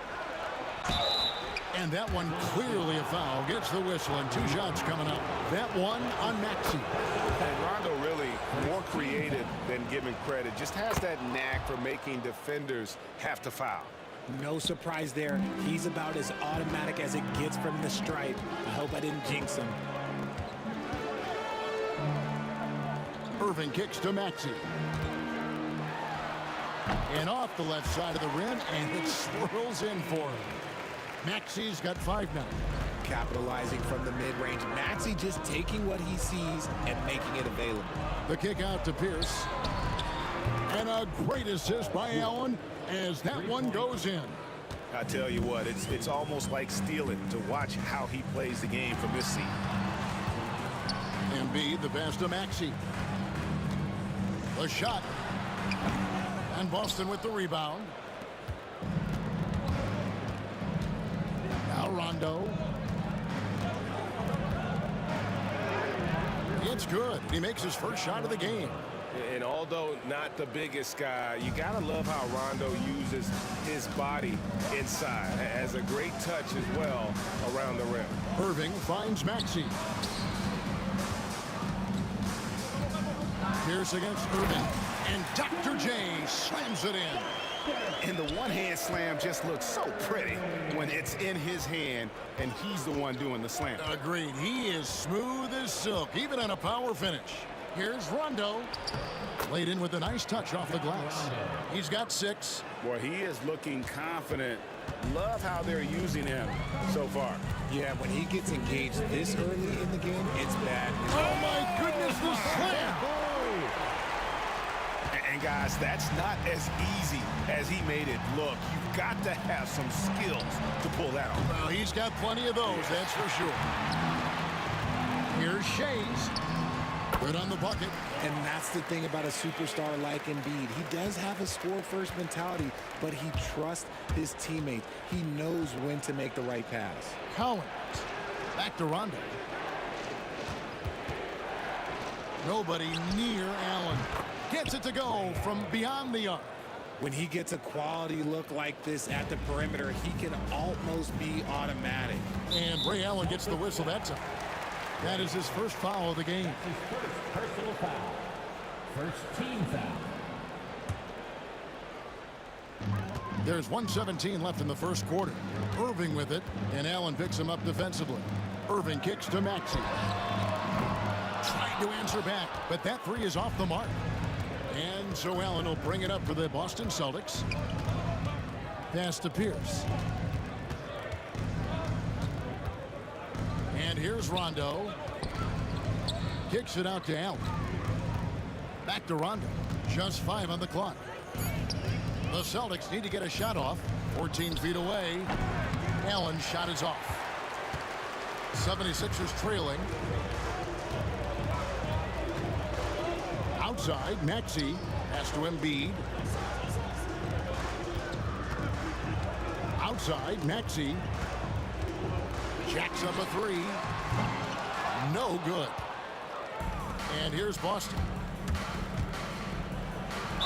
And that one clearly a foul. Gets the whistle and 2 shots coming up. That one on Maxey. And Rondo really more creative than given credit. Just has that knack for making defenders have to foul. No surprise there. He's about as automatic as it gets from the stripe. I hope I didn't jinx him. Irving kicks to Maxey. And off the left side of the rim, and it swirls in for him. Maxey's got 5 now. Capitalizing from the mid-range. Maxey just taking what he sees and making it available. The kick out to Pierce. And a great assist by Allen as that one goes in. I tell you what, it's almost like stealing to watch how he plays the game from this seat. Embiid, the pass to Maxey. The shot. And Boston with the rebound. Now Rondo. It's good. He makes his first shot of the game. And although not the biggest guy, you got to love how Rondo uses his body inside. Has a great touch as well around the rim. Irving finds Maxey. Pierce against Irving. And Dr. J slams it in. And the one-hand slam just looks so pretty when it's in his hand and he's the one doing the slam. Agreed. He is smooth as silk, even on a power finish. Here's Rondo. Laid in with a nice touch off the glass. He's got 6. Boy, he is looking confident. Love how they're using him so far. Yeah, when he gets engaged this early in the game, it's bad. Oh, my goodness, the slam. And guys, that's not as easy as he made it look. You've got to have some skills to pull that off. Well, he's got plenty of those, that's for sure. Here's Shays. Good on the bucket. And that's the thing about a superstar like Embiid. He does have a score-first mentality, but he trusts his teammates. He knows when to make the right pass. Cowens. Back to Rondo. Nobody near Allen. Gets it to go from beyond the arc. When he gets a quality look like this at the perimeter, he can almost be automatic. And Ray Allen gets the whistle that time. That is his first foul of the game. That's his first personal foul. First team foul. There's 1:17 left in the first quarter. Irving with it, and Allen picks him up defensively. Irving kicks to Maxey. Trying to answer back, but that three is off the mark. And so Allen will bring it up for the Boston Celtics. Pass to Pierce. And here's Rondo. Kicks it out to Allen. Back to Rondo. Just 5 on the clock. The Celtics need to get a shot off. 14 feet away. Allen's shot is off. 76ers trailing. Outside, Maxey. Pass to Embiid. Outside, Maxey. Jacks up a three. No good. And here's Boston.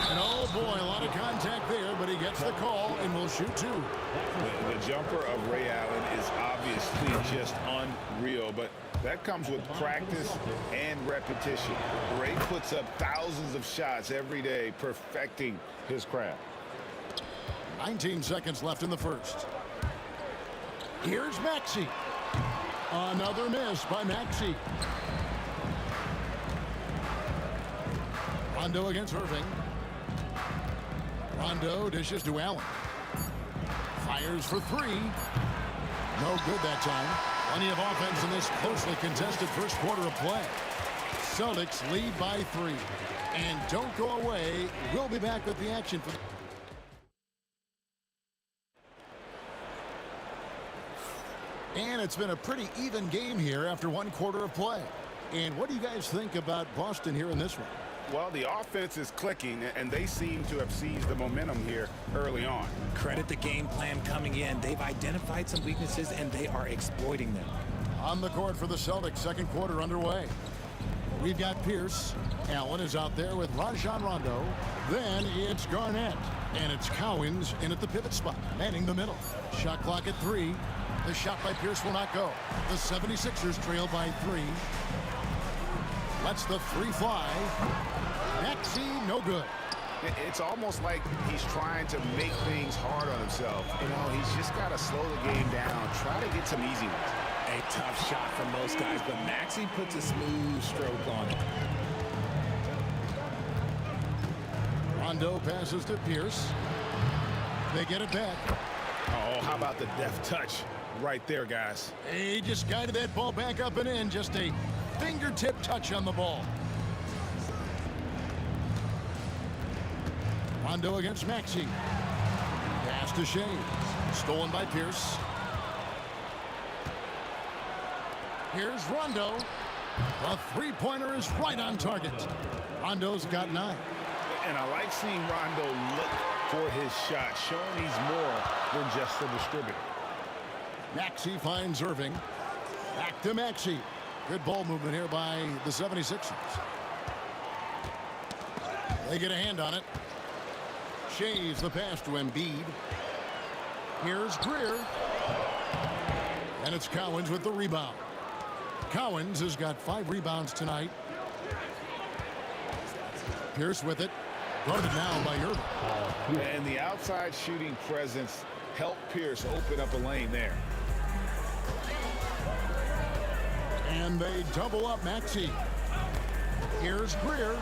And oh boy, a lot of contact there, but he gets the call and will shoot two. The jumper of Ray Allen is obviously just unreal, but that comes with practice and repetition. Ray puts up thousands of shots every day, perfecting his craft. 19 seconds left in the first. Here's Maxey. Another miss by Maxey. Rondo against Irving. Rondo dishes to Allen. Fires for three. No good that time. Plenty of offense in this closely contested first quarter of play. Celtics lead by 3. And don't go away. We'll be back with the action. And it's been a pretty even game here after one quarter of play. And what do you guys think about Boston here in this one? Well, the offense is clicking, and they seem to have seized the momentum here early on. Credit the game plan coming in. They've identified some weaknesses, and they are exploiting them. On the court for the Celtics, second quarter underway. We've got Pierce. Allen is out there with Rajon Rondo. Then it's Garnett. And it's Cowens in at the pivot spot, manning the middle. Shot clock at 3. The shot by Pierce will not go. The 76ers trail by 3. Lets the 3 fly. Maxey, no good. It's almost like he's trying to make things hard on himself. You know, he's just got to slow the game down, try to get some easy ones. A tough shot for most guys, but Maxey puts a smooth stroke on it. Rondo passes to Pierce. They get it back. Oh, how about the deft touch right there, guys? He just guided that ball back up and in. Just a fingertip touch on the ball. Rondo against Maxey. Pass to Shea. Stolen by Pierce. Here's Rondo. The three-pointer is right on target. Rondo's got 9. And I like seeing Rondo look for his shot, showing he's more than just a distributor. Maxey finds Irving. Back to Maxey. Good ball movement here by the 76ers. They get a hand on it. Shea's the pass to Embiid. Here's Greer. And it's Cowens with the rebound. Cowens has got 5 rebounds tonight. Pierce with it. Guarded now by Irving. And the outside shooting presence helped Pierce open up a lane there. And they double up Maxey. Here's Greer.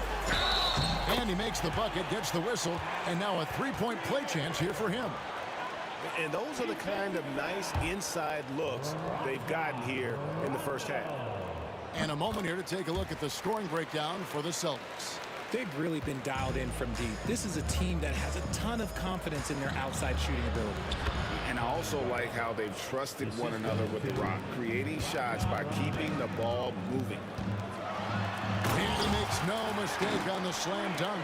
And he makes the bucket, gets the whistle, and now a three-point play chance here for him. And those are the kind of nice inside looks they've gotten here in the first half. And a moment here to take a look at the scoring breakdown for the Celtics. They've really been dialed in from deep. This is a team that has a ton of confidence in their outside shooting ability. And I also like how they've trusted one another with the rock, creating shots by keeping the ball moving. And he makes no mistake on the slam dunk.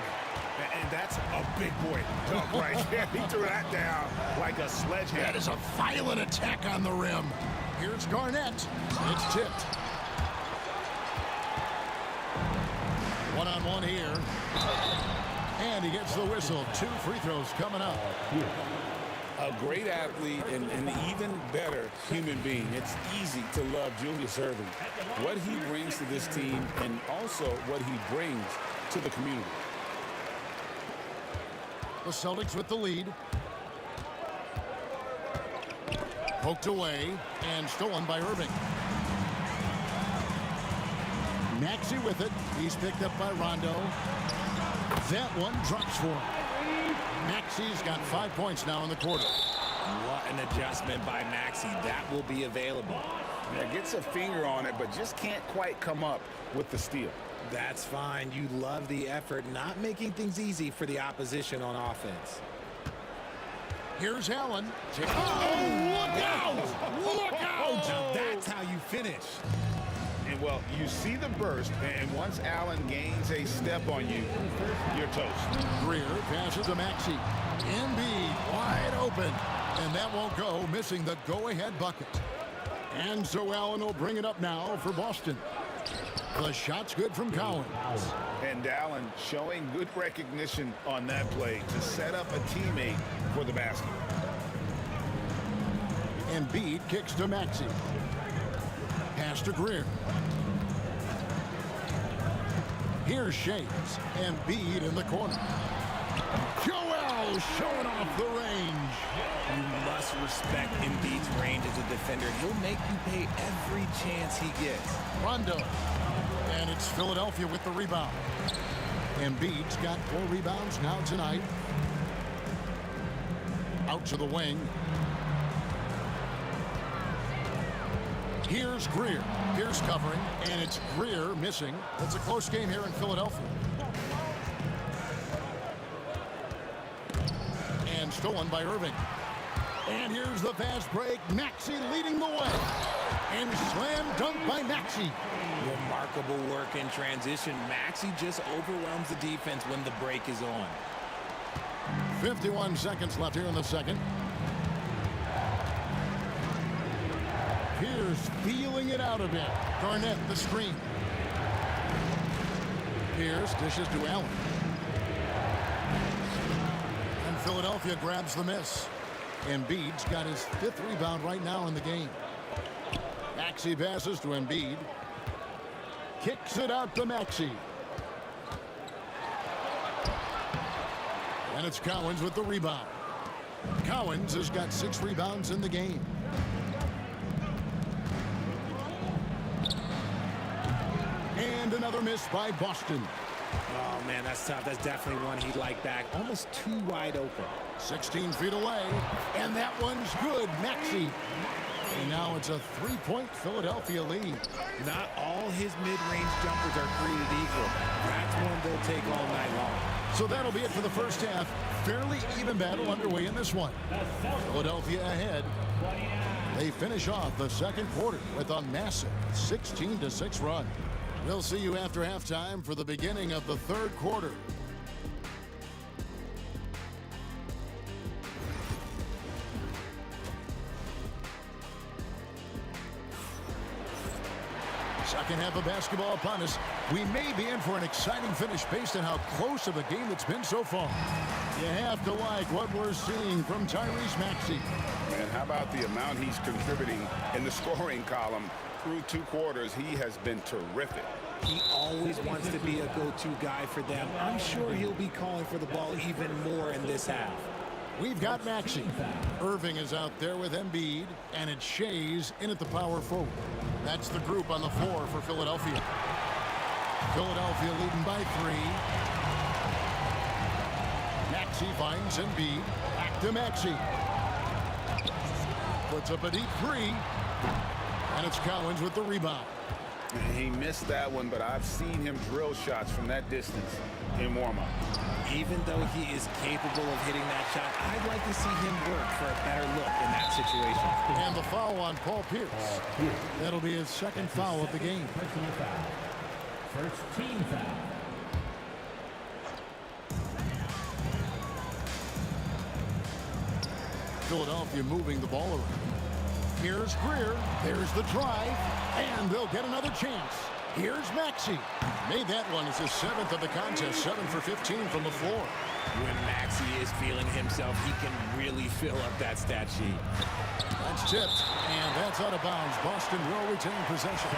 And that's a big boy dunk right there. He threw that down like a sledgehammer. That is a violent attack on the rim. Here's Garnett. It's tipped. One-on-one here. And And he gets the whistle. 2 free throws coming up. A great athlete and an even better human being. It's easy to love Julius Erving. What he brings to this team and also what he brings to the community. The Celtics with the lead. Poked away and stolen by Irving. Maxey with it. He's picked up by Rondo. That one drops for him. Maxey's got 5 points now in the quarter. What an adjustment by Maxey. That will be available. Yeah, gets a finger on it, but just can't quite come up with the steal. That's fine. You love the effort, not making things easy for the opposition on offense. Here's Allen. Oh, look out! Look out! Now that's how you finish. And, well, you see the burst, and once Allen gains a step on you, you're toast. Greer passes to Maxey. Embiid wide open. And that won't go, missing the go-ahead bucket. And so Allen will bring it up now for Boston. The shot's good from Cowan. And Allen showing good recognition on that play to set up a teammate for the basket. Embiid kicks to Maxey. Pass to Greer. Here's Shades. Embiid in the corner. Joel showing off the range. You must respect Embiid's range as a defender. He'll make you pay every chance he gets. Rondo. And it's Philadelphia with the rebound. Embiid's got 4 rebounds now tonight. Out to the wing. Here's Greer. Here's covering, and it's Greer missing. It's a close game here in Philadelphia. And stolen by Irving. And here's the fast break. Maxey leading the way. And slam dunk by Maxey. Remarkable work in transition. Maxey just overwhelms the defense when the break is on. 51 seconds left here in the second. Pierce feeling it out a bit. Garnett the screen. Pierce dishes to Allen. And Philadelphia grabs the miss. Embiid's got his 5th rebound right now in the game. Maxey passes to Embiid. Kicks it out to Maxey. And it's Cowens with the rebound. Cowens has got 6 rebounds in the game. And another miss by Boston. Oh, man, that's tough. That's definitely one he'd like back. Almost too wide open. 16 feet away. And that one's good. Maxey. And now it's a 3-point Philadelphia lead. Not all his mid-range jumpers are created equal. That's one they'll take all night long. So that'll be it for the first half. Fairly even battle underway in this one. Philadelphia ahead. They finish off the second quarter with a massive 16-6 run. We'll see you after halftime for the beginning of the third quarter. Second half of basketball upon us. We may be in for an exciting finish based on how close of a game it's been so far. You have to like what we're seeing from Tyrese Maxey. And how about the amount he's contributing in the scoring column through 2 quarters? He has been terrific. He always wants to be a go-to guy for them. I'm sure he'll be calling for the ball even more in this half. We've got Maxey. Irving is out there with Embiid, and it's Shays in at the power forward. That's the group on the floor for Philadelphia. Philadelphia leading by 3. Maxey finds Embiid. Back to Maxey. Puts up a deep 3. And it's Cowens with the rebound. He missed that one, but I've seen him drill shots from that distance in warm-up. Even though he is capable of hitting that shot, I'd like to see him work for a better look in that situation. And the foul on Paul Pierce. That'll be his second foul of the game. First team foul. Philadelphia moving the ball around. Here's Greer. There's the drive. And they'll get another chance. Here's Maxey. Made that one. It's his 7th of the contest. 7 for 15 from the floor. When Maxey is feeling himself, he can really fill up that stat sheet. That's tipped, and that's out of bounds. Boston will retain possession.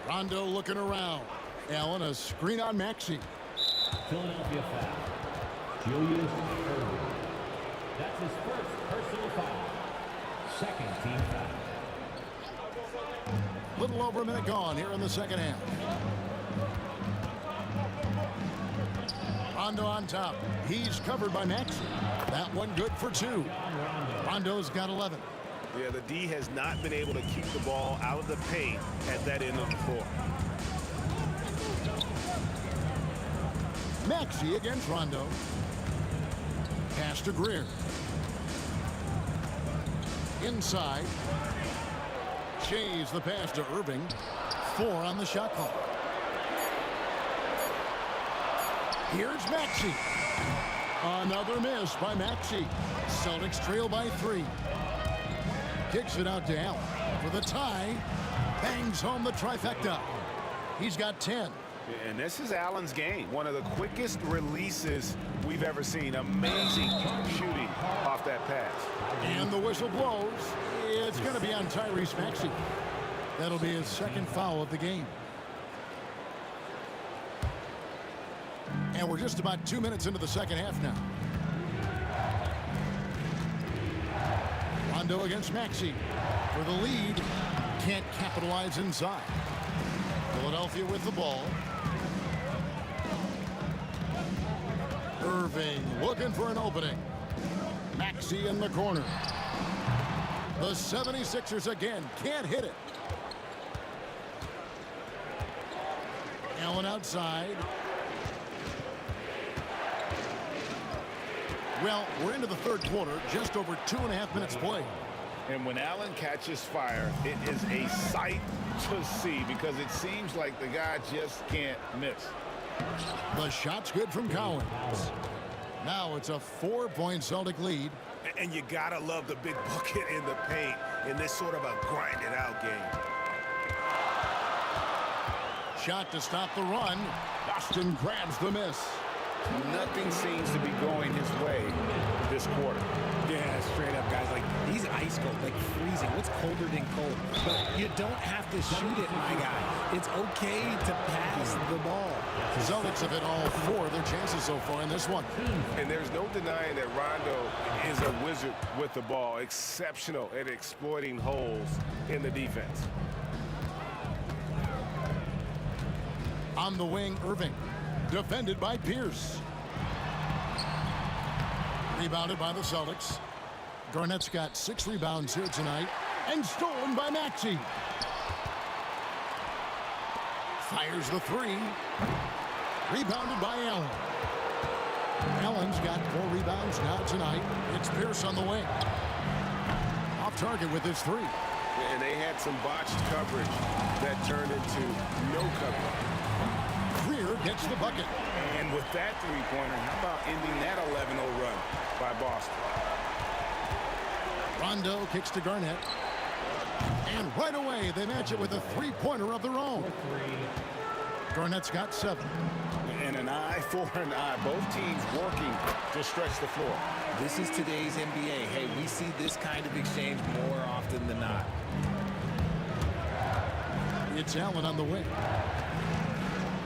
Rondo looking around. Allen, a screen on Maxey. Philadelphia foul. Julius Erving. That's his first personal foul. Second team foul. Little over a minute gone here in the second half. Rondo on top. He's covered by Maxey. That one good for 2. Rondo's got 11. Yeah, the D has not been able to keep the ball out of the paint at that end of the floor. Maxey against Rondo. Pass to Greer. Inside. Shays the pass to Irving. 4 on the shot clock. Here's Maxey. Another miss by Maxey. Celtics trail by 3. Kicks it out to Allen for the tie. Bangs home the trifecta. He's got 10. And this is Allen's game. One of the quickest releases we've ever seen. Amazing shooting off that pass. And the whistle blows. It's going to be on Tyrese Maxey. That'll be his 2nd foul of the game. And we're just about 2 minutes into the second half now. Rondo against Maxey for the lead. Can't capitalize inside. Philadelphia with the ball. Irving looking for an opening. Maxey in the corner. The 76ers again can't hit it. Allen outside. Well, we're into the third quarter, just over 2.5 minutes played. And when Allen catches fire, it is a sight to see because it seems like the guy just can't miss. The shot's good from Collins. Now it's a 4-point Celtic lead. And you gotta love the big bucket in the paint in this sort of a grinded out game. Shot to stop the run. Boston grabs the miss. Nothing seems to be going his way this quarter. Yeah, straight up, guys. Like, he's ice cold, like freezing. What's colder than cold? But you don't have to shoot it, my guy. It's okay to pass the ball. The Celtics have hit all 4 of their chances so far in this one. And there's no denying that Rondo is a wizard with the ball. Exceptional at exploiting holes in the defense. On the wing, Irving. Defended by Pierce. Rebounded by the Celtics. Garnett's got 6 rebounds here tonight. And stolen by Maxey. Fires the 3. Rebounded by Allen. Allen's got 4 rebounds now tonight. It's Pierce on the wing. Off target with his 3. And they had some botched coverage that turned into no coverage. Greer gets the bucket. And with that 3-pointer, how about ending that 11-0 run by Boston? Rondo kicks to Garnett. And right away, they match it with a 3-pointer of their own. Garnett's got 7. And an eye for an eye. Both teams working to stretch the floor. This is today's NBA. Hey, we see this kind of exchange more often than not. It's Allen on the wing.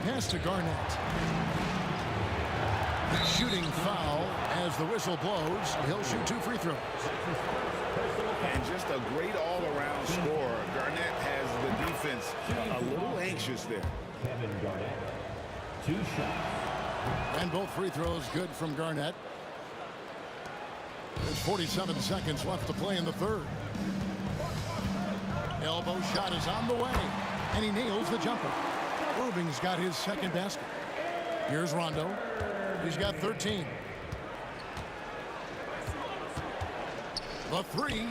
Pass to Garnett. Shooting foul as the whistle blows. He'll shoot 2 free throws. And just a great all-around scorer. Garnett has the defense a little anxious there. Kevin Garnett. 2 shots. And both free throws good from Garnett. There's 47 seconds left to play in the third. Elbow shot is on the way. And he nails the jumper. Irving's got his 2nd basket. Here's Rondo. He's got 13. The 3.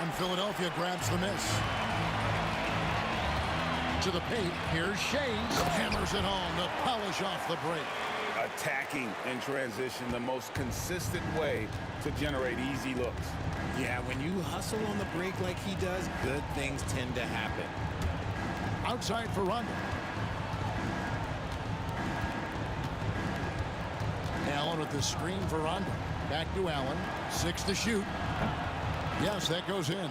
And Philadelphia grabs the miss. To the paint. Here's Shays. Hammers it home to polish off the break. A attacking in transition, the most consistent way to generate easy looks. Yeah, when you hustle on the break like he does, good things tend to happen. Outside for Rondo. Allen with the screen for Rondo. Back to Allen. 6 to shoot. Yes, that goes in.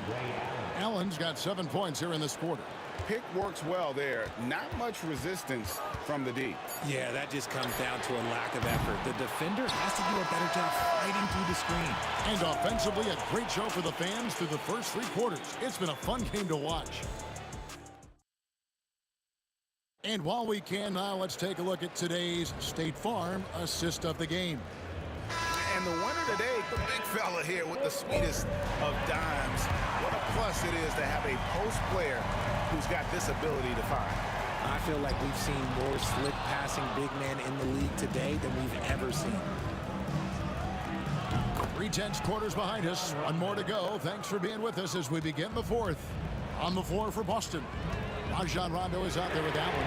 Allen's got 7 points here in this quarter. Pick works well there. Not much resistance from the D. Yeah, that just comes down to a lack of effort. The defender has to do a better job fighting through the screen. And offensively, a great show for the fans through the first 3 quarters. It's been a fun game to watch. And while we can now, let's take a look at today's State Farm assist of the game. And the winner today, the big fella here with the sweetest of dimes. What a plus it is to have a post player who's got this ability to find. I feel like we've seen more slick passing big men in the league today than we've ever seen. 3/10 quarters behind us. 1 more to go. Thanks for being with us as we begin the 4th. On the floor for Boston, Rajon Rondo is out there with Allen.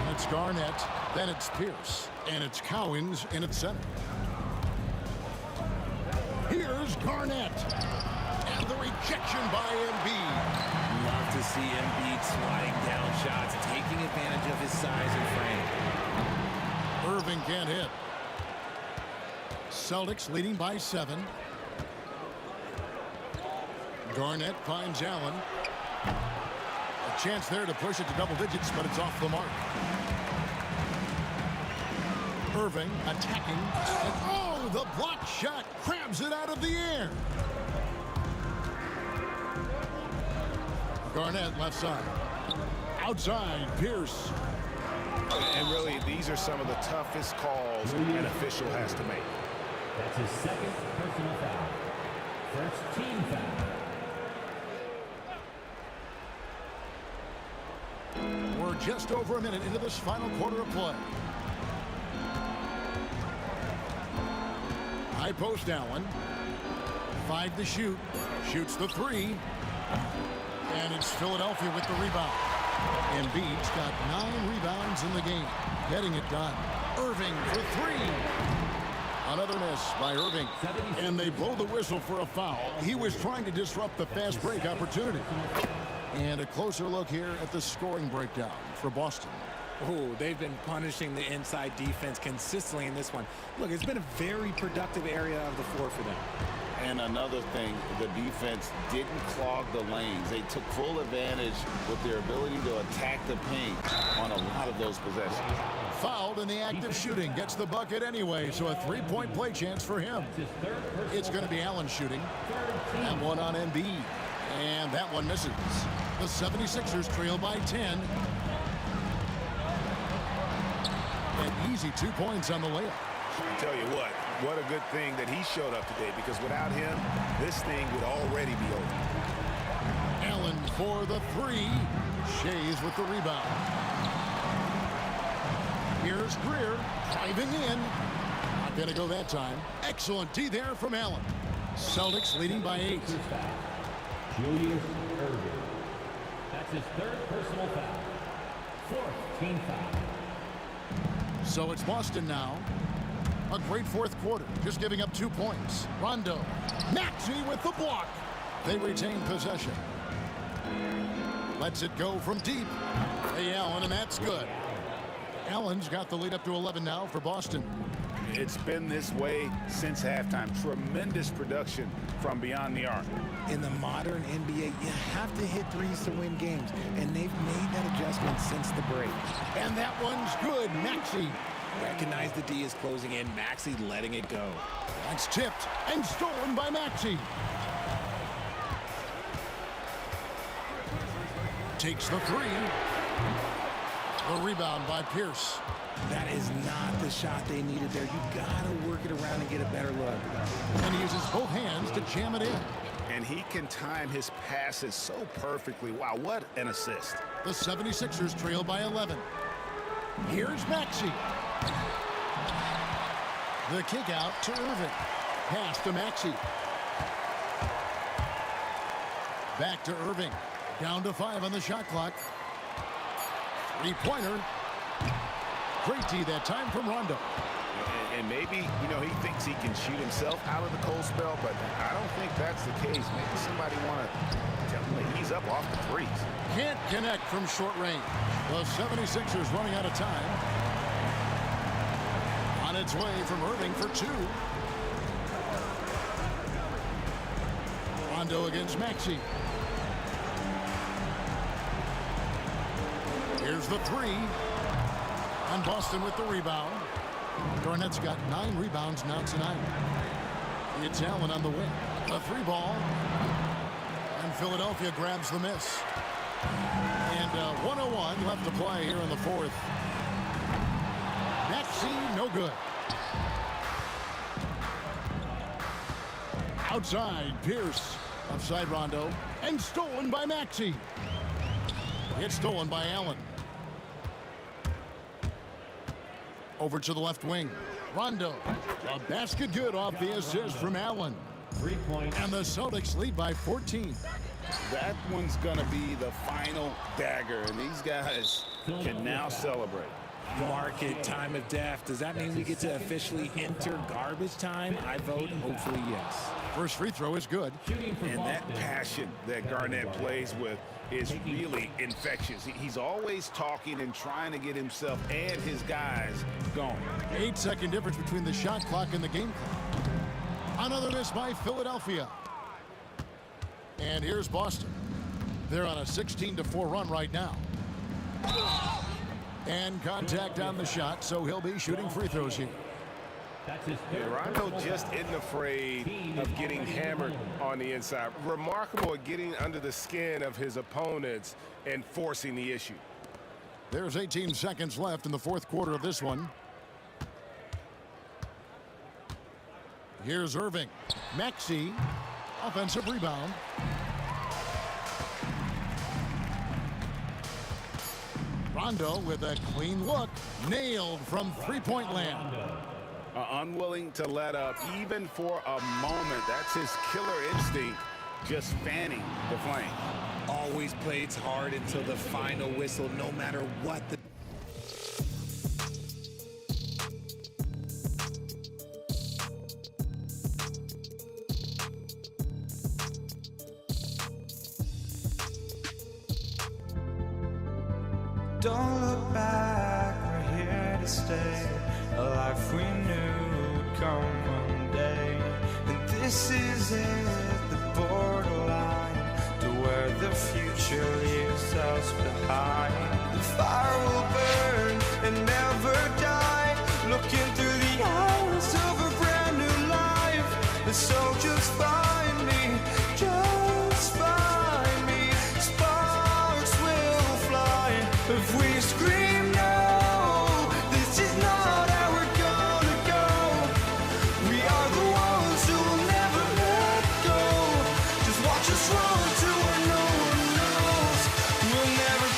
And it's Garnett. Then it's Pierce. And it's Cowens in its center. Here's Garnett. And the rejection by Embiid. Love to see Embiid sliding down shots, taking advantage of his size and frame. Irving can't hit. Celtics leading by 7. Garnett finds Allen. A chance there to push it to double digits, but it's off the mark. Irving attacking. And oh, the block shot crabs it out of the air. Garnett left side. Outside, Pierce. And really, these are some of the toughest calls an official has to make. That's his second personal foul. First team foul. We're just over a minute into this final quarter of play. High post Allen. 5 to shoot. Shoots the 3. And it's Philadelphia with the rebound. Embiid's got 9 rebounds in the game. Getting it done. Irving for 3. Another miss by Irving. And they blow the whistle for a foul. He was trying to disrupt the fast break opportunity. And a closer look here at the scoring breakdown for Boston. Oh, they've been punishing the inside defense consistently in this one. Look, it's been a very productive area of the floor for them. And another thing, the defense didn't clog the lanes. They took full advantage with their ability to attack the paint on a lot of those possessions. Fouled in the act of shooting. Gets the bucket anyway, so a 3-point play chance for him. It's going to be Allen shooting. That one on Embiid. And that one misses. The 76ers trail by 10. An easy 2 points on the layup. I tell you what a good thing that he showed up today, because without him, this thing would already be over. Allen for the 3. Shays with the rebound. Here's Greer driving in. Not going to go that time. Excellent D there from Allen. Celtics leading by 8. Julius Irving. That's his 3rd personal foul. 4th team foul. So it's Boston now. A great 4th quarter, just giving up 2 points. Rondo, Maxey with the block. They retain possession. Lets it go from deep. Ray Allen, and that's good. Allen's got the lead up to 11 now for Boston. It's been this way since halftime. Tremendous production from beyond the arc. In the modern NBA, you have to hit threes to win games, and they've made that adjustment since the break. And that one's good. Maxey. Recognize the D is closing in. Maxey letting it go. That's tipped and stolen by Maxey. Takes the 3. The rebound by Pierce. That is not the shot they needed there. You gotta work it around and get a better look. And he uses both hands to jam it in. And he can time his passes so perfectly. Wow, what an assist. The 76ers trail by 11. Here's Maxey. The kick out to Irving. Pass to Maxey. Back to Irving. Down to 5 on the shot clock. 3-pointer. Great D that time from Rondo. And maybe, you know, he thinks he can shoot himself out of the cold spell, but I don't think that's the case. Maybe somebody want to tell him to ease up off the threes. Can't connect from short range. The 76ers running out of time. On its way from Irving for two. Rondo against Maxey. Here's the three. And Boston with the rebound. Garnett's got 9 rebounds now tonight. It's Allen on the wing. A 3-ball. And Philadelphia grabs the miss. And 1:01 left to play here in the fourth. Maxey, no good. Outside, Pierce. Offside Rondo. And stolen by Maxey. It's stolen by Allen. Over to the left wing. Rondo. A basket good off the assist from Allen. 3 points. And the Celtics lead by 14. That one's going to be the final dagger, and these guys can now celebrate. Market time of death. Does that mean we get to officially enter garbage time? I vote hopefully yes. First free throw is good. And that passion that Garnett plays with is really infectious. He's always talking and trying to get himself and his guys going. 8-second difference between the shot clock and the game clock. Another miss by Philadelphia. And here's Boston. They're on a 16-4 run right now. And contact on the shot, so he'll be shooting free throws here. Rondo just isn't afraid of getting hammered on the inside. Remarkable at getting under the skin of his opponents and forcing the issue. There's 18 seconds left in the fourth quarter of this one. Here's Irving. Maxey, offensive rebound. Rondo with a clean look. Nailed from three-point land. Unwilling to let up even for a moment. That's his killer instinct, just fanning the flame. Always plays hard until the final whistle, no matter what the... Don't look back, we're here to stay. A life we knew would come one day. And this is it, the borderline to where the future leaves us behind. The fire will burn and never die. Looking through the eyes of a brand new life. And so just find me, just find me. Sparks will fly if we scream no. This is not how we're gonna go. We are the ones who will never let go. Just watch us run to where no one knows. We'll never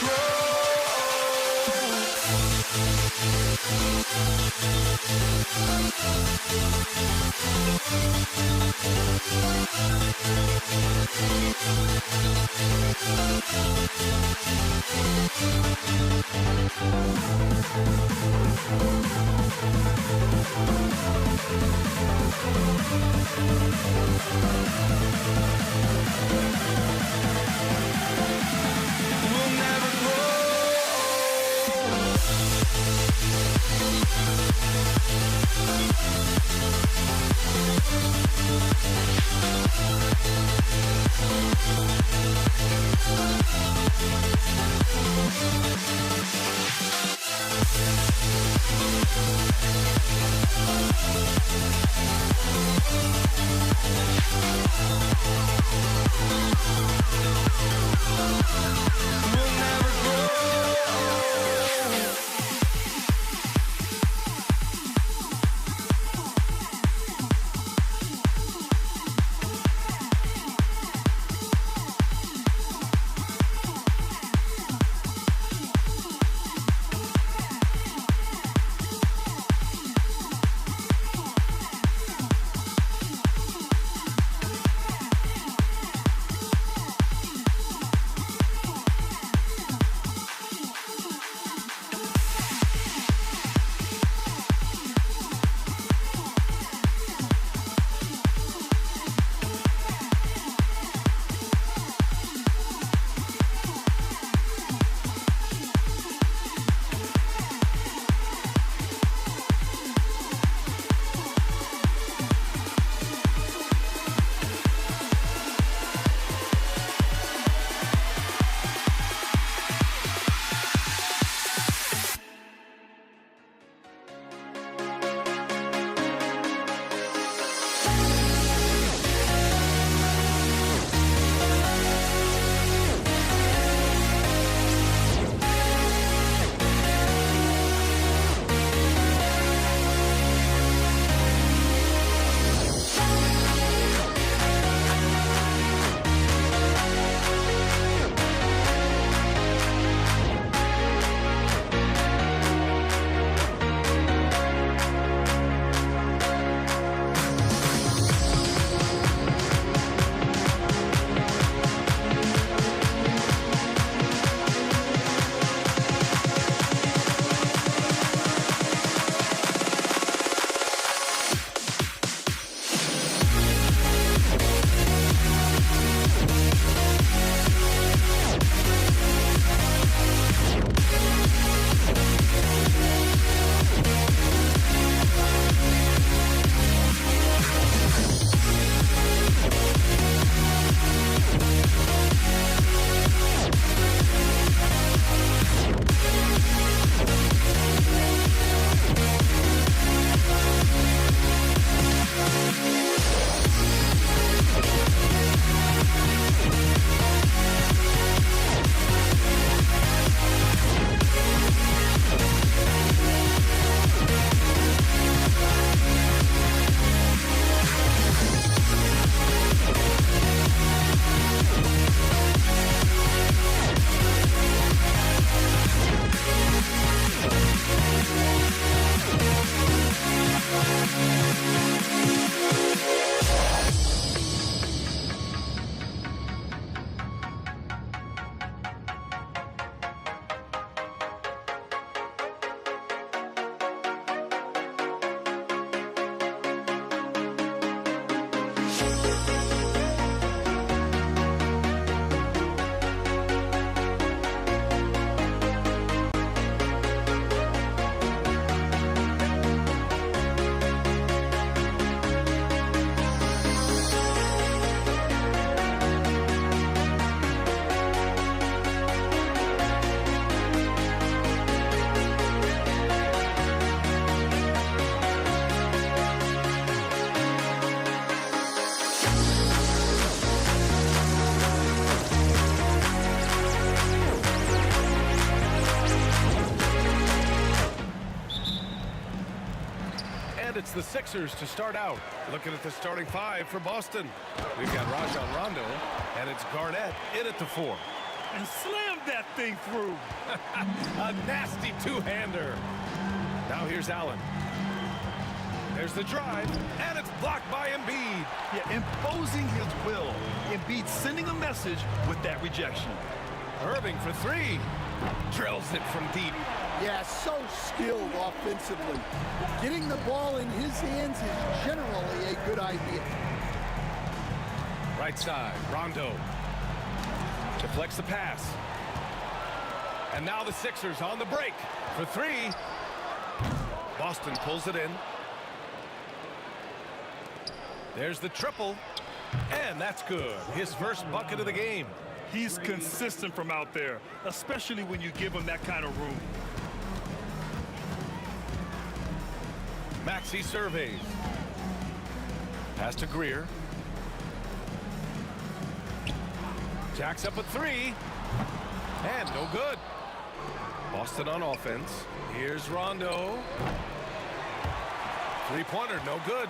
the Sixers to start out. Looking at the starting five for Boston. We've got Rajon Rondo, and it's Garnett in at the 4. And slammed that thing through. A nasty two-hander. Now here's Allen. There's the drive, and it's blocked by Embiid. Yeah, imposing his will. Embiid sending a message with that rejection. Irving for 3. Drills it from deep. Yeah, so skilled offensively. Getting the ball in his hands is generally a good idea. Right side, Rondo. Deflects the pass. And now the Sixers on the break for 3. Boston pulls it in. There's the triple. And that's good. His first bucket of the game. He's consistent from out there, especially when you give him that kind of room. Maxey surveys. Pass to Greer. Jacks up a 3. And no good. Boston on offense. Here's Rondo. Three-pointer, no good.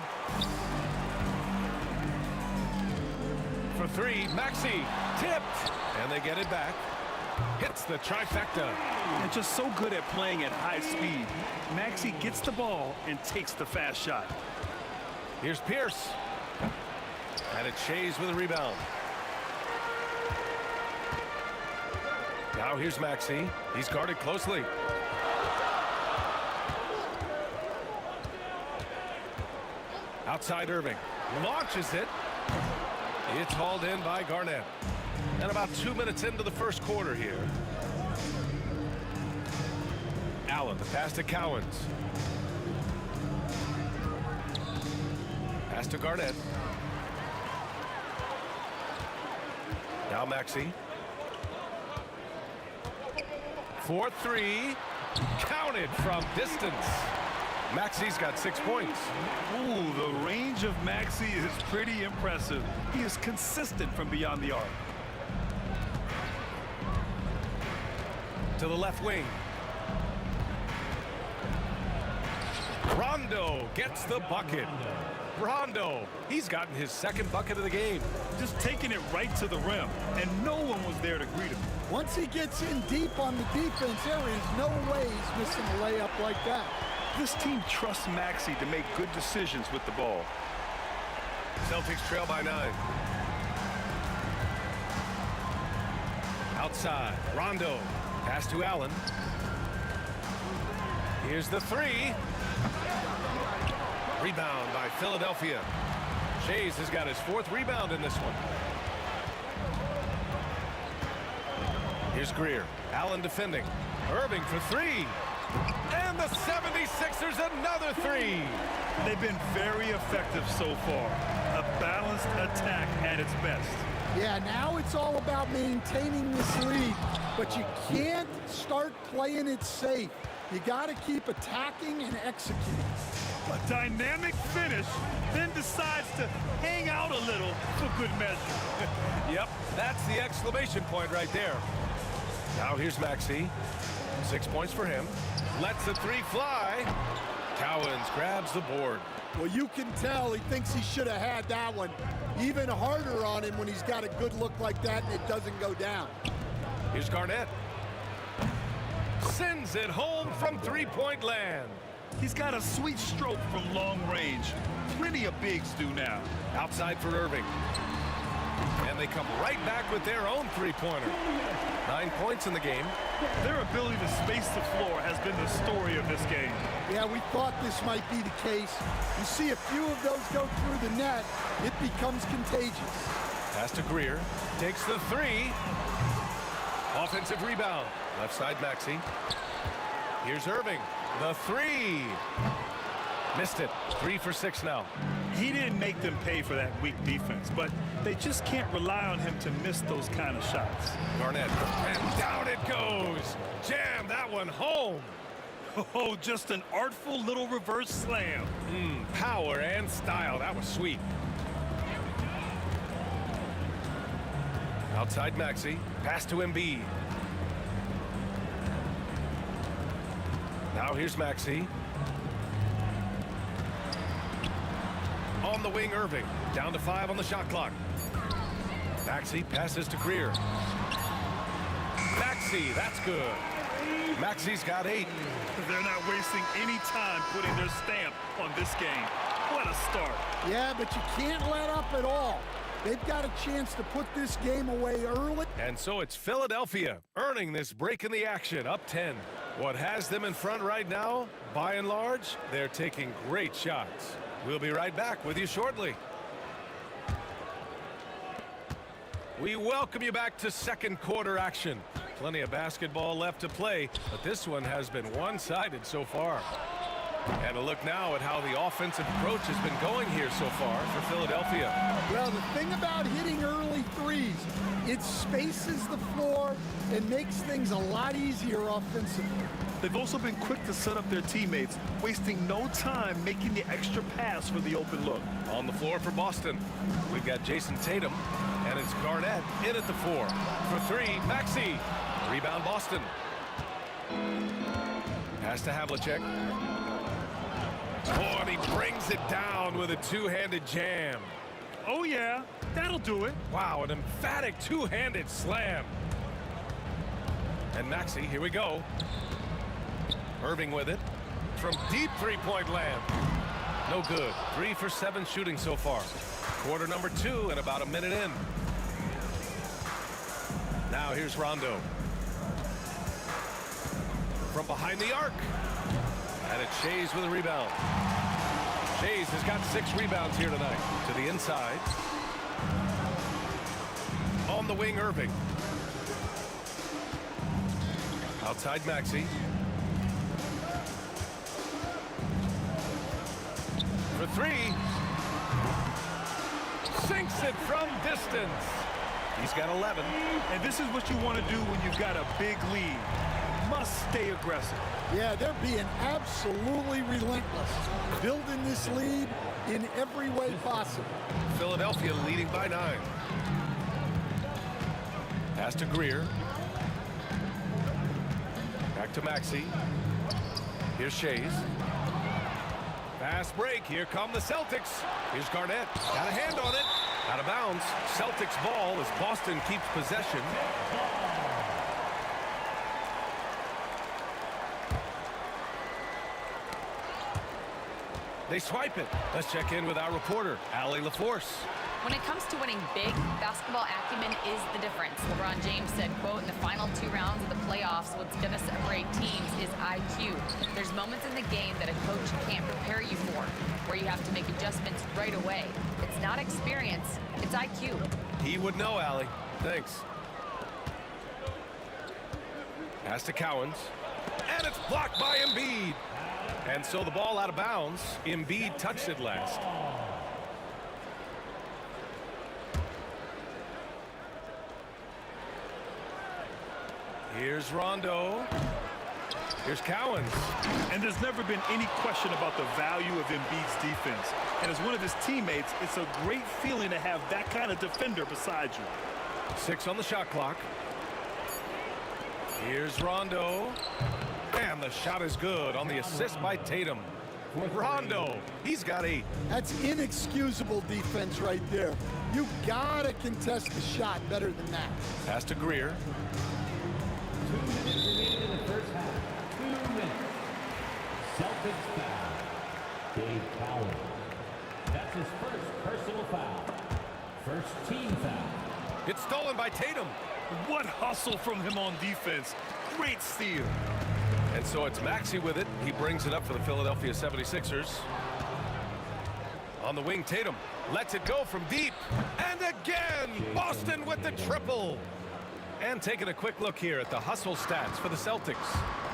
For 3, Maxey. Tipped. And they get it back. Hits the trifecta. And just so good at playing at high speed. Maxey gets the ball and takes the fast shot. Here's Pierce. And it's Shays with a rebound. Now here's Maxey. He's guarded closely. Outside Irving. Launches it. It's hauled in by Garnett. And about 2 minutes into the first quarter here. Allen, the pass to Cowens. Pass to Garnett. Now Maxey. 4-3. Counted from distance. Maxey's got 6 points. Ooh, the range of Maxey is pretty impressive. He is consistent from beyond the arc. To the left wing. Rondo gets the bucket. Rondo, he's gotten his second bucket of the game. Just taking it right to the rim, and no one was there to greet him. Once he gets in deep on the defense, there is no way he's missing a layup like that. This team trusts Maxey to make good decisions with the ball. Celtics trail by 9. Outside, Rondo. Pass to Allen. Here's the 3. Rebound by Philadelphia. Shays has got his 4th rebound in this one. Here's Greer. Allen defending. Irving for 3. And the 76ers another 3. They've been very effective so far. A balanced attack at its best. Yeah, now it's all about maintaining this lead, but you can't start playing it safe. You got to keep attacking and executing. A dynamic finish, then decides to hang out a little for good measure. Yep, that's the exclamation point right there. Now here's Maxey. 6 points for him. Lets the 3 fly. Cowens grabs the board. Well, you can tell he thinks he should have had that one. Even harder on him when he's got a good look like that and it doesn't go down. Here's Garnett. Sends it home from three-point land. He's got a sweet stroke from long range. Plenty of bigs do now. Outside for Irving. And they come right back with their own three-pointer. 9 points in the game. Their ability to space the floor has been the story of this game. Yeah, we thought this might be the case. You see a few of those go through the net, it becomes contagious. Pass to Greer. Takes the 3. Offensive rebound. Left side Maxey. Here's Irving. The 3. Missed it. 3 for 6 now. He didn't make them pay for that weak defense, but they just can't rely on him to miss those kind of shots. Garnett. And down it goes. Jam that one home. Oh, just an artful little reverse slam. Power and style. That was sweet. Outside Maxey. Pass to Embiid. Now here's Maxey. On the wing, Irving. Down to 5 on the shot clock. Maxey passes to Greer. Maxey, that's good. Maxey's got 8. They're not wasting any time putting their stamp on this game. What a start. Yeah, but you can't let up at all. They've got a chance to put this game away early. And so it's Philadelphia earning this break in the action, up 10. What has them in front right now, by and large, they're taking great shots. We'll be right back with you shortly. We welcome you back to second quarter action. Plenty of basketball left to play, but this one has been one-sided so far. And a look now at how the offensive approach has been going here so far for Philadelphia. Well, the thing about hitting early threes, it spaces the floor and makes things a lot easier offensively. They've also been quick to set up their teammates, wasting no time making the extra pass for the open look. On the floor for Boston, we've got Jason Tatum, and it's Garnett in at the 4. For 3, Maxey. Rebound Boston. Pass to Havlicek. Oh, and he brings it down with a two-handed jam. Oh, yeah, that'll do it. Wow, an emphatic two-handed slam. And Maxey, here we go. Irving with it. From deep three-point land. No good. 3 for 7 shooting so far. Quarter number 2 and about a minute in. Now here's Rondo. From behind the arc. And it's Shays with a rebound. Shays has got 6 rebounds here tonight. To the inside. On the wing, Irving. Outside Maxey. For 3. Sinks it from distance. He's got 11. And this is what you want to do when you've got a big lead. Must stay aggressive. Yeah, they're being absolutely relentless, building this lead in every way possible. Philadelphia leading by 9. Pass to Greer. Back to Maxey. Here's Shays. Fast break. Here come the Celtics. Here's Garnett. Got a hand on it. Out of bounds. Celtics ball as Boston keeps possession. They swipe it. Let's check in with our reporter, Allie LaForce. When it comes to winning big, basketball acumen is the difference. LeBron James said, quote, in the final 2 rounds of the playoffs, what's going to separate teams is IQ. There's moments in the game that a coach can't prepare you for, where you have to make adjustments right away. It's not experience, it's IQ. He would know, Allie. Thanks. Pass to Cowens. And it's blocked by Embiid. And so the ball out of bounds. Embiid touched it last. Here's Rondo. Here's Cowens. And there's never been any question about the value of Embiid's defense. And as one of his teammates, it's a great feeling to have that kind of defender beside you. 6 on the shot clock. Here's Rondo. And the shot is good on the assist by Tatum. Rondo, he's got 8. That's inexcusable defense right there. You gotta contest the shot better than that. Pass to Greer. 2 minutes remaining in the first half. 2 minutes. Celtics foul. Dave Powell. That's his first personal foul. First team foul. It's stolen by Tatum. What hustle from him on defense. Great steal. And so it's Maxey with it. He brings it up for the Philadelphia 76ers. On the wing, Tatum lets it go from deep. And again, Boston with the triple. And taking a quick look here at the hustle stats for the Celtics.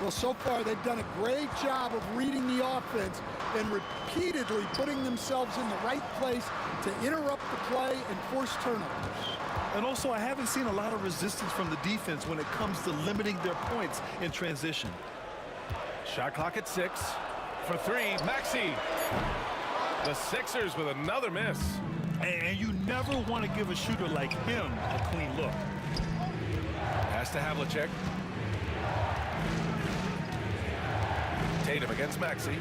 Well, so far they've done a great job of reading the offense and repeatedly putting themselves in the right place to interrupt the play and force turnovers. And also, I haven't seen a lot of resistance from the defense when it comes to limiting their points in transition. Shot clock at 6. For 3, Maxey. The Sixers with another miss. And you never want to give a shooter like him a clean look. Pass to Havlicek. Tatum against Maxey.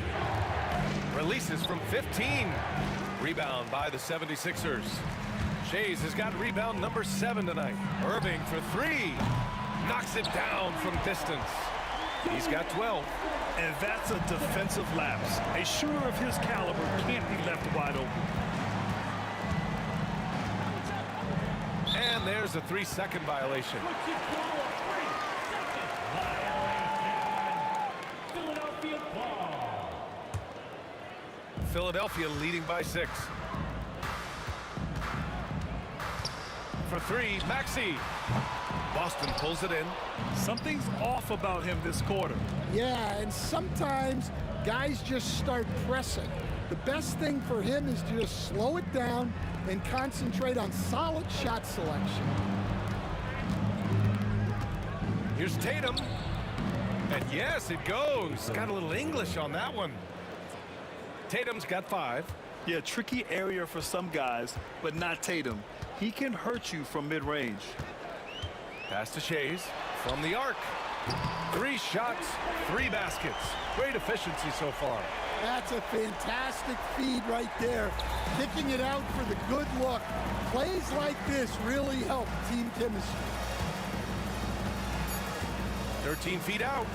Releases from 15. rebound by the 76ers. Shays has got rebound number 7 tonight. Irving for 3. Knocks it down from distance. He's got 12. And that's a defensive lapse. A shooter of his caliber can't be left wide open. And there's a 3-second violation. Philadelphia leading by 6. For 3, Maxey. Boston pulls it in. Something's off about him this quarter. Yeah, and sometimes guys just start pressing. The best thing for him is to just slow it down and concentrate on solid shot selection. Here's Tatum. And yes, it goes. Got a little English on that one. Tatum's got 5. Yeah, tricky area for some guys, but not Tatum. He can hurt you from mid-range. Pass to Shays from the arc. 3 shots, 3 baskets. Great efficiency so far. That's a fantastic feed right there. Kicking it out for the good look. Plays like this really help team chemistry. 13 feet out.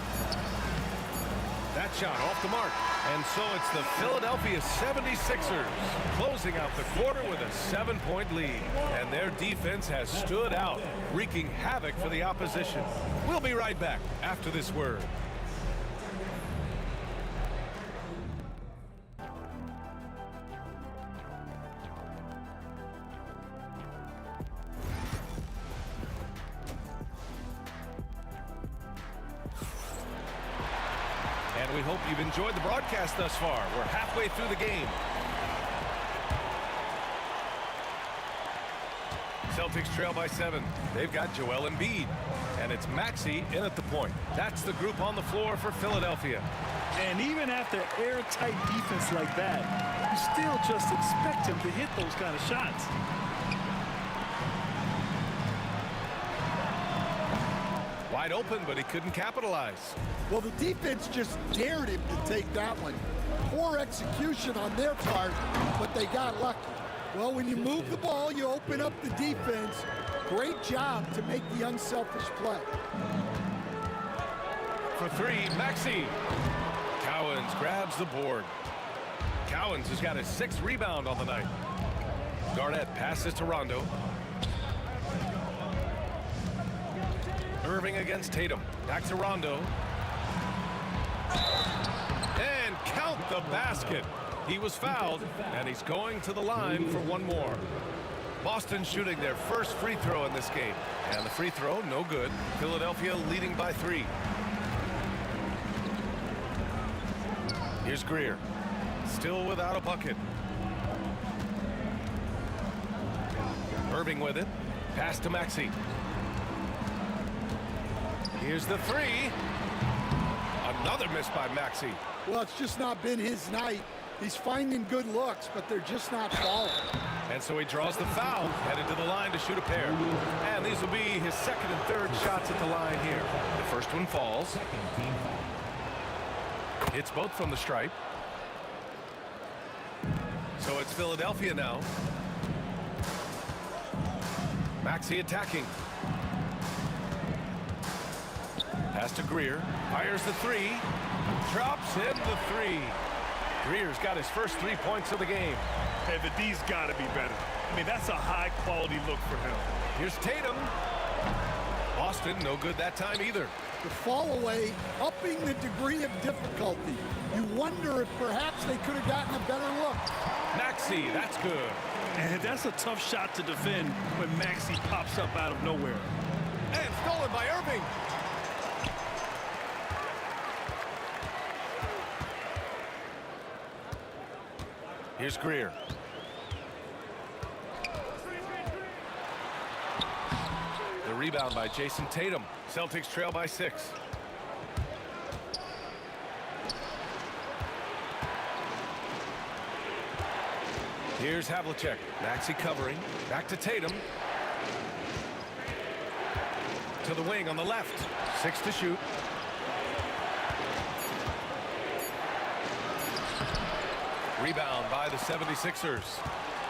That shot off the mark. And so it's the Philadelphia 76ers closing out the quarter with a 7-point lead. And their defense has stood out, wreaking havoc for the opposition. We'll be right back after this word. And we hope you've enjoyed the broadcast thus far. We're halfway through the game. Celtics trail by 7. They've got Joel Embiid. And it's Maxey in at the point. That's the group on the floor for Philadelphia. And even after airtight defense like that, you still just expect him to hit those kind of shots. Wide open, but he couldn't capitalize. Well, the defense just dared him to take that one. Poor execution on their part, but they got lucky. Well, when you move the ball, you open up the defense. Great job to make the unselfish play. For 3, Maxey. Cowens grabs the board. Cowens has got his 6th rebound on the night. Garnett passes to Rondo. Irving against Tatum. Back to Rondo. And count the basket. He was fouled, and he's going to the line for one more. Boston shooting their first free throw in this game. And the free throw, no good. Philadelphia leading by 3. Here's Greer. Still without a bucket. Irving with it. Pass to Maxey. Here's the 3. Another miss by Maxey. Well, it's just not been his night. He's finding good looks, but they're just not falling. And so he draws the foul, headed to the line to shoot a pair. And these will be his 2nd and 3rd shots at the line here. The first one falls. Hits both from the stripe. So it's Philadelphia now. Maxey attacking. Pass to Greer. Fires the 3. Drops in the 3. Greer's got his first 3 points of the game. Hey, the D's got to be better. I mean, that's a high-quality look for him. Here's Tatum. Boston, no good that time either. The fall away, upping the degree of difficulty. You wonder if perhaps they could have gotten a better look. Maxey, that's good. And that's a tough shot to defend when Maxey pops up out of nowhere. And stolen by Irving. Here's Greer. The rebound by Jason Tatum. Celtics trail by 6. Here's Havlicek. Maxey covering. Back to Tatum. To the wing on the left. 6 to shoot. Rebound by the 76ers.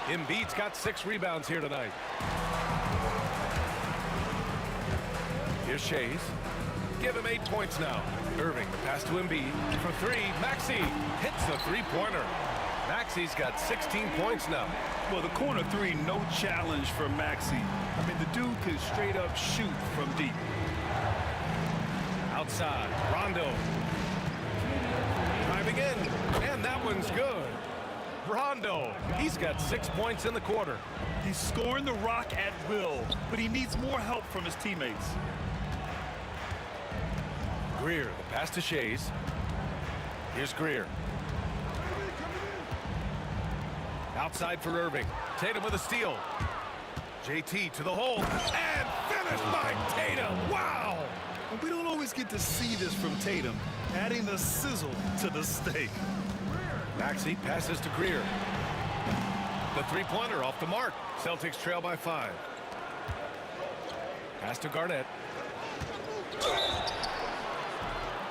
Embiid's got 6 rebounds here tonight. Here's Shays. Give him 8 points now. Irving, the pass to Embiid. For 3, Maxey hits the three-pointer. Maxey's got 16 points now. Well, the corner 3, no challenge for Maxey. I mean, the dude can straight up shoot from deep. Outside, Rondo. Driving in, and that one's good. Rondo, he's got 6 points in the quarter. He's scoring the rock at will, but he needs more help from his teammates. Greer, the pass to Shays. Here's Greer. Outside for Irving. Tatum with a steal. JT to the hole, and finished by Tatum. Wow! And we don't always get to see this from Tatum, adding the sizzle to the steak. Maxey passes to Greer. The three-pointer off the mark. Celtics trail by 5. Pass to Garnett.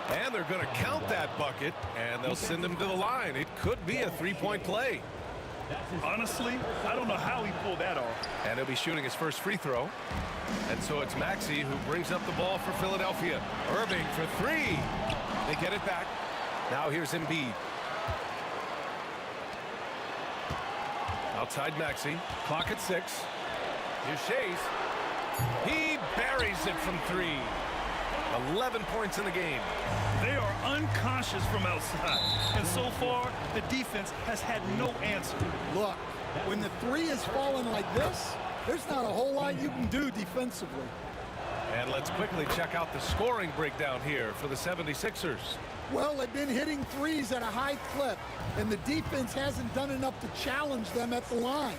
And they're going to count that bucket, and they'll send him to the line. It could be a three-point play. Honestly, I don't know how he pulled that off. And he'll be shooting his first free throw. And so it's Maxey who brings up the ball for Philadelphia. Irving for 3. They get it back. Now here's Embiid. Outside Maxey. Clock at 6. Here's Shays. He buries it from 3. 11 points in the game. They are unconscious from outside. And so far, the defense has had no answer. Look, when the 3 is falling like this, there's not a whole lot you can do defensively. And let's quickly check out the scoring breakdown here for the 76ers. Well, they've been hitting 3s at a high clip, and the defense hasn't done enough to challenge them at the line.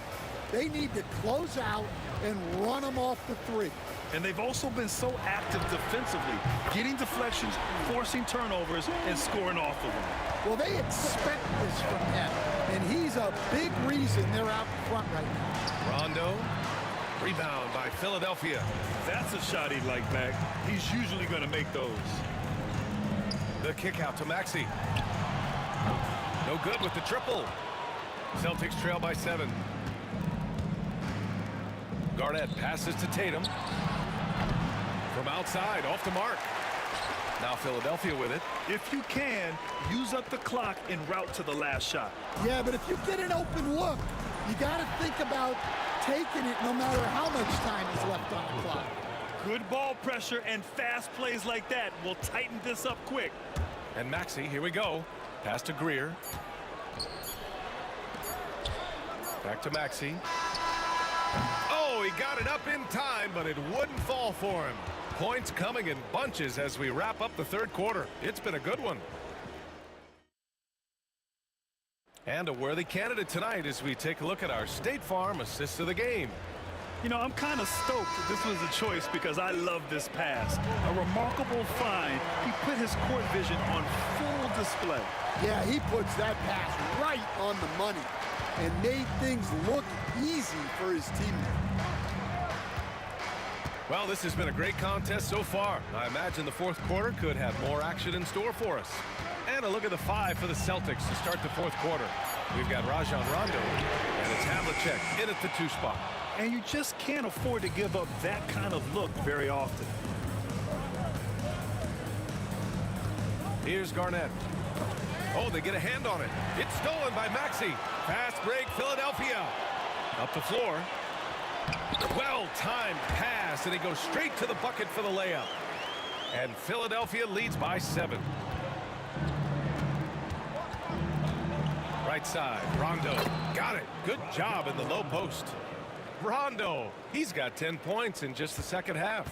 They need to close out and run them off the 3. And they've also been so active defensively, getting deflections, forcing turnovers, and scoring off of them. Well, they expect this from him, and he's a big reason they're out front right now. Rondo, rebound by Philadelphia. That's a shot he'd like back. He's usually going to make those. The kick out to Maxey. No good with the triple. Celtics trail by 7. Garnett passes to Tatum. From outside, off the mark. Now Philadelphia with it. If you can, use up the clock en route to the last shot. Yeah, but if you get an open look, you got to think about taking it no matter how much time is left on the clock. Good ball pressure and fast plays like that will tighten this up quick. And Maxey, here we go. Pass to Greer. Back to Maxey. Oh, he got it up in time, but it wouldn't fall for him. Points coming in bunches as we wrap up the third quarter. It's been a good one. And a worthy candidate tonight as we take a look at our State Farm assist of the game. You know, I'm kind of stoked this was a choice because I love this pass. A remarkable find. He put his court vision on full display. Yeah, he puts that pass right on the money and made things look easy for his teammate. Well, this has been a great contest so far. I imagine the fourth quarter could have more action in store for us. And a look at the 5 for the Celtics to start the fourth quarter. We've got Rajon Rondo and it's Havlicek in at the 2 spot. And you just can't afford to give up that kind of look very often. Here's Garnett. Oh, they get a hand on it. It's stolen by Maxey. Fast break, Philadelphia. Up the floor. Well-timed pass, and he goes straight to the bucket for the layup. And Philadelphia leads by 7. Right side, Rondo. Got it. Good job in the low post. Rondo, he's got 10 points in just the second half.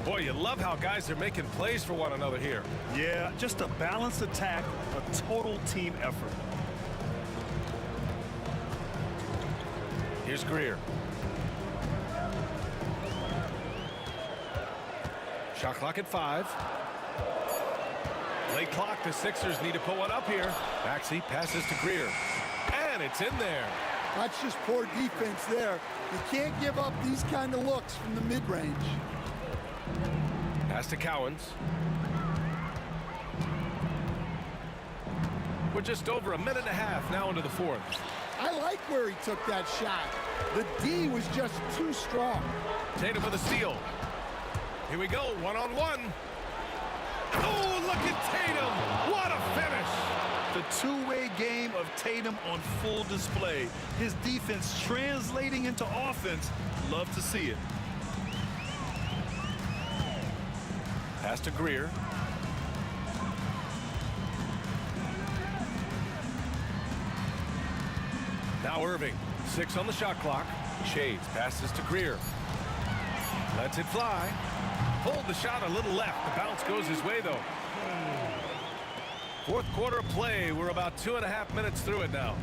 Boy, you love how guys are making plays for one another here. Yeah, just a balanced attack, a total team effort. Here's Greer. Shot clock at 5. Late clock, the Sixers need to put one up here. Maxey passes to Greer. And it's in there. That's just poor defense there. You can't give up these kind of looks from the mid-range. Pass to Cowens. We're just over a minute and a half now into the fourth. I like where he took that shot. The D was just too strong. Tatum with a steal. Here we go, one-on-one. Oh, look at Tatum. What a finish. The two-way game of Tatum on full display. His defense translating into offense. Love to see it. Pass to Greer. Now Irving, 6 on the shot clock. Shades passes to Greer. Lets it fly. Pulled the shot a little left. The bounce goes his way, though. Fourth quarter play. We're about 2.5 minutes through it now.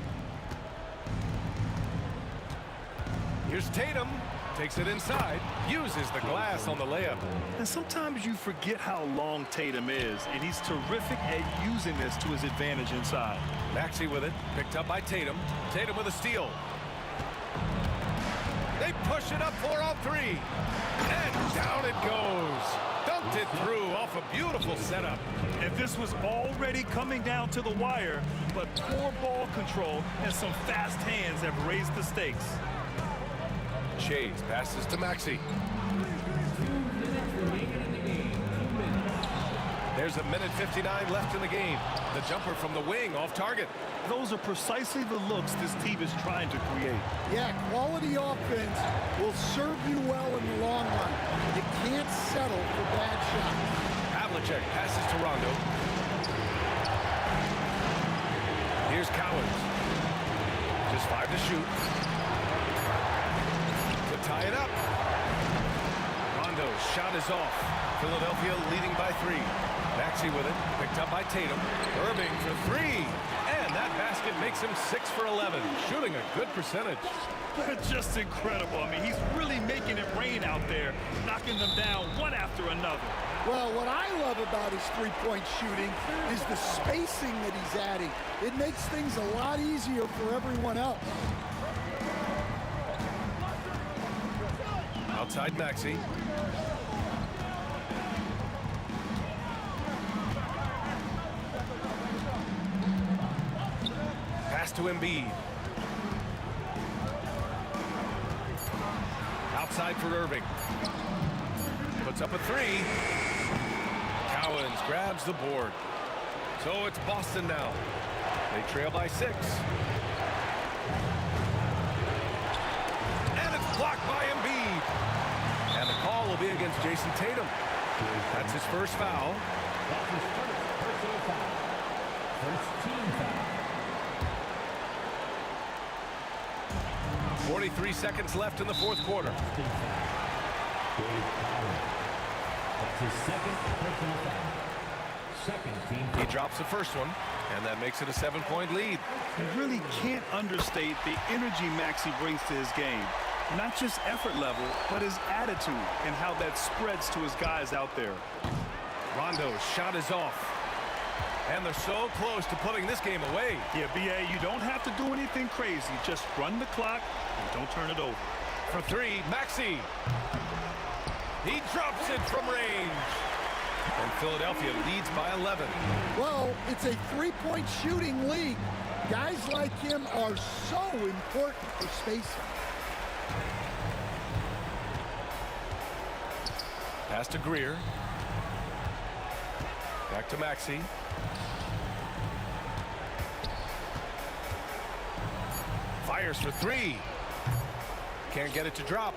Here's Tatum. Takes it inside. Uses the glass on the layup. And sometimes you forget how long Tatum is, and he's terrific at using this to his advantage inside. Maxey with it. Picked up by Tatum. Tatum with a steal. They push it up 4 on 3. And down it goes. Dunked it through off a beautiful setup. And this was already coming down to the wire, but poor ball control and some fast hands have raised the stakes. Shades passes to Maxey. There's a minute 59 left in the game. The jumper from the wing off target. Those are precisely the looks this team is trying to create. Yeah, quality offense will serve you well in the long run. You can't settle for bad shots. Havlicek passes to Rondo. Here's Cowens. Just 5 to shoot. To tie it up. Rondo's shot is off. Philadelphia leading by 3. Maxey with it, picked up by Tatum. Irving for 3. And that basket makes him 6 for 11, shooting a good percentage. Just incredible. I mean, he's really making it rain out there, knocking them down one after another. Well, what I love about his three-point shooting is the spacing that he's adding. It makes things a lot easier for everyone else. Outside Maxey. Pass to Embiid. Outside for Irving. Puts up a 3. Cowens grabs the board. So it's Boston now. They trail by 6. And it's blocked by Embiid. And the call will be against Jason Tatum. That's his first foul. That's his first personal foul. First team foul. 43 seconds left in the fourth quarter. That's his second personal foul. Second team foul. He drops the first one, and that makes it a 7-point lead. You really can't understate the energy Maxey brings to his game. Not just effort level, but his attitude and how that spreads to his guys out there. Rondo's shot is off. And they're so close to putting this game away. Yeah, B.A., you don't have to do anything crazy. Just run the clock and don't turn it over. For 3, Maxey. He drops it from range. And Philadelphia leads by 11. Well, it's a three-point shooting league. Guys like him are so important for spacing. Pass to Greer. Back to Maxey. Fires for 3. Can't get it to drop.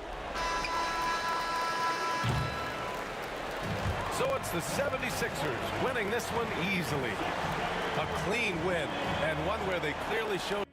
So it's the 76ers winning this one easily. A clean win, and one where they clearly showed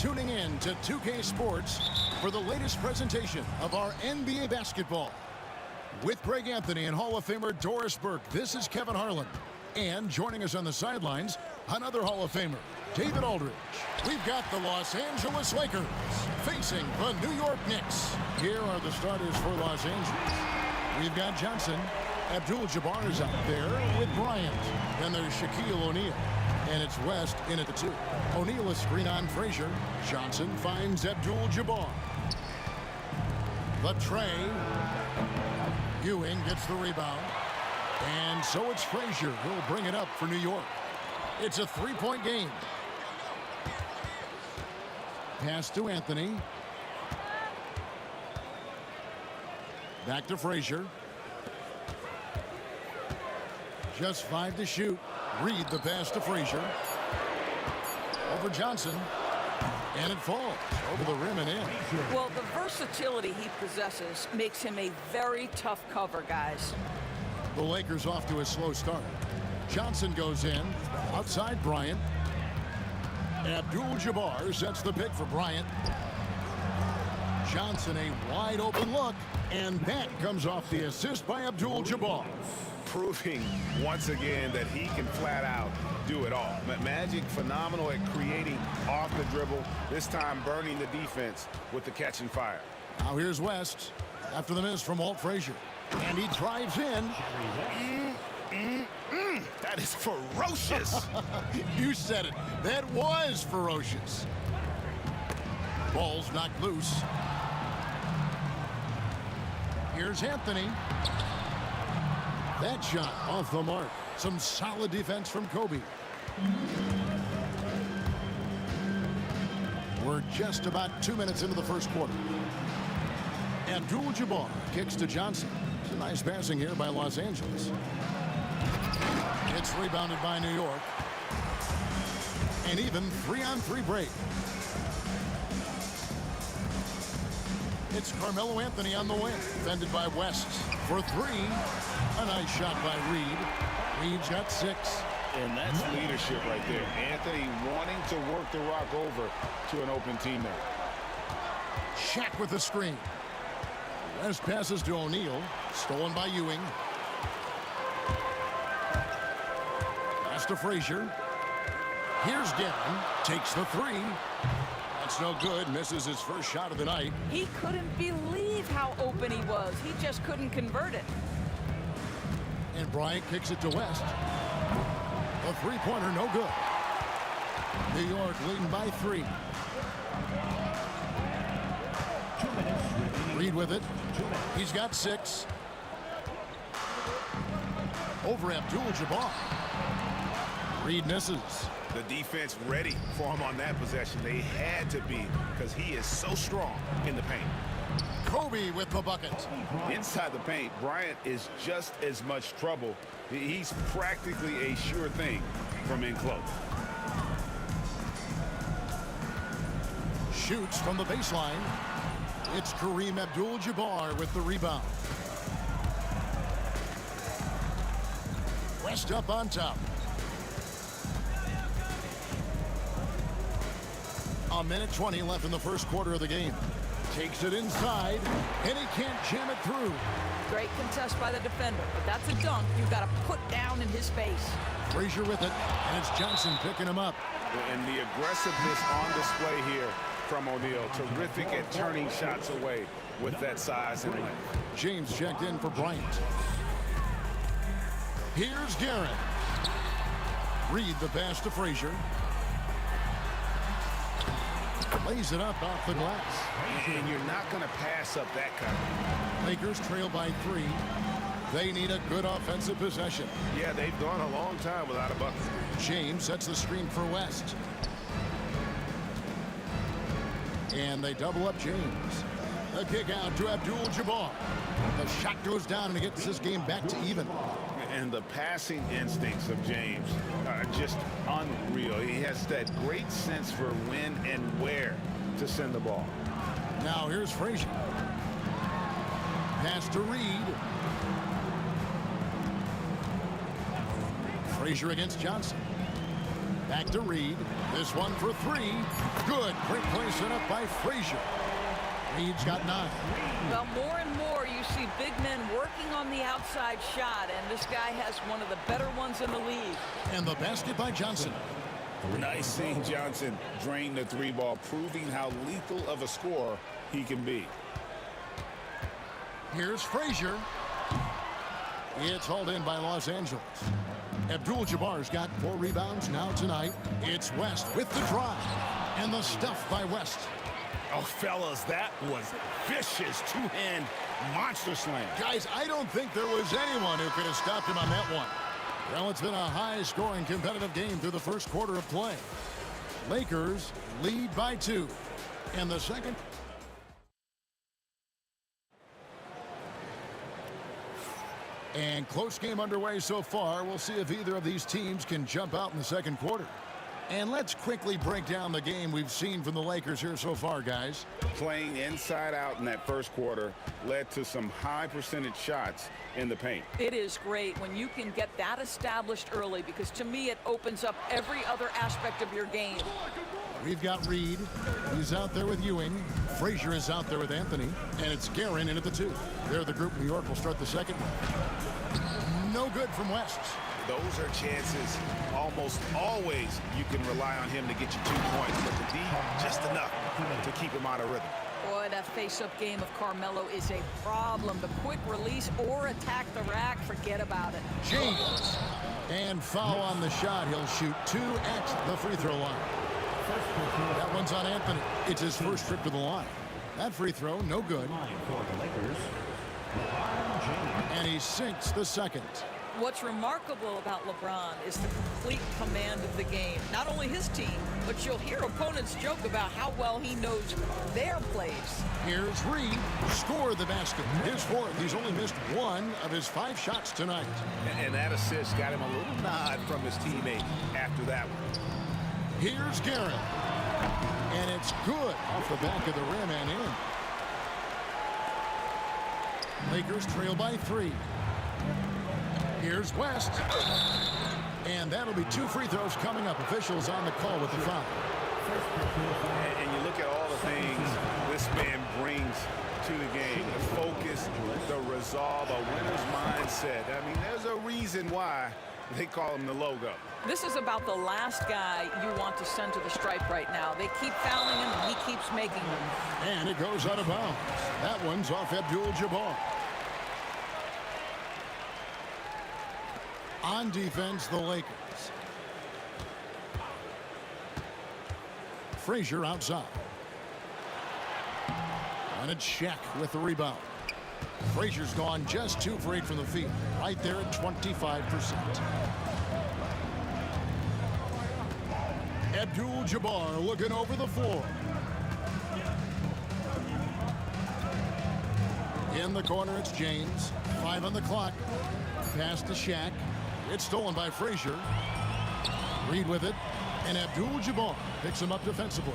tuning in to 2K Sports for the latest presentation of our NBA basketball. With Greg Anthony and Hall of Famer Doris Burke, this is Kevin Harlan. And joining us on the sidelines, another Hall of Famer, David Aldridge. We've got the Los Angeles Lakers facing the New York Knicks. Here are the starters for Los Angeles. We've got Johnson. Abdul-Jabbar is out there with Bryant. Then there's Shaquille O'Neal. And it's West in at the 2. O'Neal is screen on Frazier. Johnson finds Abdul-Jabbar. The tray. Ewing gets the rebound. And so it's Frazier who'll bring it up for New York. It's a three-point game. Pass to Anthony. Back to Frazier. Just 5 to shoot. Reed the pass to Frazier. Over Johnson. And it falls over the rim and in. Well, the versatility he possesses makes him a very tough cover, guys. The Lakers off to a slow start. Johnson goes in. Outside Bryant. Abdul-Jabbar sets the pick for Bryant. Johnson a wide open look. And that comes off the assist by Abdul-Jabbar. Proving once again that he can flat out do it all. Magic phenomenal at creating off the dribble. This time burning the defense with the catch and fire. Now here's West after the miss from Walt Frazier. And he drives in. That is ferocious. You said it. That was ferocious. Ball's knocked loose. Here's Anthony. That shot off the mark. Some solid defense from Kobe. We're just about 2 minutes into the first quarter. Abdul-Jabbar kicks to Johnson. It's a nice passing here by Los Angeles. It's rebounded by New York. An even 3-on-3 break. It's Carmelo Anthony on the wing. Defended by West for 3. A nice shot by Reed. Reed's got 6. And that's leadership right there. Anthony wanting to work the rock over to an open teammate. Shaq with the screen. West passes to O'Neal. Stolen by Ewing. Pass to Frazier. Here's Gavin. Takes the 3. That's no good. Misses his first shot of the night. He couldn't believe how open he was. He just couldn't convert it. And Bryant kicks it to West. A three-pointer, no good. New York leading by 3. Reed with it. He's got 6. Over Abdul-Jabbar. Reed misses. The defense ready for him on that possession. They had to be because he is so strong in the paint. Kobe with the bucket. Inside the paint, Bryant is just as much trouble. He's practically a sure thing from in close. Shoots from the baseline. It's Kareem Abdul-Jabbar with the rebound. West up on top. A minute 20 left in the first quarter of the game. Takes it inside, and he can't jam it through. Great contest by the defender, but that's a dunk you've got to put down in his face. Frazier with it, and it's Johnson picking him up. And the aggressiveness on display here from O'Neal. Terrific at turning shots away with that size and length. James checked in for Bryant. Here's Garrett. Reed the pass to Frazier. Lays it up off the glass. And you're not going to pass up that kind. Lakers trail by 3. They need a good offensive possession. Yeah, they've gone a long time without a bucket. James sets the screen for West. And they double up James. A kick out to Abdul-Jabbar. The shot goes down and it gets this game back to even. And the passing instincts of James are just unreal. He has that great sense for when and where to send the ball. Now here's Frazier. Pass to Reed. Frazier against Johnson. Back to Reed. This one for 3. Good. Great play set up by Frazier. Reed's got 9. Well, more and more you see big men working on the outside shot, and this guy has one of the better ones in the league. And the basket by Johnson. Nice seeing Johnson drain the 3-ball, proving how lethal of a scorer he can be. Here's Frazier. It's hauled in by Los Angeles. Abdul-Jabbar's got 4 rebounds now tonight. It's West with the drive. And the stuff by West. Oh, fellas, that was vicious two-hand monster slam. Guys, I don't think there was anyone who could have stopped him on that one. Well, it's been a high-scoring competitive game through the first quarter of play. Lakers lead by 2. In the second. And close game underway so far. We'll see if either of these teams can jump out in the second quarter. And let's quickly break down the game we've seen from the Lakers here so far, guys. Playing inside out in that first quarter led to some high percentage shots in the paint. It is great when you can get that established early, because to me it opens up every other aspect of your game. We've got Reed. He's out there with Ewing. Frazier is out there with Anthony. And it's Guerin in at the 2. They're the group. New York will start the second one. No good from West. Those are chances almost always you can rely on him to get you 2 points, but the D, just enough to keep him out of rhythm. Boy, that face-up game of Carmelo is a problem. The quick release or attack the rack, forget about it. James. And foul on the shot. He'll shoot 2 at the free throw line. That one's on Anthony. It's his first trip to the line. That free throw, no good. And he sinks the second. What's remarkable about LeBron is the complete command of the game. Not only his team, but you'll hear opponents joke about how well he knows their plays. Here's Reed. Score the basket. His 4th. He's only missed 1 of his 5 shots tonight. And that assist got him a little nod from his teammate after that one. Here's Guerin. And it's good off the back of the rim and in. Lakers trail by 3. Here's West. And that'll be 2 free throws coming up. Officials on the call with the foul. And you look at all the things this man brings to the game. The focus, the resolve, a winner's mindset. I mean, there's a reason why they call him the logo. This is about the last guy you want to send to the stripe right now. They keep fouling him, and he keeps making them. And it goes out of bounds. That one's off Abdul-Jabbar. On defense, the Lakers. Frazier outside. And it's Shaq with the rebound. Frazier's gone just 2 for 8 from the field. Right there at 25%. Abdul-Jabbar looking over the floor. In the corner, it's James. 5 on the clock. Pass to Shaq. It's stolen by Frazier. Reed with it. And Abdul-Jabbar picks him up defensively.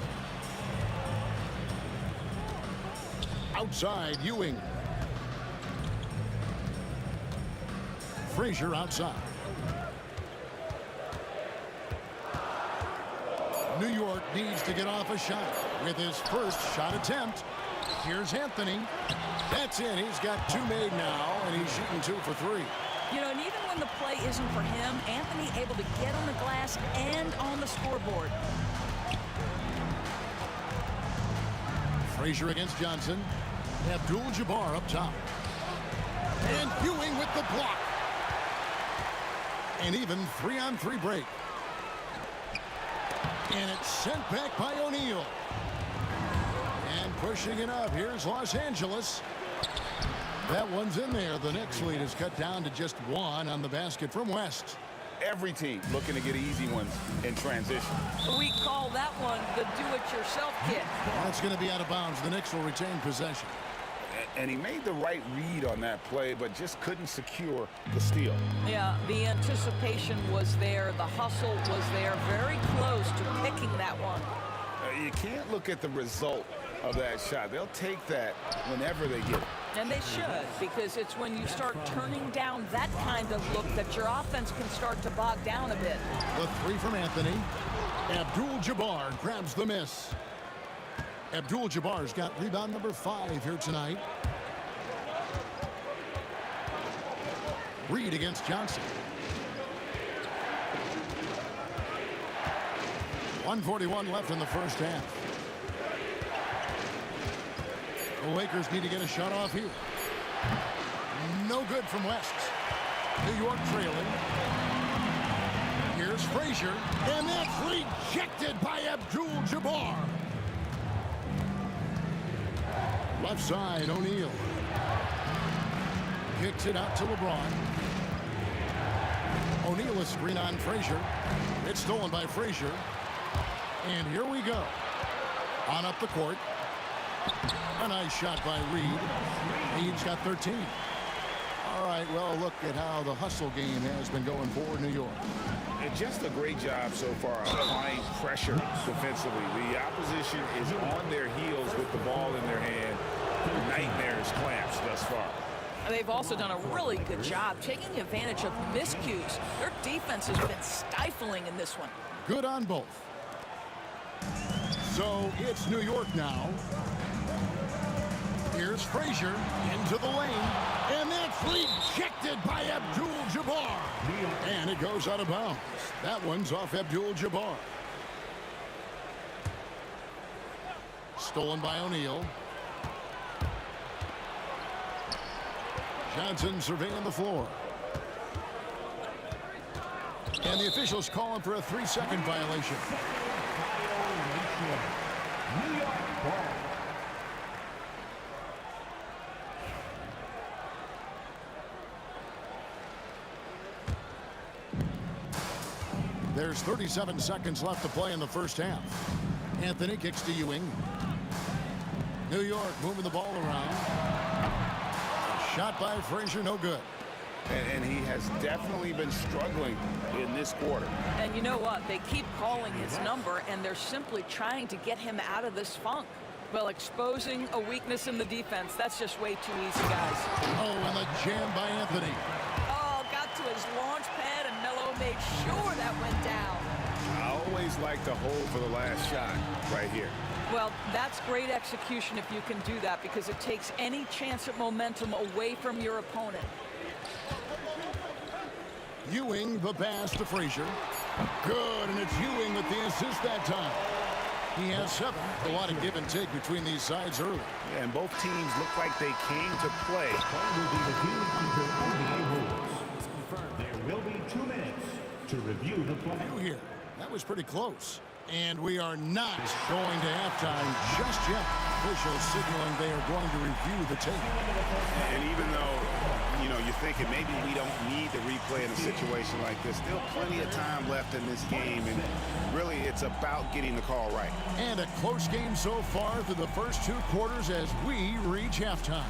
Outside, Ewing. Frazier outside. New York needs to get off a shot with his first shot attempt. Here's Anthony. That's in. He's got 2 made now, and he's shooting 2 for 3. You know, and even when the play isn't for him, Anthony able to get on the glass and on the scoreboard. Frazier against Johnson. Abdul-Jabbar up top. And Ewing with the block. And even 3-on-3 break. And it's sent back by O'Neal. And pushing it up. Here's Los Angeles. That one's in there. The Knicks lead is cut down to just 1 on the basket from West. Every team looking to get easy ones in transition. We call that one the do-it-yourself kit. That's going to be out of bounds. The Knicks will retain possession. And he made the right read on that play, but just couldn't secure the steal. Yeah, the anticipation was there. The hustle was there. Very close to picking that one. You can't look at the result of that shot. They'll take that whenever they get it. And they should, because it's when you start turning down that kind of look that your offense can start to bog down a bit. The 3 from Anthony. Abdul-Jabbar grabs the miss. Abdul-Jabbar's got rebound number 5 here tonight. Reed against Johnson. 1:41 left in the first half. The Lakers need to get a shot off here. No good from West. New York trailing. Here's Frazier. And that's rejected by Abdul-Jabbar. Left side, O'Neal. Kicks it out to LeBron. O'Neal a screen on Frazier. It's stolen by Frazier. And here we go. On up the court. A nice shot by Reed. Reed's got 13. All right, well, look at how the hustle game has been going for New York. And just a great job so far applying pressure defensively. The opposition is on their heels with the ball in their hand. Nightmares clamps thus far. They've also done a really good job taking advantage of miscues. Their defense has been stifling in this one. Good on both. So it's New York now. Here's Frazier into the lane, and that's rejected by Abdul-Jabbar. And it goes out of bounds. That one's off Abdul-Jabbar. Stolen by O'Neal. Johnson surveying the floor. And the officials calling for a 3-second violation. New York ball. There's 37 seconds left to play in the first half. Anthony kicks to Ewing. New York moving the ball around. Shot by Frazier, no good. And he has definitely been struggling in this quarter. And you know what? They keep calling his number, and they're simply trying to get him out of this funk. Well, exposing a weakness in the defense, that's just way too easy, guys. Oh, and the jam by Anthony. Oh, got to his launch pad, and Melo made sure that went down. I always like to hold for the last shot right here. Well, that's great execution if you can do that, because it takes any chance at momentum away from your opponent. Ewing, the pass to Frazier. Good, and it's Ewing with the assist that time. He has 7. A lot of give and take between these sides early. Yeah, and both teams look like they came to play. Will be reviewed under NBA rules. There will be 2 minutes to review the play. Here, that was pretty close. And we are not going to halftime just yet. Officials signaling they are going to review the tape. And even though, you know, you're thinking maybe we don't need the replay in a situation like this, still plenty of time left in this game, and really it's about getting the call right. And a close game so far through the first 2 quarters as we reach halftime.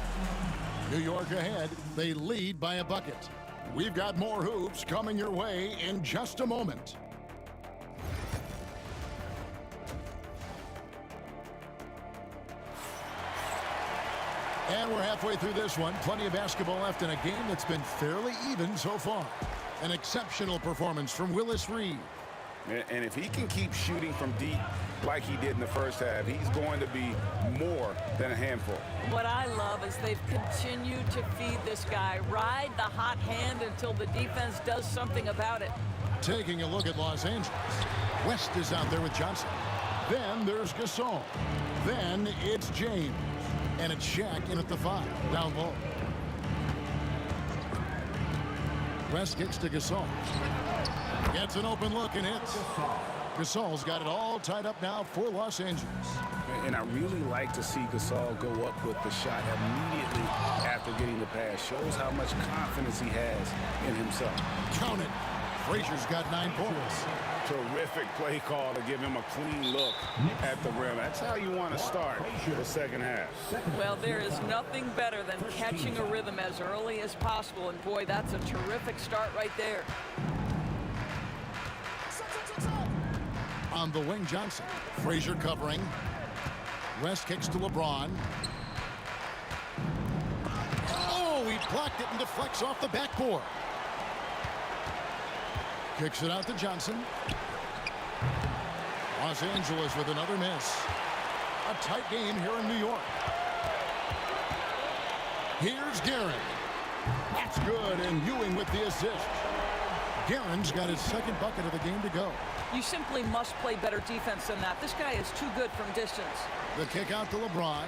New York ahead. They lead by a bucket. We've got more hoops coming your way in just a moment. And we're halfway through this one. Plenty of basketball left in a game that's been fairly even so far. An exceptional performance from Willis Reed. And if he can keep shooting from deep like he did in the first half, he's going to be more than a handful. What I love is they've continued to feed this guy. Ride the hot hand until the defense does something about it. Taking a look at Los Angeles. West is out there with Johnson. Then there's Gasol. Then it's James. And it's Shaq in at the 5, down low. West kicks to Gasol. Gets an open look and hits. Gasol's got it all tied up now for Los Angeles. And I really like to see Gasol go up with the shot immediately after getting the pass. Shows how much confidence he has in himself. Count it. Frazier's got 9 points. Terrific play call to give him a clean look at the rim. That's how you want to start the second half. Well, there is nothing better than catching a rhythm as early as possible. And boy, that's a terrific start right there. On the wing, Johnson. Frazier covering. West kicks to LeBron. Oh, he blocked it and deflects off the backboard. Kicks it out to Johnson. Los Angeles with another miss. A tight game here in New York. Here's Guerin. That's good, and Ewing with the assist. Guerin's got his 2nd bucket of the game to go. You simply must play better defense than that. This guy is too good from distance. The kick out to LeBron.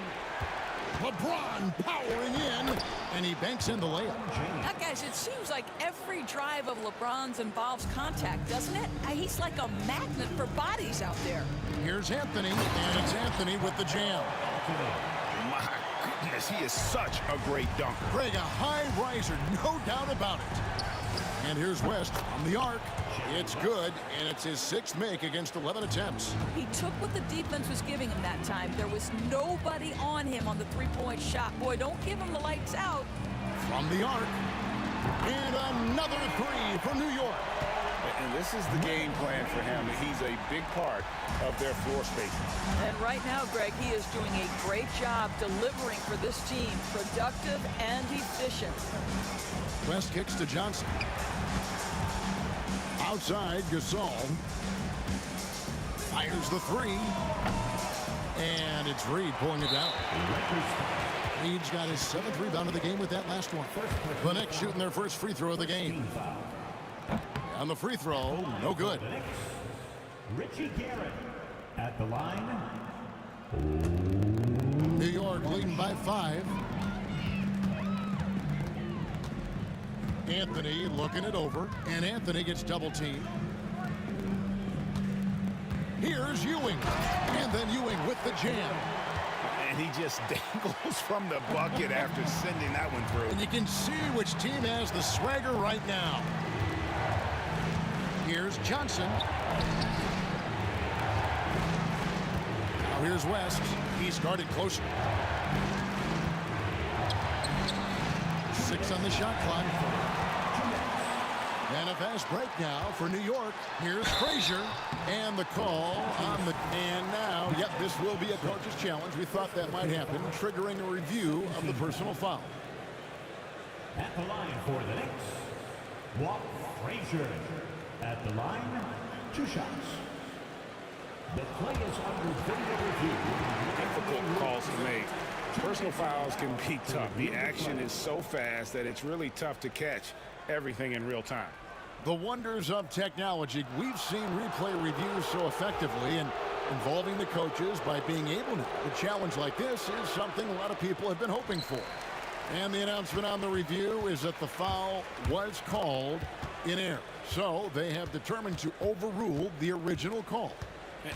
LeBron powering in, and he banks in the layup. Now, guys, it seems like every drive of LeBron's involves contact, doesn't it? He's like a magnet for bodies out there. Here's Anthony, and it's Anthony with the jam. My goodness, he is such a great dunker. Greg, a high riser, no doubt about it. And here's West on the arc. It's good, and it's his 6th make against 11 attempts. He took what the defense was giving him that time. There was nobody on him on the three-point shot. Boy, don't give him the lights out. From the arc. And another 3 for New York. And this is the game plan for him. He's a big part of their floor spacing. And right now, Greg, he is doing a great job delivering for this team. Productive and efficient. West kicks to Johnson. Outside, Gasol. Fires the 3. And it's Reed pulling it down. Reed's got his 7th rebound of the game with that last one. The Knicks shooting their first free throw of the game. On the free throw, no good. Richie Garrett at the line. New York leading by 5. Anthony looking it over, and Anthony gets double teamed. Here's Ewing, and then Ewing with the jam. And he just dangles from the bucket after sending that one through. And you can see which team has the swagger right now. Here's Johnson. Now here's West. He's guarded closer. 6 on the shot clock. And a fast break now for New York. Here's Frazier. And the call on the... And now, yep, this will be a coach's challenge. We thought that might happen, triggering a review of the personal foul. At the line for the Knicks, Walt Frazier. At the line, 2 shots. The play is under video review. Difficult calls to make. Personal fouls can be tough. The action is so fast that it's really tough to catch everything in real time. The wonders of technology. We've seen replay reviews so effectively, and involving the coaches by being able to. A challenge like this is something a lot of people have been hoping for. And the announcement on the review is that the foul was called in error. So they have determined to overrule the original call.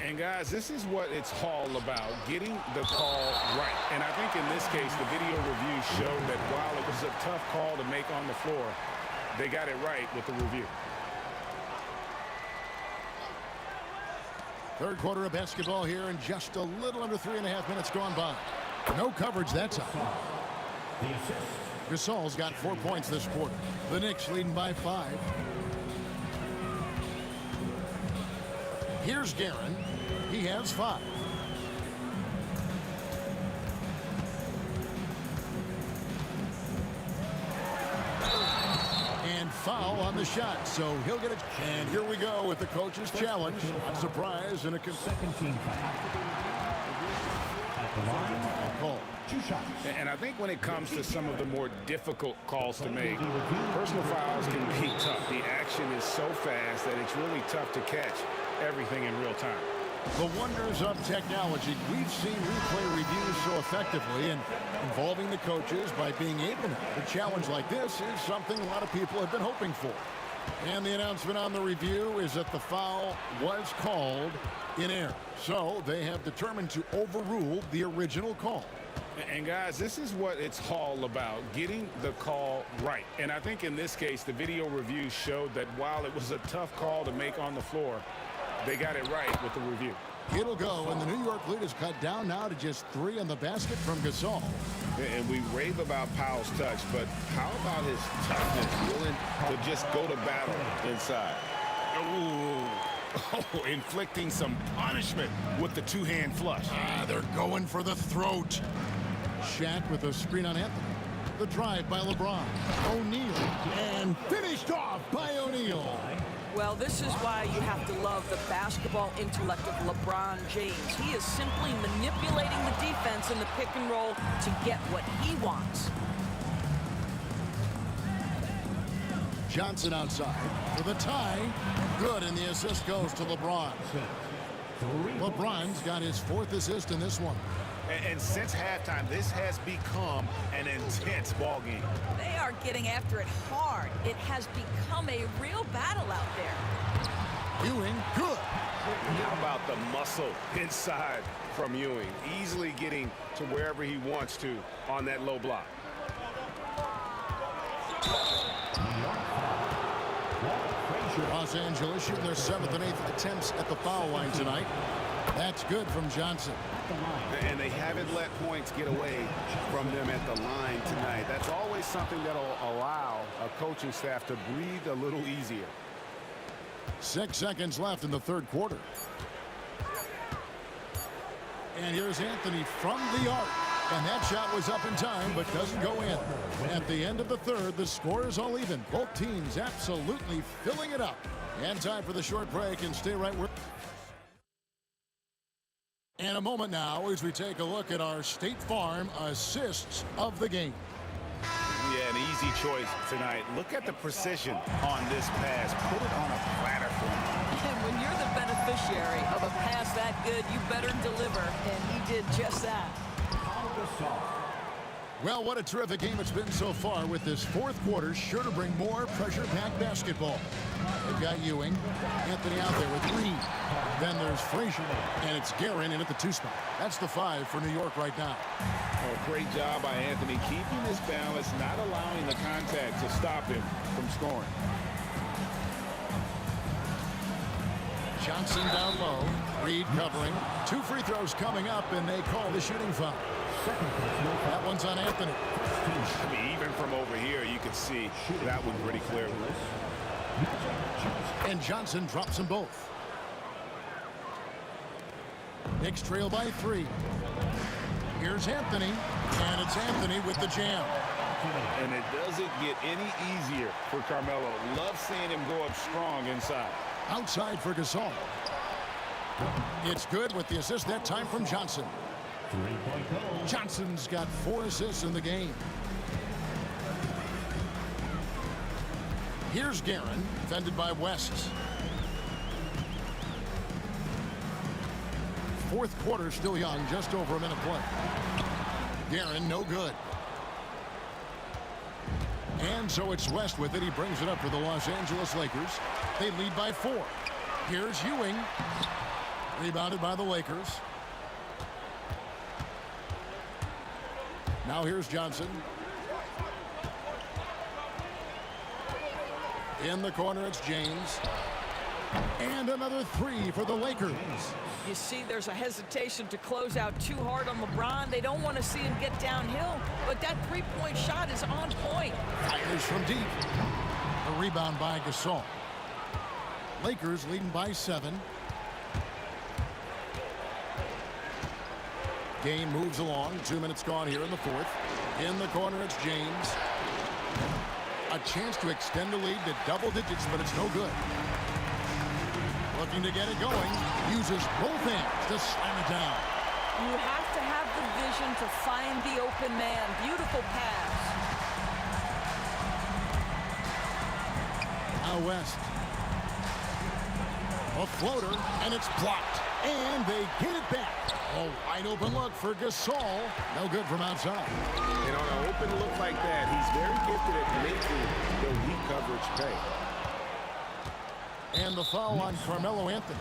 And guys, this is what it's all about, getting the call right. And I think in this case, the video review showed that while it was a tough call to make on the floor, they got it right with the review. Third quarter of basketball here, and just a little under 3.5 minutes gone by. No coverage that time. Gasol's got 4 points this quarter. The Knicks leading by 5. Here's Guerin. He has 5. And foul on the shot, so he'll get it. And here we go with the coach's challenge. A surprise and a second team foul. At the line, call. 2 shots. And I think when it comes to some of the more difficult calls to make, personal fouls can be tough. The action is so fast that it's really tough to catch everything in real time. The wonders of technology. We've seen replay reviews so effectively, and involving the coaches by being able to. A challenge like this is something a lot of people have been hoping for. And the announcement on the review is that the foul was called in error. So they have determined to overrule the original call. And guys, this is what it's all about, getting the call right. And I think in this case, the video review showed that while it was a tough call to make on the floor, they got it right with the review. It'll go, and the New York lead is cut down now to just 3 on the basket from Gasol. And we rave about Powell's touch, but how about his toughness, willing to just go to battle inside? Oh, inflicting some punishment with the 2-hand flush. They're going for the throat. Shaq with a screen on Anthony. The drive by LeBron. O'Neal. And finished off by O'Neal. Well, this is why you have to love the basketball intellect of LeBron James. He is simply manipulating the defense in the pick and roll to get what he wants. Johnson outside for the tie. Good, and the assist goes to LeBron. LeBron's got his 4th assist in this one. And since halftime, this has become an intense ball game. They are getting after it hard. It has become a real battle out there. Ewing, good. How about the muscle inside from Ewing? Easily getting to wherever he wants to on that low block. Los Angeles shooting their 7th and 8th attempts at the foul line tonight. That's good from Johnson. And they haven't let points get away from them at the line tonight. That's always something that'll allow a coaching staff to breathe a little easier. 6 seconds left in the third quarter. And here's Anthony from the arc. And that shot was up in time, but doesn't go in. At the end of the third, the score is all even. Both teams absolutely filling it up. And time for the short break, and stay right where... And a moment now as we take a look at our State Farm assists of the game. Yeah, an easy choice tonight. Look at the precision on this pass. Put it on a platter for him. And when you're the beneficiary of a pass that good, you better deliver. And he did just that. Well, what a terrific game it's been so far, with this fourth quarter sure to bring more pressure-packed basketball. They've got Ewing, Anthony out there with Reed. Then there's Frazier, and it's Guerin in at the 2 spot. That's the 5 for New York right now. Oh, great job by Anthony, keeping his balance, not allowing the contact to stop him from scoring. Johnson down low, Reed covering. 2 free throws coming up, and they call the shooting foul. That one's on Anthony. I mean, even from over here, you can see that one pretty clearly. And Johnson drops them both. Knicks trail by 3. Here's Anthony, and it's Anthony with the jam. And it doesn't get any easier for Carmelo. Love seeing him go up strong inside. Outside for Gasol. It's good with the assist that time from Johnson. Johnson's got 4 assists in the game. Here's Guerin, defended by West. Fourth quarter still young, just over a minute play. Guerin, no good. And so it's West with it. He brings it up for the Los Angeles Lakers. They lead by 4. Here's Ewing. Rebounded by the Lakers. Now here's Johnson. In the corner, it's James. And another 3 for the Lakers. You see, there's a hesitation to close out too hard on LeBron. They don't want to see him get downhill, but that 3-point shot is on point. Fires from deep. A rebound by Gasol. Lakers leading by 7. Game moves along. 2 minutes gone here in the fourth. In the corner, it's James. A chance to extend the lead to double digits, but it's no good. Looking to get it going. Uses both hands to slam it down. You have to have the vision to find the open man. Beautiful pass. Now West. A floater, and it's blocked. And they get it back. A wide open look for Gasol. No good from outside. And on an open look like that, he's very gifted at making the weak coverage pay. And the foul on Carmelo Anthony.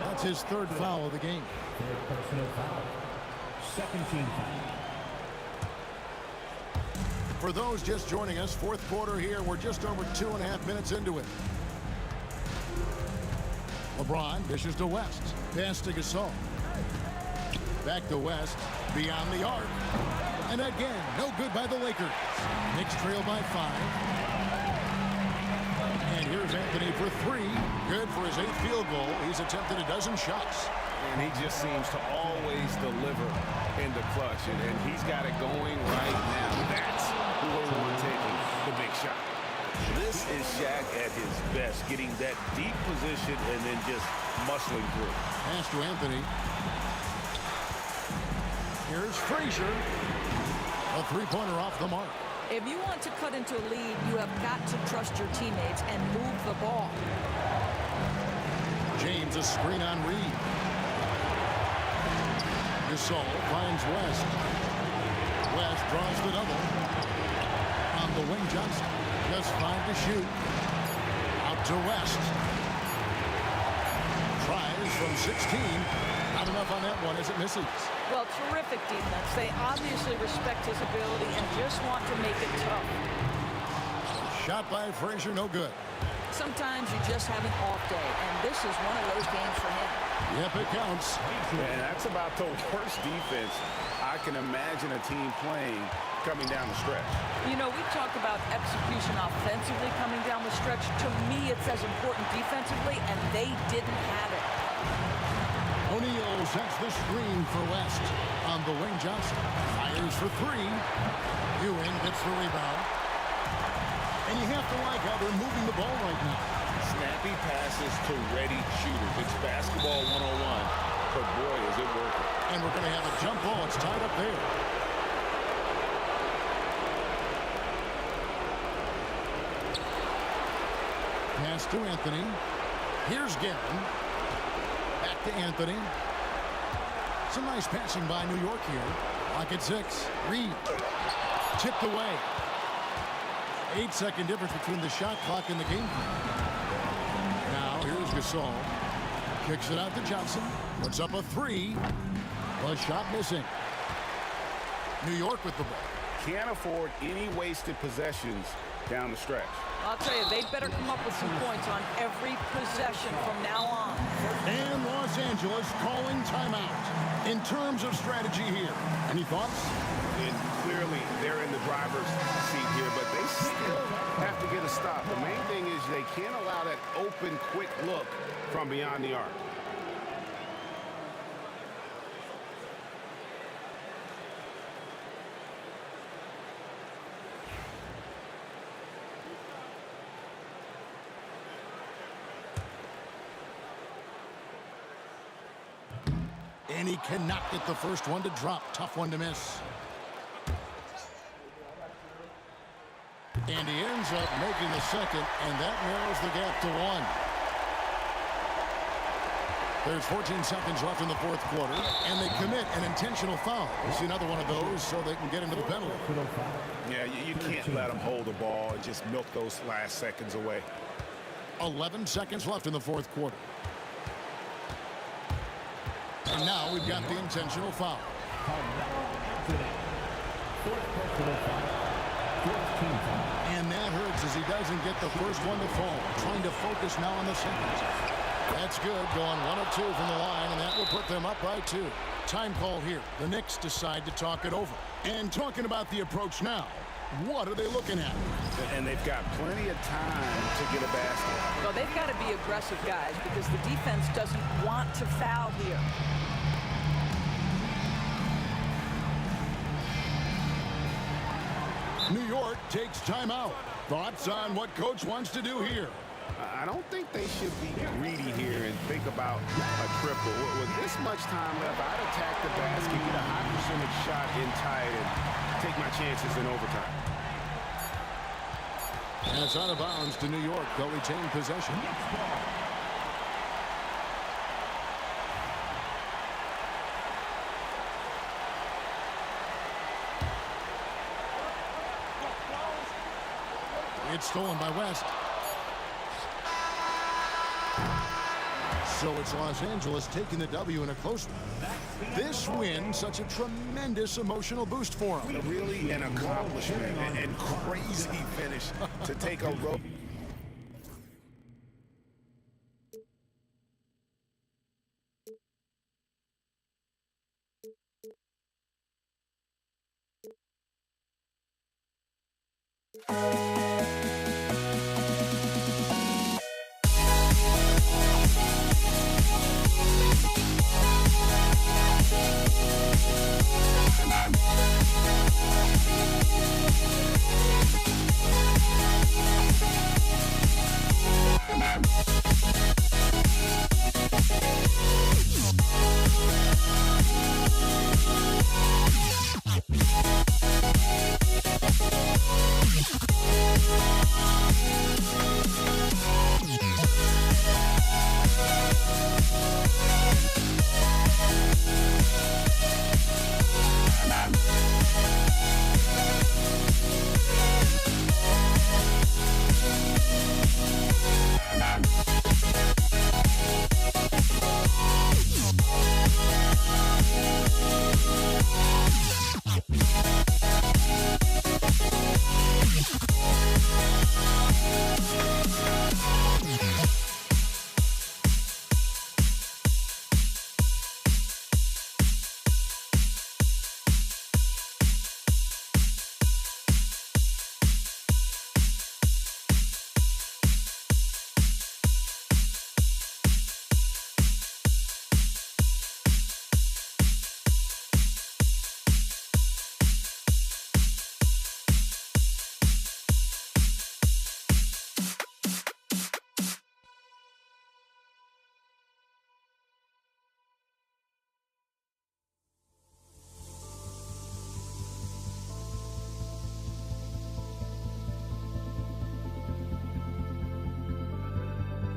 That's his 3rd foul of the game. Third personal foul. Second team foul. For those just joining us, fourth quarter here. We're just over 2.5 minutes into it. LeBron dishes to West. Pass to Gasol. Back to West. Beyond the arc. And again, no good by the Lakers. Knicks trail by 5. And here's Anthony for 3. Good for his 8th field goal. He's attempted a dozen shots. And he just seems to always deliver in the clutch. And he's got it going right now. That's who we want taking the big shot. This is Shaq at his best, getting that deep position and then just muscling through. Pass to Anthony. Here's Frazier. A 3-pointer off the mark. If you want to cut into a lead, you have got to trust your teammates and move the ball. James, a screen on Reed. Gasol finds West. West draws the double. On the wing, Johnson. Just 5 to shoot. Out to West. Tries from 16. Not enough on that one as it misses. Well, terrific defense. They obviously respect his ability and just want to make it tough. Shot by Frazier, no good. Sometimes you just have an off day, and this is one of those games for him. Yep, it counts. And that's about the worst defense I can imagine a team playing coming down the stretch. You know, we talk about execution offensively coming down the stretch. To me, it's as important defensively, and they didn't have it. O'Neal sets the screen for West. On the wing, Johnson fires for three. Ewing gets the rebound. And you have to like how they're moving the ball right now. Snappy passes to ready shooters. It's basketball 101. But boy, is it working. And we're going to have a jump ball. It's tied up there. Pass to Anthony. Here's Gavin. Back to Anthony. Some nice passing by New York here. Lock at 6. Reed. Tipped away. 8-second difference between the shot clock and the game clock. Now here's Gasol. Kicks it out to Johnson. Puts up a 3. The shot missing. New York with the ball. Can't afford any wasted possessions down the stretch. I'll tell you, they'd better come up with some points on every possession from now on. And Los Angeles calling timeout. In terms of strategy here, any thoughts? And clearly, they're in the driver's seat here, but they still have to get a stop. The main thing is they can't allow that open, quick look from beyond the arc. And he cannot get the first one to drop. Tough one to miss. And he ends up making the second, and that narrows the gap to 1. There's 14 seconds left in the fourth quarter, and they commit an intentional foul. We'll see another one of those so they can get into the penalty. Yeah, you can't let them hold the ball and just milk those last seconds away. 11 seconds left in the fourth quarter. And now we've got the intentional foul. And that hurts as he doesn't get the first one to fall. Trying to focus now on the second. That's good. Going 1 of 2 from the line, and that will put them up by 2. Time call here. The Knicks decide to talk it over. And talking about the approach now, what are they looking at? And they've got plenty of time to get a basket. Well, they've got to be aggressive, guys, because the defense doesn't want to foul here. New York takes timeout. Thoughts on what coach wants to do here? I don't think they should be greedy here and think about a triple. With this much time left, I'd attack the basket, get a high percentage shot in tight, and take my chances in overtime. And it's out of bounds to New York. They'll retain possession. It's stolen by West. So it's Los Angeles taking the W in a close one. This win, such a tremendous emotional boost for them. Really an accomplishment and crazy finish to take a road.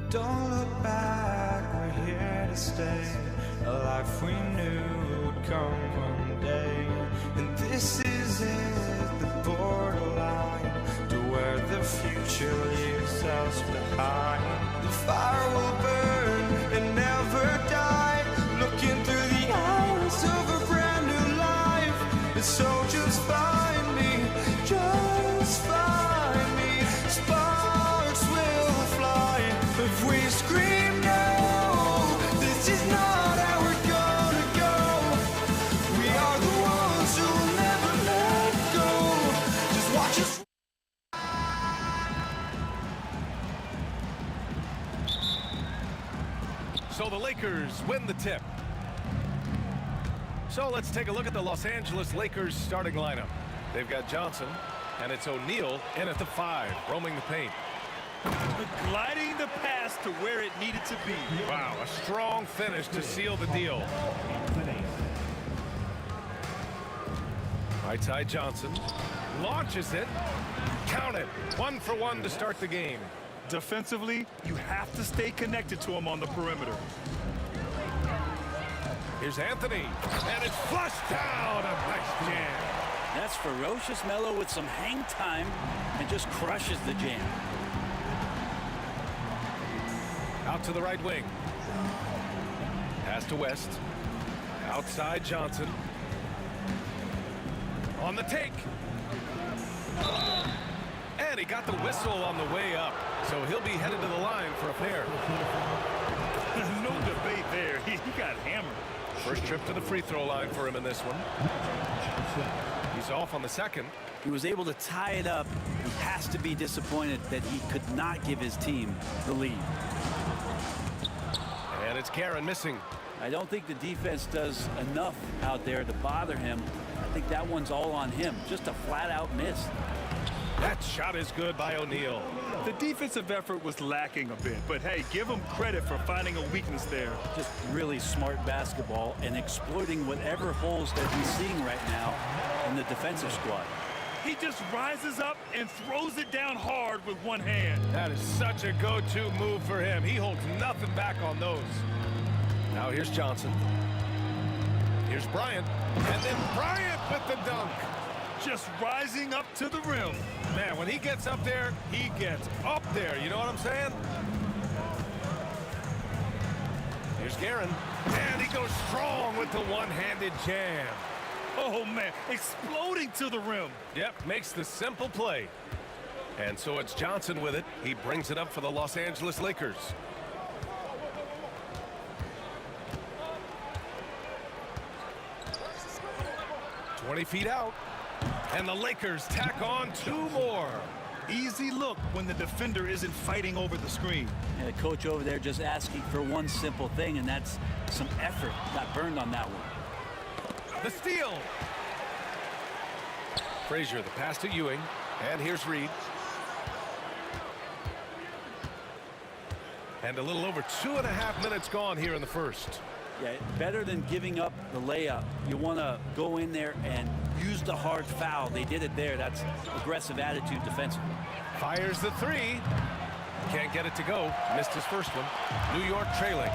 Don't look back, we're here to stay. A life we knew would come one day. And this is it, the borderline to where the future leaves us behind. The fire will burn and never die, looking through the eyes of a brand new life. And so just find me, just find me. Sparks will fly if we scream no. This is not how we're gonna go. We are the ones who will never let go. Just watch us. So the Lakers win the tip. So let's take a look at the Los Angeles Lakers starting lineup. They've got Johnson, and it's O'Neal in at the 5, roaming the paint. Gliding the pass to where it needed to be. Wow, a strong finish to seal the deal. Right side Johnson launches it. Count it. 1 for 1 to start the game. Defensively, you have to stay connected to him on the perimeter. Here's Anthony, and it's flushed down. A nice jam. That's ferocious Melo with some hang time and just crushes the jam. Out to the right wing. Pass to West. Outside Johnson. On the take. And he got the whistle on the way up. So he'll be headed to the line for a pair. No debate there. He got hammered. First trip to the free throw line for him in this one. He's off on the second. He was able to tie it up. He has to be disappointed that he could not give his team the lead. And it's Karen missing. I don't think the defense does enough out there to bother him. I think that one's all on him. Just a flat-out miss. That shot is good by O'Neal. The defensive effort was lacking a bit, but hey, give him credit for finding a weakness there. Just really smart basketball and exploiting whatever holes that he's seeing right now in the defensive squad. He just rises up and throws it down hard with one hand. That is such a go-to move for him. He holds nothing back on those. Now here's Johnson. Here's Bryant. And then Bryant with the dunk. Just rising up to the rim. Man, when he gets up there, he gets up there. You know what I'm saying? Here's Guerin. And he goes strong with the one-handed jam. Oh, man, exploding to the rim. Yep, makes the simple play. And so it's Johnson with it. He brings it up for the Los Angeles Lakers. "20 feet out. And the Lakers tack on 2 more. Easy look when the defender isn't fighting over the screen. And the coach over there just asking for one simple thing, and that's some effort. Got burned on that one. The steal. Frazier, the pass to Ewing. And here's Reed. And a little over 2.5 minutes gone here in the first. Yeah, better than giving up the layup. You want to go in there and use the hard foul. They did it there. That's aggressive attitude defensively. Fires the 3. Can't get it to go. Missed his first one. New York trailing.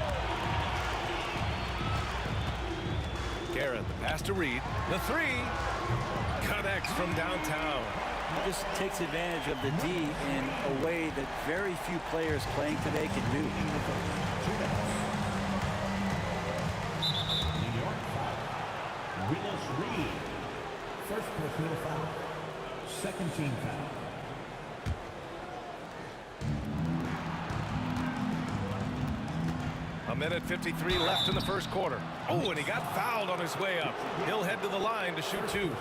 Guerin, the pass to Reed. The 3 connects from downtown. He just takes advantage of the D in a way that very few players playing today can do. First personal foul, second team foul. A minute 53 left in the first quarter. Oh, and he got fouled on his way up. He'll head to the line to shoot 2.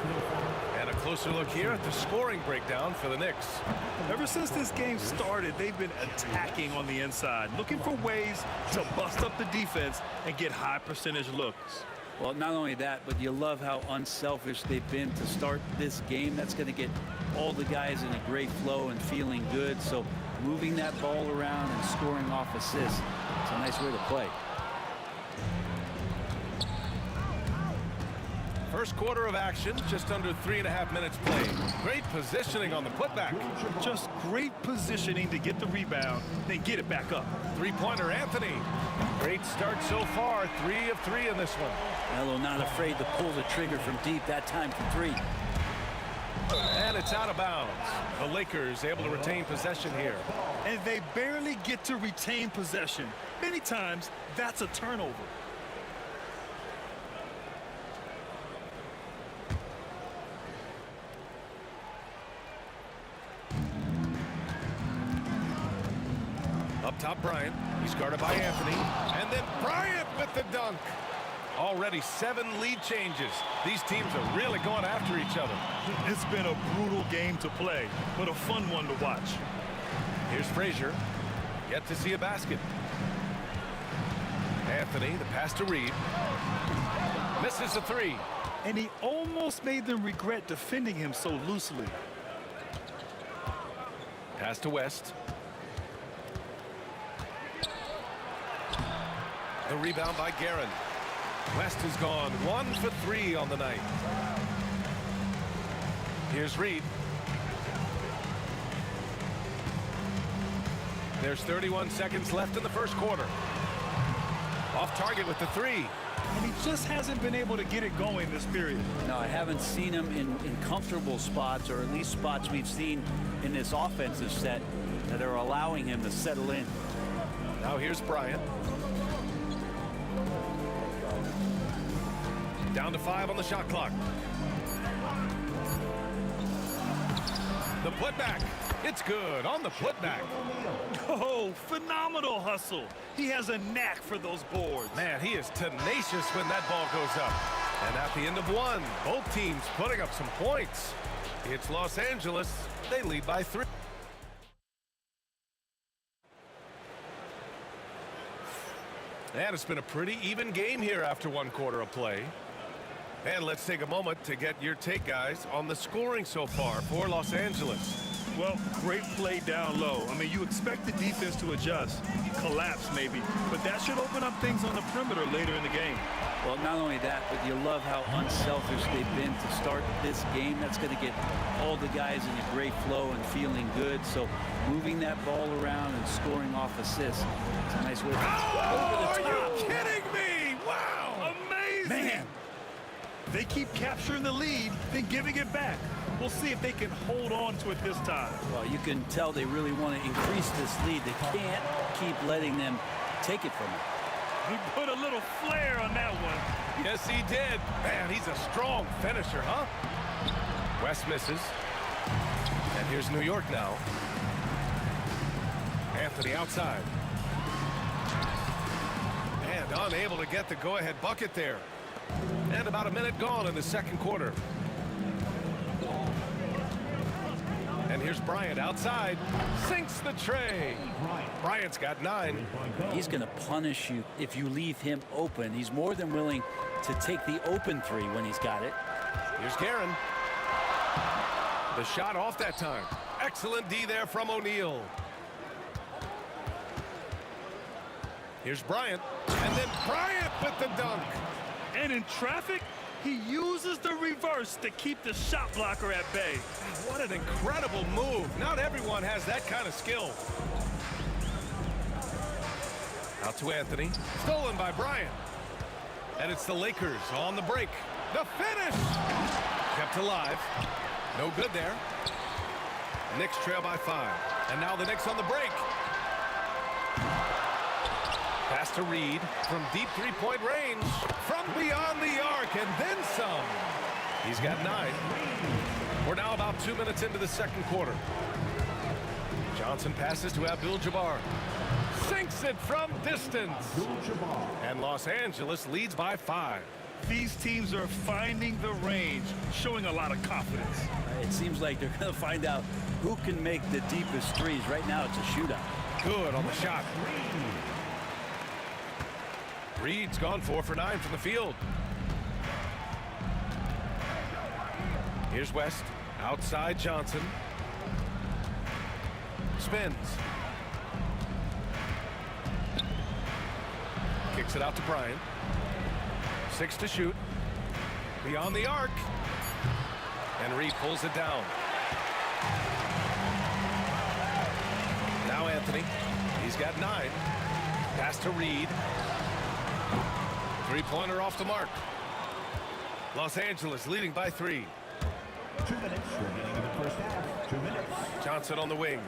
And a closer look here at the scoring breakdown for the Knicks. Ever since this game started, they've been attacking on the inside, looking for ways to bust up the defense and get high percentage looks. Well, not only that, but you love how unselfish they've been to start this game. That's going to get all the guys in a great flow and feeling good. So moving that ball around and scoring off assists, it's a nice way to play. First quarter of action, just under 3.5 minutes played. Great positioning on the putback. Just great positioning to get the rebound, then get it back up. Three-pointer, Anthony. Great start so far. 3 of 3 in this one. Melo not afraid to pull the trigger from deep, that time from 3. And it's out of bounds. The Lakers able to retain possession here. And they barely get to retain possession. Many times, that's a turnover. Up top, Bryant. He's guarded by Anthony. And then Bryant with the dunk. Already 7 lead changes. These teams are really going after each other. It's been a brutal game to play, but a fun one to watch. Here's Frazier. Yet to see a basket. Anthony, the pass to Reed. Misses the 3. And he almost made them regret defending him so loosely. Pass to West. The rebound by Guerin. West has gone 1 for 3 on the night. Here's Reed. There's 31 seconds left in the first quarter. Off target with the 3. And he just hasn't been able to get it going this period. No, I haven't seen him in comfortable spots, or at least spots we've seen in this offensive set that are allowing him to settle in. Now here's Bryant. Down to 5 on the shot clock. The putback. It's good on the putback. Oh, phenomenal hustle. He has a knack for those boards. Man, he is tenacious when that ball goes up. And at the end of 1, both teams putting up some points. It's Los Angeles. They lead by 3. And it's been a pretty even game here after 1 quarter of play. And let's take a moment to get your take, guys, on the scoring so far for Los Angeles. Well, great play down low. I mean, you expect the defense to adjust, collapse maybe, but that should open up things on the perimeter later in the game. Well, not only that, but you love how unselfish they've been to start this game. That's going to get all the guys in a great flow and feeling good. So moving that ball around and scoring off assists, it's a nice way to over the top. Are you kidding me? Wow! Amazing! Man, they keep capturing the lead, then giving it back. We'll see if they can hold on to it this time. Well, you can tell they really want to increase this lead. They can't keep letting them take it from them. He put a little flair on that one. Yes, he did. Man, he's a strong finisher, huh? West misses. And here's New York now. Anthony outside. And unable to get the go-ahead bucket there. And about a minute gone in the second quarter. And here's Bryant outside. Sinks the tray. Bryant's got 9. He's going to punish you if you leave him open. He's more than willing to take the open 3 when he's got it. Here's Guerin. The shot off that time. Excellent D there from O'Neal. Here's Bryant. And then Bryant with the dunk. And in traffic, he uses the reverse to keep the shot blocker at bay. What an incredible move. Not everyone has that kind of skill. Out to Anthony. Stolen by Bryant. And it's the Lakers on the break. The finish! Kept alive. No good there. Knicks trail by 5. And now the Knicks on the break. Pass to Reed from deep 3-point range. From beyond the arc and then some. He's got 9. We're now about 2 minutes into the second quarter. Johnson passes to Abdul-Jabbar. Sinks it from distance. And Los Angeles leads by 5. These teams are finding the range, showing a lot of confidence. It seems like they're going to find out who can make the deepest threes. Right now, it's a shootout. Good on the shot. Reed's gone 4 for 9 from the field. Here's West. Outside Johnson. Spins. Kicks it out to Bryant. 6 to shoot. Beyond the arc. And Reed pulls it down. Now Anthony. He's got 9. Pass to Reed. Three-pointer off the mark. Los Angeles leading by 3. 2 minutes remaining in the first half. 2 minutes. Johnson on the wing.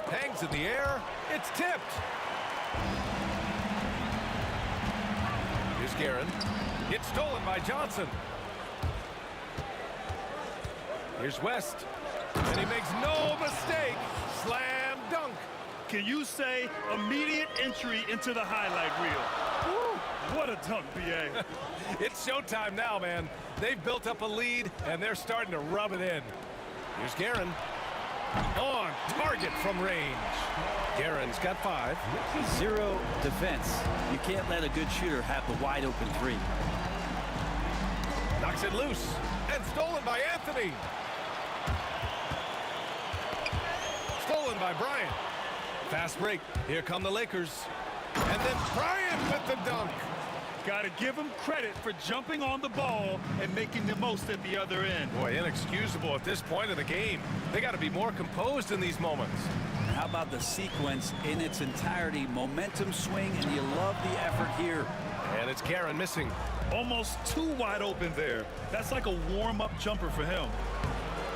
Hangs in the air. It's tipped. Here's Guerin. It's stolen by Johnson. Here's West. And he makes no mistake. Slam dunk. Can you say immediate entry into the highlight reel? Woo, what a dunk, B.A. It's showtime now, man. They've built up a lead, and they're starting to rub it in. Here's Guerin. On target from range. Guerin's got 5. 0 defense. You can't let a good shooter have the wide open 3. Knocks it loose. And stolen by Anthony. Stolen by Bryant. Fast break. Here come the Lakers. And then Bryant with the dunk. Got to give him credit for jumping on the ball and making the most at the other end. Boy, inexcusable at this point of the game. They got to be more composed in these moments. How about the sequence in its entirety? Momentum swing, and you love the effort here. And it's Guerin missing. Almost too wide open there. That's like a warm-up jumper for him.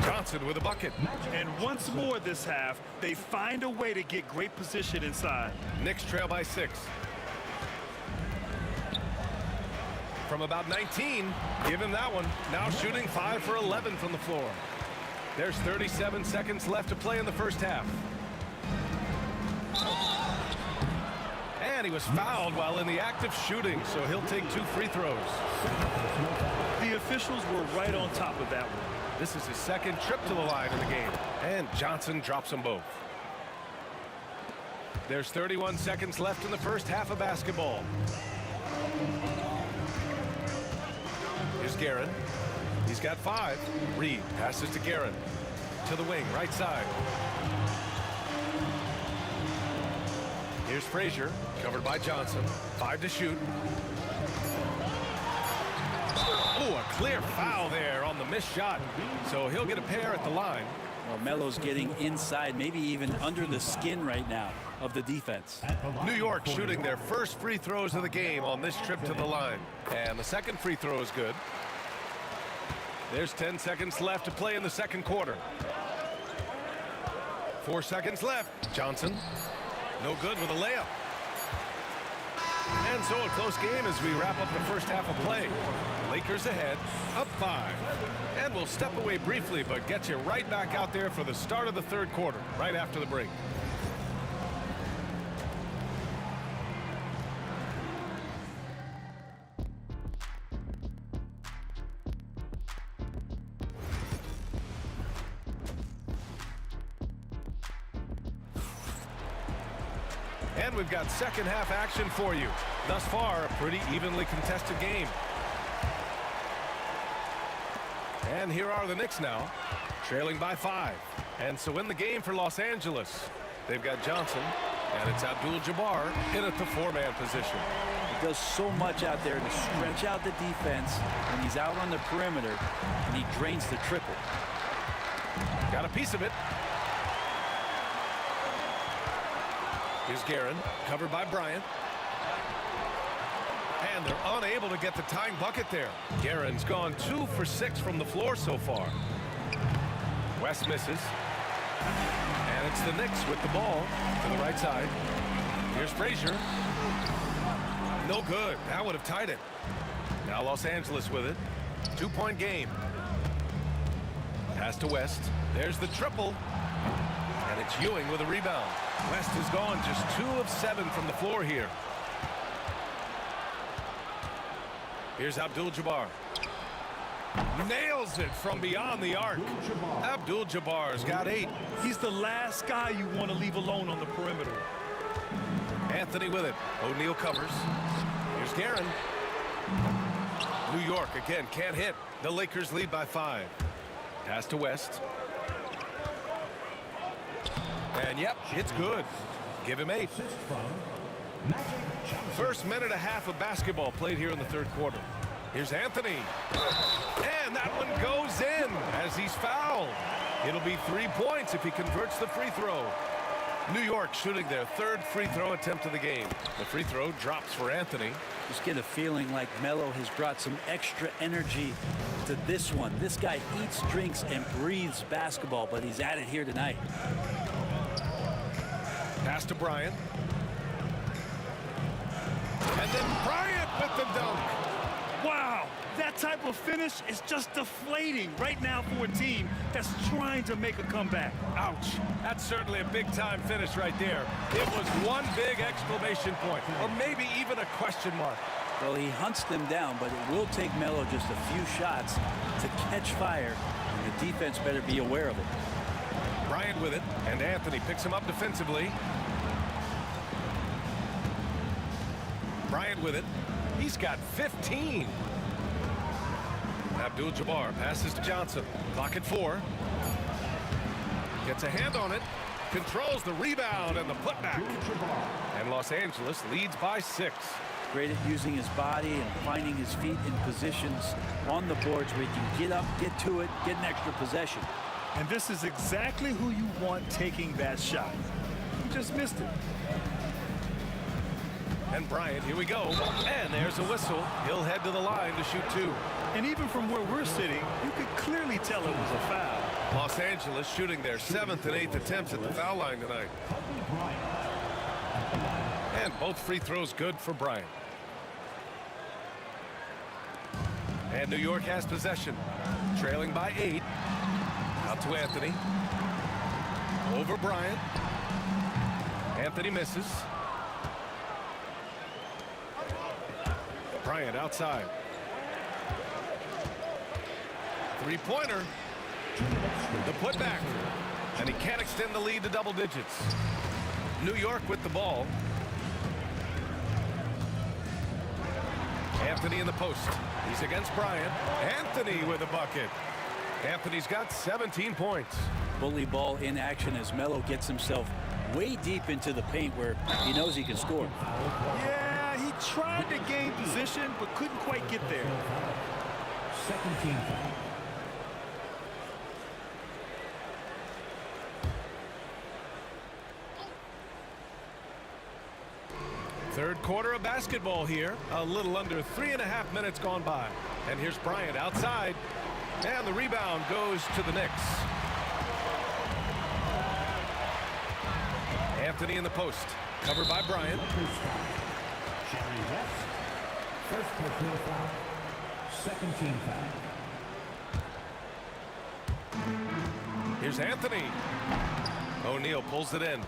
Johnson with a bucket. And once more this half, they find a way to get great position inside. Knicks trail by 6. From about 19, give him that one. Now shooting 5 for 11 from the floor. There's 37 seconds left to play in the first half. And he was fouled while in the act of shooting, so he'll take 2 free throws. The officials were right on top of that one. This is his second trip to the line in the game. And Johnson drops them both. There's 31 seconds left in the first half of basketball. Here's Guerin. He's got 5. Reed passes to Guerin. To the wing, right side. Here's Frazier, covered by Johnson. 5 to shoot. Oh, a clear foul there on the missed shot. So he'll get a pair at the line. Well, Melo's getting inside, maybe even under the skin right now of the defense. New York shooting their first free throws of the game on this trip to the line. And the second free throw is good. There's 10 seconds left to play in the second quarter. 4 seconds left. Johnson, no good with a layup. And so a close game as we wrap up the first half of play. Lakers ahead, up 5. And we'll step away briefly, but get you right back out there for the start of the third quarter, right after the break. And we've got second half action for you. Thus far, a pretty evenly contested game. And here are the Knicks now, trailing by 5. And so in the game for Los Angeles, they've got Johnson, and it's Abdul-Jabbar in at the 4-man position. He does so much out there to stretch out the defense when he's out on the perimeter, and he drains the triple. Got a piece of it. Here's Guerin, covered by Bryant. And they're unable to get the tying bucket there. Guerin's gone 2 for 6 from the floor so far. West misses. And it's the Knicks with the ball to the right side. Here's Frazier. No good. That would have tied it. Now Los Angeles with it. 2-point game. Pass to West. There's the triple. And it's Ewing with a rebound. West has gone just 2 of 7 from the floor here. Here's Abdul-Jabbar. Nails it from beyond the arc. Abdul-Jabbar's got 8. He's the last guy you want to leave alone on the perimeter. Anthony with it. O'Neal covers. Here's Guerin. New York again can't hit. The Lakers lead by 5. Pass to West. And yep, it's good. Give him 8. First minute and a half of basketball played here in the third quarter. Here's Anthony. And that one goes in as he's fouled. It'll be 3 points if he converts the free throw. New York shooting their third free throw attempt of the game. The free throw drops for Anthony. Just get a feeling like Melo has brought some extra energy to this one. This guy eats, drinks, and breathes basketball, but he's at it here tonight. Pass to Bryant. And then Bryant with the dunk. Wow, that type of finish is just deflating right now for a team that's trying to make a comeback. Ouch. That's certainly a big-time finish right there. It was one big exclamation point, or maybe even a question mark. Well, he hunts them down, but it will take Melo just a few shots to catch fire, and the defense better be aware of it. Bryant with it, and Anthony picks him up defensively. Bryant with it. He's got 15. Abdul-Jabbar passes to Johnson. Clock at 4. Gets a hand on it. Controls the rebound and the putback. And Los Angeles leads by 6. Great at using his body and finding his feet in positions on the boards where he can get up, get to it, get an extra possession. And this is exactly who you want taking that shot. He just missed it. And Bryant, here we go. And there's a whistle. He'll head to the line to shoot 2. And even from where we're sitting, you could clearly tell it was a foul. Los Angeles shooting their 7th and 8th attempts at the foul line tonight. And both free throws good for Bryant. And New York has possession. Trailing by 8. Out to Anthony. Over Bryant. Anthony misses. Bryant outside. Three-pointer. The putback. And he can't extend the lead to double digits. New York with the ball. Anthony in the post. He's against Bryant. Anthony with a bucket. Anthony's got 17 points. Bully ball in action as Melo gets himself way deep into the paint where he knows he can score. Yeah, he tried to gain position but couldn't quite get there. Second team foul. Third quarter of basketball here. A little under 3.5 minutes gone by. And here's Bryant outside. And the rebound goes to the Knicks. Anthony in the post. Covered by Bryant. First personal foul. Second team foul. Here's Anthony. O'Neal pulls it in.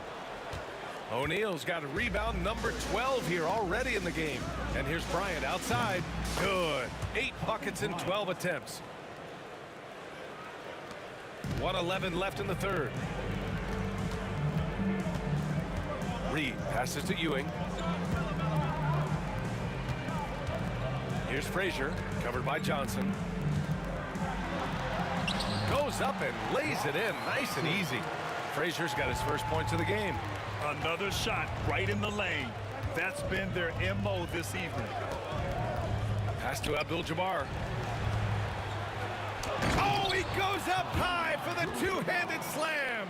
O'Neal's got a rebound number 12 here already in the game. And here's Bryant outside. Good. 8 buckets in 12 attempts. 1:11 left in the third. Reed passes to Ewing. Here's Frazier, covered by Johnson. Goes up and lays it in, nice and easy. Frazier's got his first points of the game. Another shot right in the lane. That's been their MO this evening. Pass to Abdul-Jabbar. Oh, he goes up high for the two-handed slam.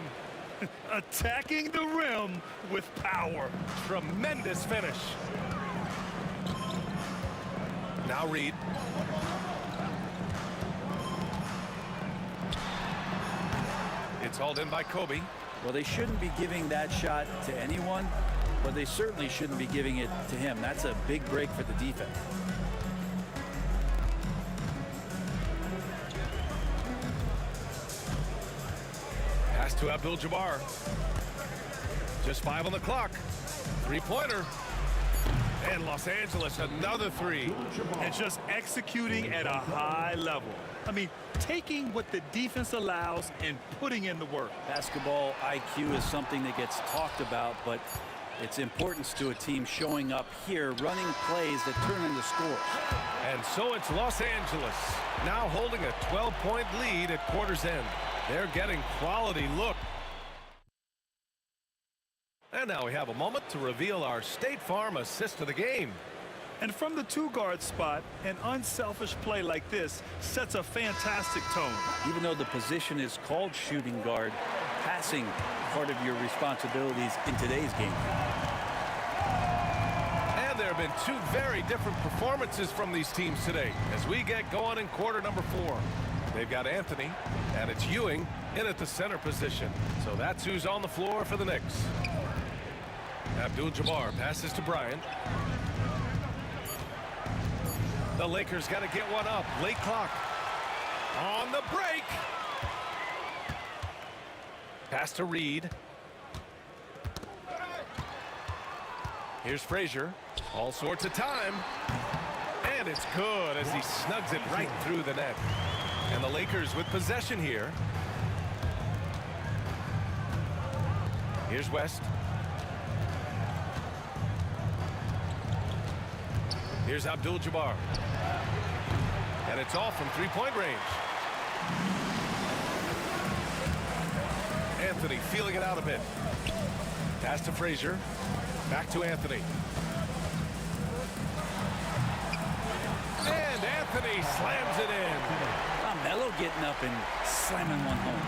Attacking the rim with power. Tremendous finish. Now Reed. It's hauled in by Kobe. Well, they shouldn't be giving that shot to anyone, but they certainly shouldn't be giving it to him. That's a big break for the defense. Pass to Abdul-Jabbar. Just 5 on the clock. Three-pointer. And Los Angeles, another 3. And just executing at a high level. I mean, taking what the defense allows and putting in the work. Basketball IQ is something that gets talked about, but its importance to a team showing up here, running plays that turn into scores. And so it's Los Angeles, now holding a 12-point lead at quarter's end. They're getting quality look. And now we have a moment to reveal our State Farm assist of the game. And from the two-guard spot, an unselfish play like this sets a fantastic tone. Even though the position is called shooting guard, passing part of your responsibilities in today's game. And there have been two very different performances from these teams today as we get going in quarter number 4. They've got Anthony, and it's Ewing in at the center position. So that's who's on the floor for the Knicks. Abdul-Jabbar passes to Bryant. The Lakers got to get one up. Late clock. On the break. Pass to Reed. Here's Frazier. All sorts of time. And it's good as he snugs it right through the net. And the Lakers with possession here. Here's West. Here's Abdul-Jabbar. And it's all from three-point range. Anthony feeling it out a bit. Pass to Frazier. Back to Anthony. And Anthony slams it in. Melo getting up and slamming one home.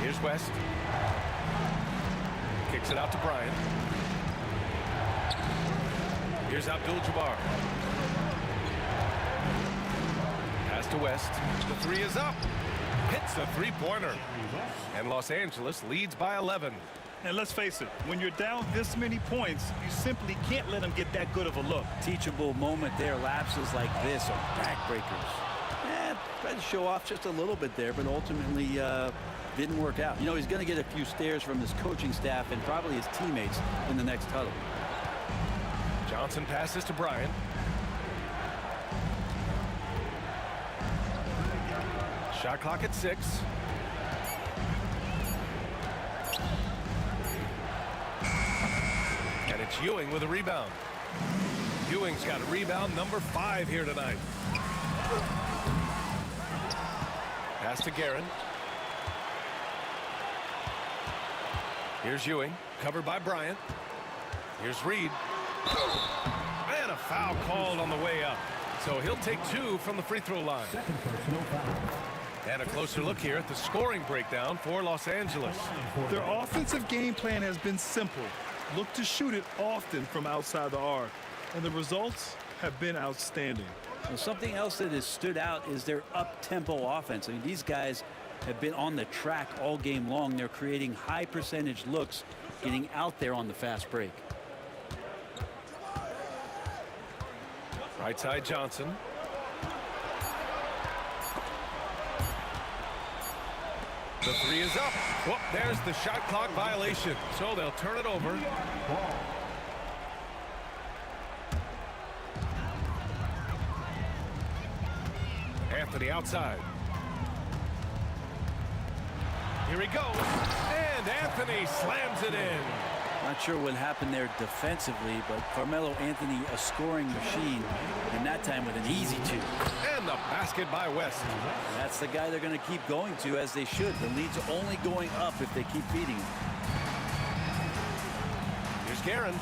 Here's West. Kicks it out to Bryant. Here's Abdul-Jabbar. Pass to West. The three is up. Hits the three-pointer. And Los Angeles leads by 11. And let's face it, when you're down this many points, you simply can't let them get that good of a look. Teachable moment there. Lapses like this are backbreakers. Tried to show off just a little bit there, but ultimately didn't work out. You know, he's going to get a few stares from his coaching staff and probably his teammates in the next huddle. Johnson passes to Bryant. Shot clock at 6. And it's Ewing with a rebound. Ewing's got a rebound number 5 here tonight. Pass to Guerin. Here's Ewing, covered by Bryant. Here's Reed. And a foul called on the way up. So he'll take 2 from the free throw line. And a closer look here at the scoring breakdown for Los Angeles. Their offensive game plan has been simple. Look to shoot it often from outside the arc. And the results have been outstanding. Well, something else that has stood out is their up-tempo offense. I mean, these guys have been on the track all game long. They're creating high percentage looks, getting out there on the fast break. Right side Johnson. The three is up. Whoop, there's the shot clock violation. So they'll turn it over. Anthony outside. Here he goes. And Anthony slams it in. Not sure what happened there defensively, but Carmelo Anthony, a scoring machine, and that time with an easy 2. And the basket by West. That's the guy they're going to keep going to, as they should. The lead's only going up if they keep feeding him. Here's Guerin.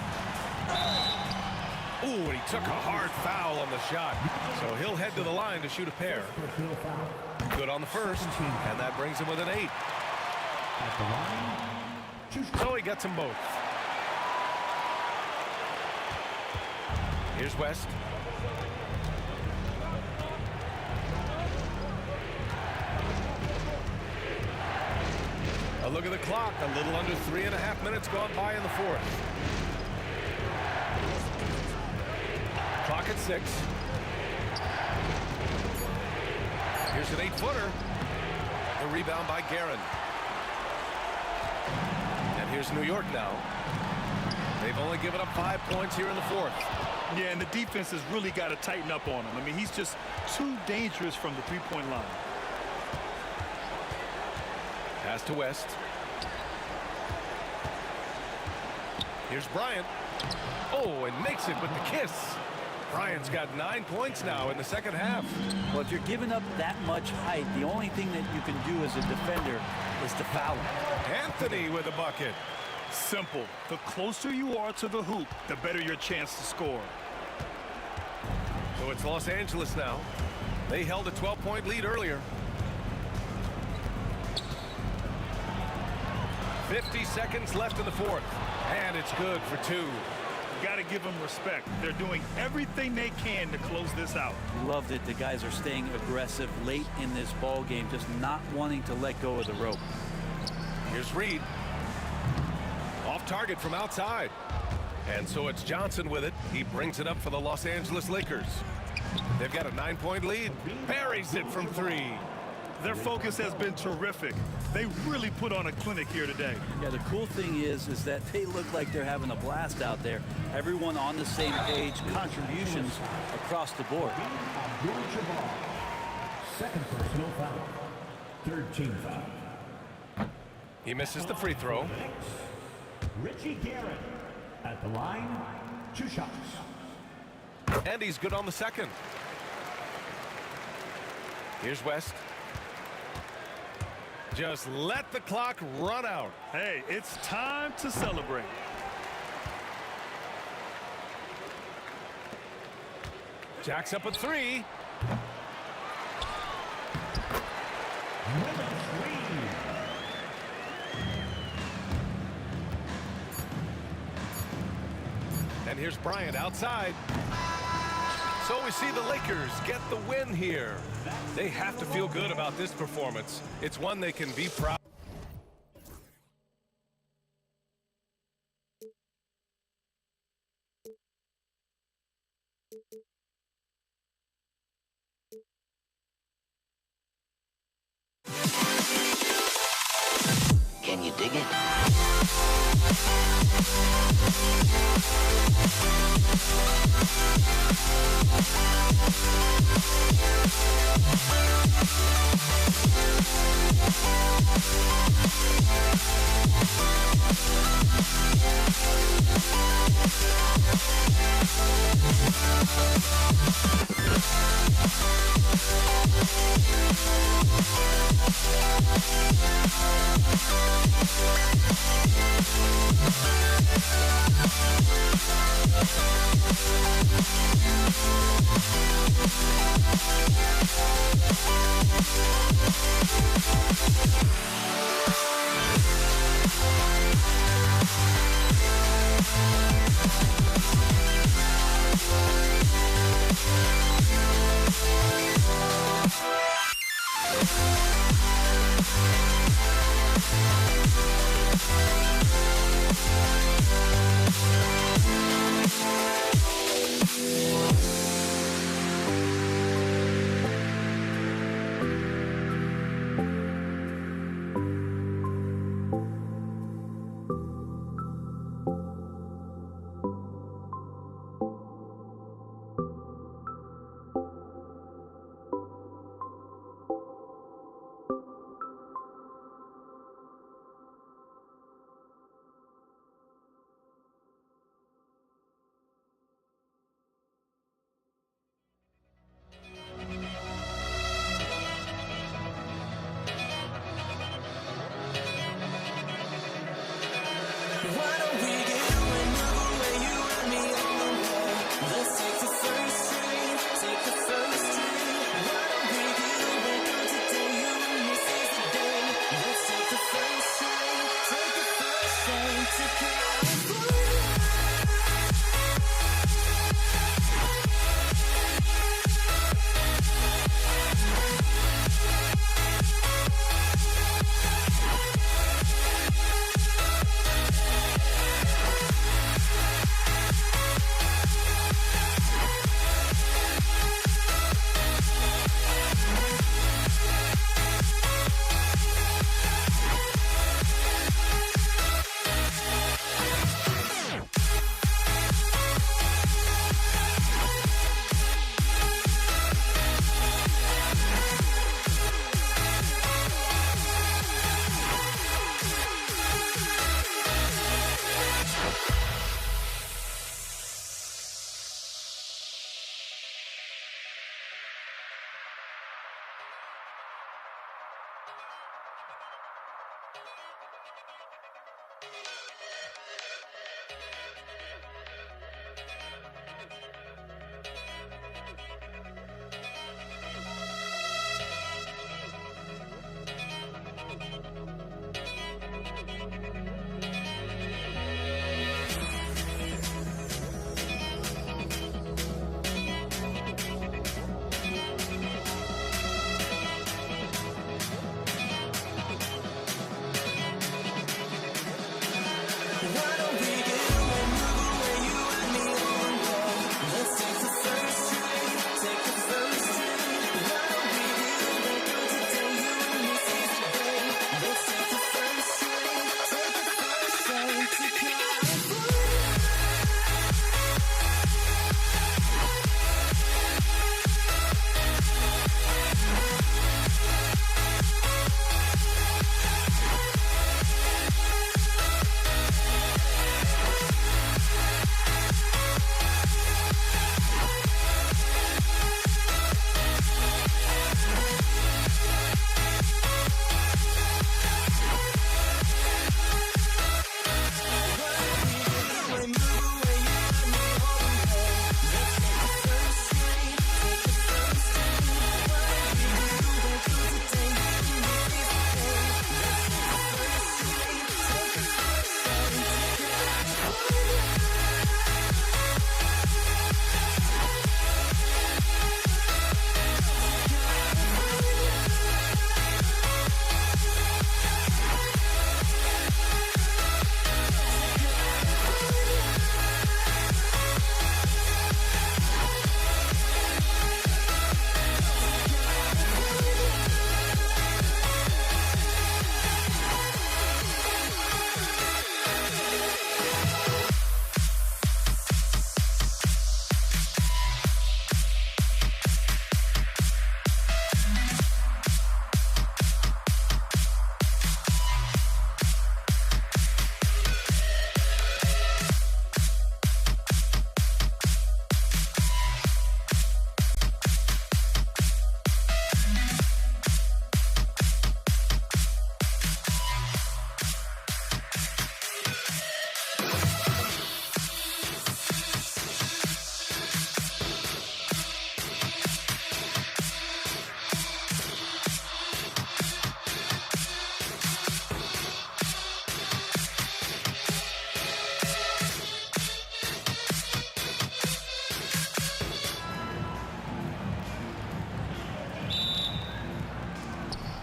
Ooh, and he took a hard foul on the shot. So he'll head to the line to shoot a pair. Good on the first, and that brings him with an 8. So he gets them both. Here's West. A look at the clock. A little under 3.5 minutes gone by in the fourth. Clock at 6. Here's an 8-footer. The rebound by Guerin. And here's New York now. They've only given up 5 points here in the fourth. Yeah, and the defense has really got to tighten up on him. I mean, he's just too dangerous from the three-point line. Pass to West. Here's Bryant. Oh, and makes it with the kiss. Bryant's got 9 points now in the second half. Well, if you're giving up that much height, the only thing that you can do as a defender is to foul him. Anthony with a bucket. Simple. The closer you are to the hoop, the better your chance to score. So it's Los Angeles now. They held a 12-point lead earlier. 50 seconds left in the fourth. And it's good for two. Got to give them respect. They're doing everything they can to close this out. Loved it. The guys are staying aggressive late in this ball game, just not wanting to let go of the rope. Here's Reed. Off target from outside. And so it's Johnson with it. He brings it up for the Los Angeles Lakers. They've got a 9-point lead. Buries it from three. Their focus has been terrific. They really put on a clinic here today. Yeah, the cool thing is that they look like they're having a blast out there. Everyone on the same page, contributions across the board. Second personal foul. Third team foul. He misses the free throw. Richie Garrett at the line. 2 shots. And he's good on the second. Here's West. Just let the clock run out. Hey, it's time to celebrate. Jacks up a three. And here's Bryant outside. So we see the Lakers get the win here. They have to feel good about this performance. It's one they can be proud. Can you dig it?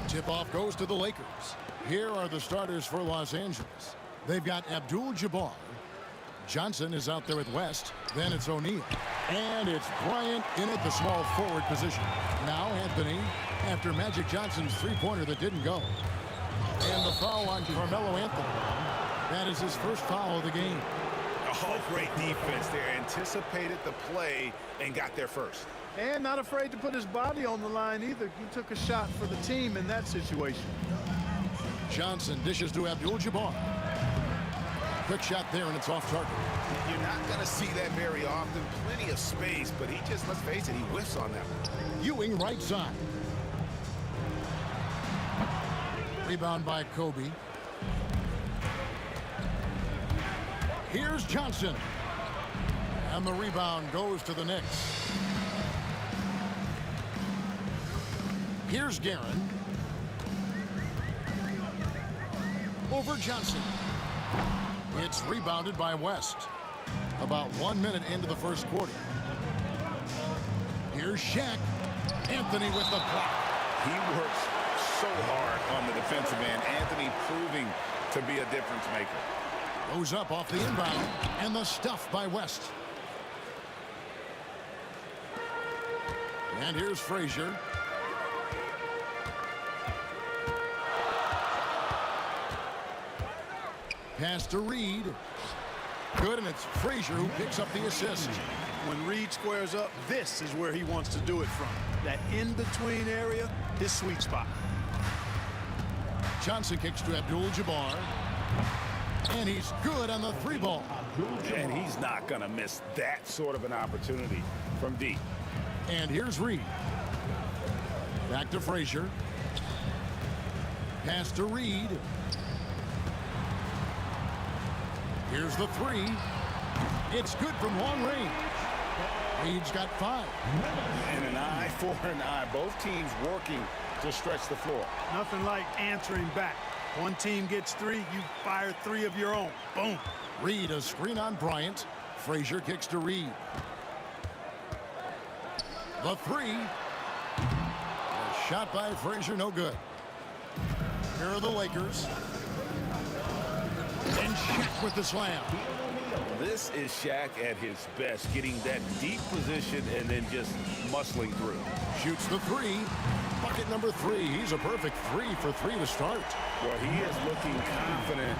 Tip-off goes to the Lakers. Here are the starters for Los Angeles. They've got Abdul-Jabbar. Johnson is out there at West. Then it's O'Neal. And it's Bryant in at the small forward position. Now Anthony, after Magic Johnson's three-pointer that didn't go. And the foul on Carmelo Anthony. That is his first foul of the game. Oh, great defense there. Anticipated the play and got there first. And not afraid to put his body on the line either. He took a shot for the team in that situation. Johnson dishes to Abdul-Jabbar. Quick shot there, and it's off target. You're not going to see that very often. Plenty of space, but he just, let's face it, he whiffs on that one. Ewing right side. Rebound by Kobe. Here's Johnson. And the rebound goes to the Knicks. Here's Guerin. Over Johnson. It's rebounded by West. About 1 minute into the first quarter. Here's Shaq. Anthony with the block. He works so hard on the defensive end. Anthony proving to be a difference maker. Goes up off the inbound. And the stuff by West. And here's Frazier. Pass to Reed. Good, and it's Frazier who picks up the assist. When Reed squares up, this is where he wants to do it from. That in-between area, his sweet spot. Johnson kicks to Abdul-Jabbar. And he's good on the three ball. And he's not going to miss that sort of an opportunity from deep. And here's Reed. Back to Frazier. Pass to Reed. Here's the three. It's good from long range. Reed's got 5. And an eye for an eye. Both teams working to stretch the floor. Nothing like answering back. One team gets 3, you fire 3 of your own. Boom. Reed, a screen on Bryant. Frazier kicks to Reed. The 3. A shot by Frazier, no good. Here are the Lakers. And Shaq with the slam. This is Shaq at his best, getting that deep position and then just muscling through. Shoots the 3. Bucket number 3. He's a perfect 3 for 3 to start. Well, he is looking confident.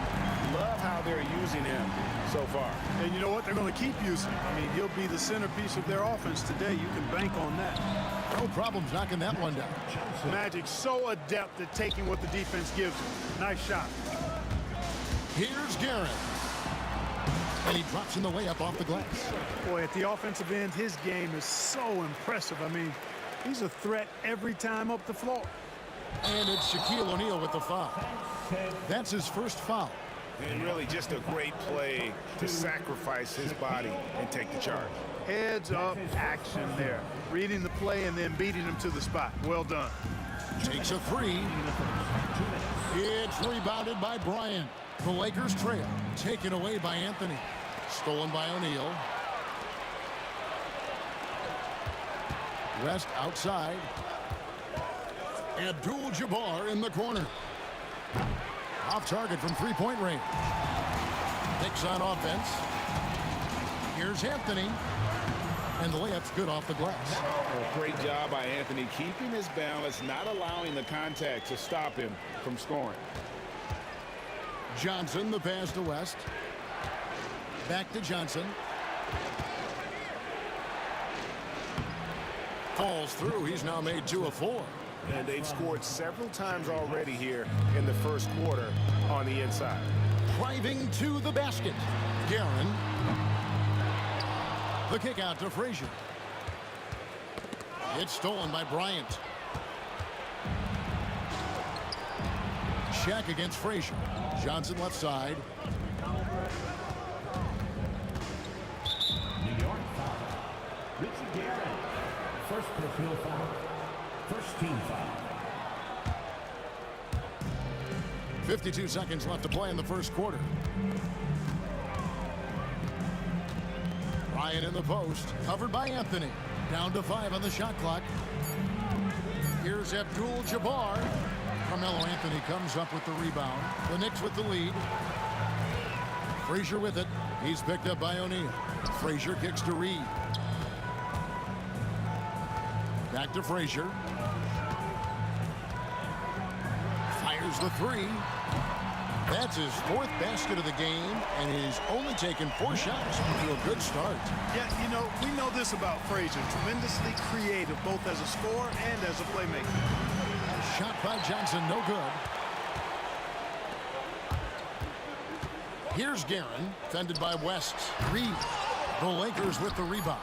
Love how they're using him so far. And you know what? They're going to keep using him. I mean, he'll be the centerpiece of their offense today. You can bank on that. No problems knocking that one down. Magic's so adept at taking what the defense gives him. Nice shot. Here's Guerin. And he drops in the layup off the glass. Boy, at the offensive end, his game is so impressive. I mean, he's a threat every time up the floor. And it's Shaquille O'Neal with the foul. That's his first foul. And really just a great play to sacrifice his body and take the charge. Heads up action there. Reading the play and then beating him to the spot. Well done. Takes a 3. It's rebounded by Bryant. The Lakers trail. Taken away by Anthony. Stolen by O'Neal. West outside. Abdul-Jabbar in the corner. Off target from three-point range. Knicks on offense. Here's Anthony. And the layup's good off the glass. Well, great job by Anthony keeping his balance, not allowing the contact to stop him from scoring. Johnson, the pass to West. Back to Johnson. Falls through. He's now made 2 of 4. And they've scored several times already here in the first quarter on the inside. Driving to the basket. Guerin. The kick out to Frazier. It's stolen by Bryant. Shaq against Frazier. Johnson left side. New York foul. Richie Guerin. First personal foul. First team foul. 52 seconds left to play in the first quarter. Ryan in the post. Covered by Anthony. Down to 5 on the shot clock. Here's Abdul-Jabbar. Carmelo Anthony comes up with the rebound. The Knicks with the lead. Frazier with it. He's picked up by O'Neal. Frazier kicks to Reed. Back to Frazier. Fires the three. That's his 4th basket of the game, and he's only taken 4 shots to a good start. Yeah, you know, we know this about Frazier. Tremendously creative, both as a scorer and as a playmaker. Shot by Johnson, no good. Here's Guerin, fended by West. Reed. The Lakers with the rebound.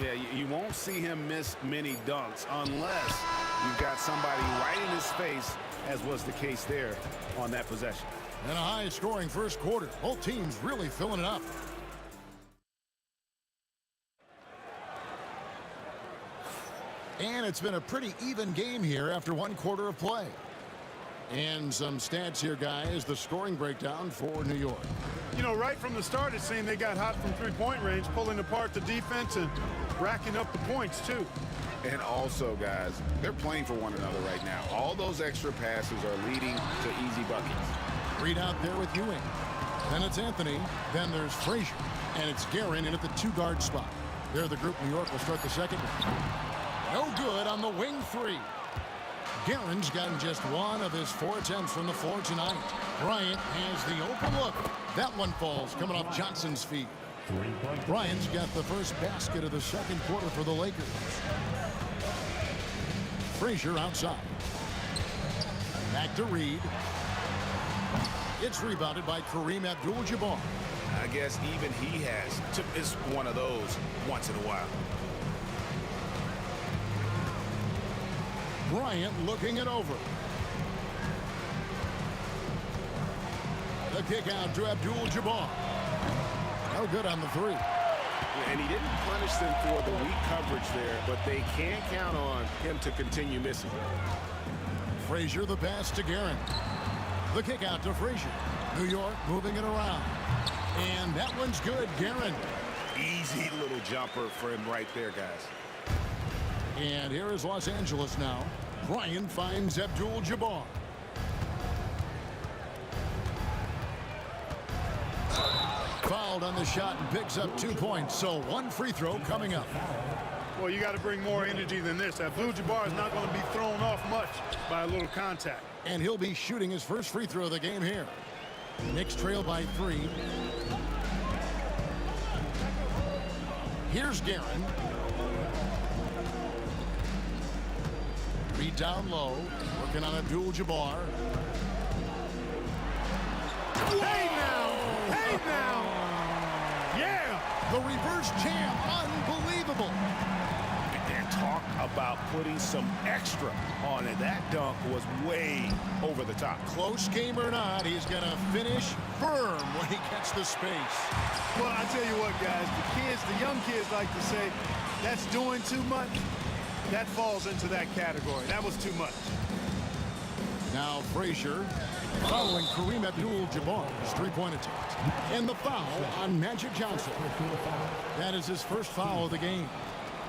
Yeah, you won't see him miss many dunks unless you've got somebody right in his face, as was the case there on that possession. And a high-scoring first quarter. Both teams really filling it up. And it's been a pretty even game here after 1 quarter of play. And some stats here, guys. The scoring breakdown for New York. You know, right from the start, it seemed they got hot from three-point range, pulling apart the defense and racking up the points, too. And also, guys, they're playing for one another right now. All those extra passes are leading to easy buckets. Reed out there with Ewing. Then it's Anthony. Then there's Frazier. And it's Guerin in at the 2-guard spot. There, the group. New York will start the second. No good on the wing 3. Guerin's gotten just 1 of his 4 attempts from the floor tonight. Bryant has the open look. That one falls, coming off Johnson's feet. Bryant's got the first basket of the second quarter for the Lakers. Frazier outside. Back to Reed. It's rebounded by Kareem Abdul-Jabbar. I guess even he has to miss one of those once in a while. Bryant looking it over. The kick out to Abdul-Jabbar. No good on the 3. And he didn't punish them for the weak coverage there, but they can't count on him to continue missing. Frazier the pass to Guerin. The kick out to Frazier. New York moving it around. And that one's good, Guerin. Easy little jumper for him right there, guys. And here is Los Angeles now. Bryant finds Abdul-Jabbar. Fouled on the shot and picks up 2 points. So 1 free throw coming up. Well, you got to bring more energy than this. Abdul-Jabbar is not going to be thrown off much by a little contact. And he'll be shooting his first free throw of the game here. Knicks trail by 3. Here's Guerin. Reed down low, working on Abdul-Jabbar. Hey now! Hey now! Yeah! The reverse jam, unbelievable. And talk about putting some extra on it. That dunk was way over the top. Close game or not, he's going to finish firm when he gets the space. Well, I tell you what, guys, the young kids like to say, that's doing too much. That falls into that category. That was too much. Now Frazier following Kareem Abdul-Jabbar's 3-point attempt. And the foul on Magic Johnson. That is his first foul of the game.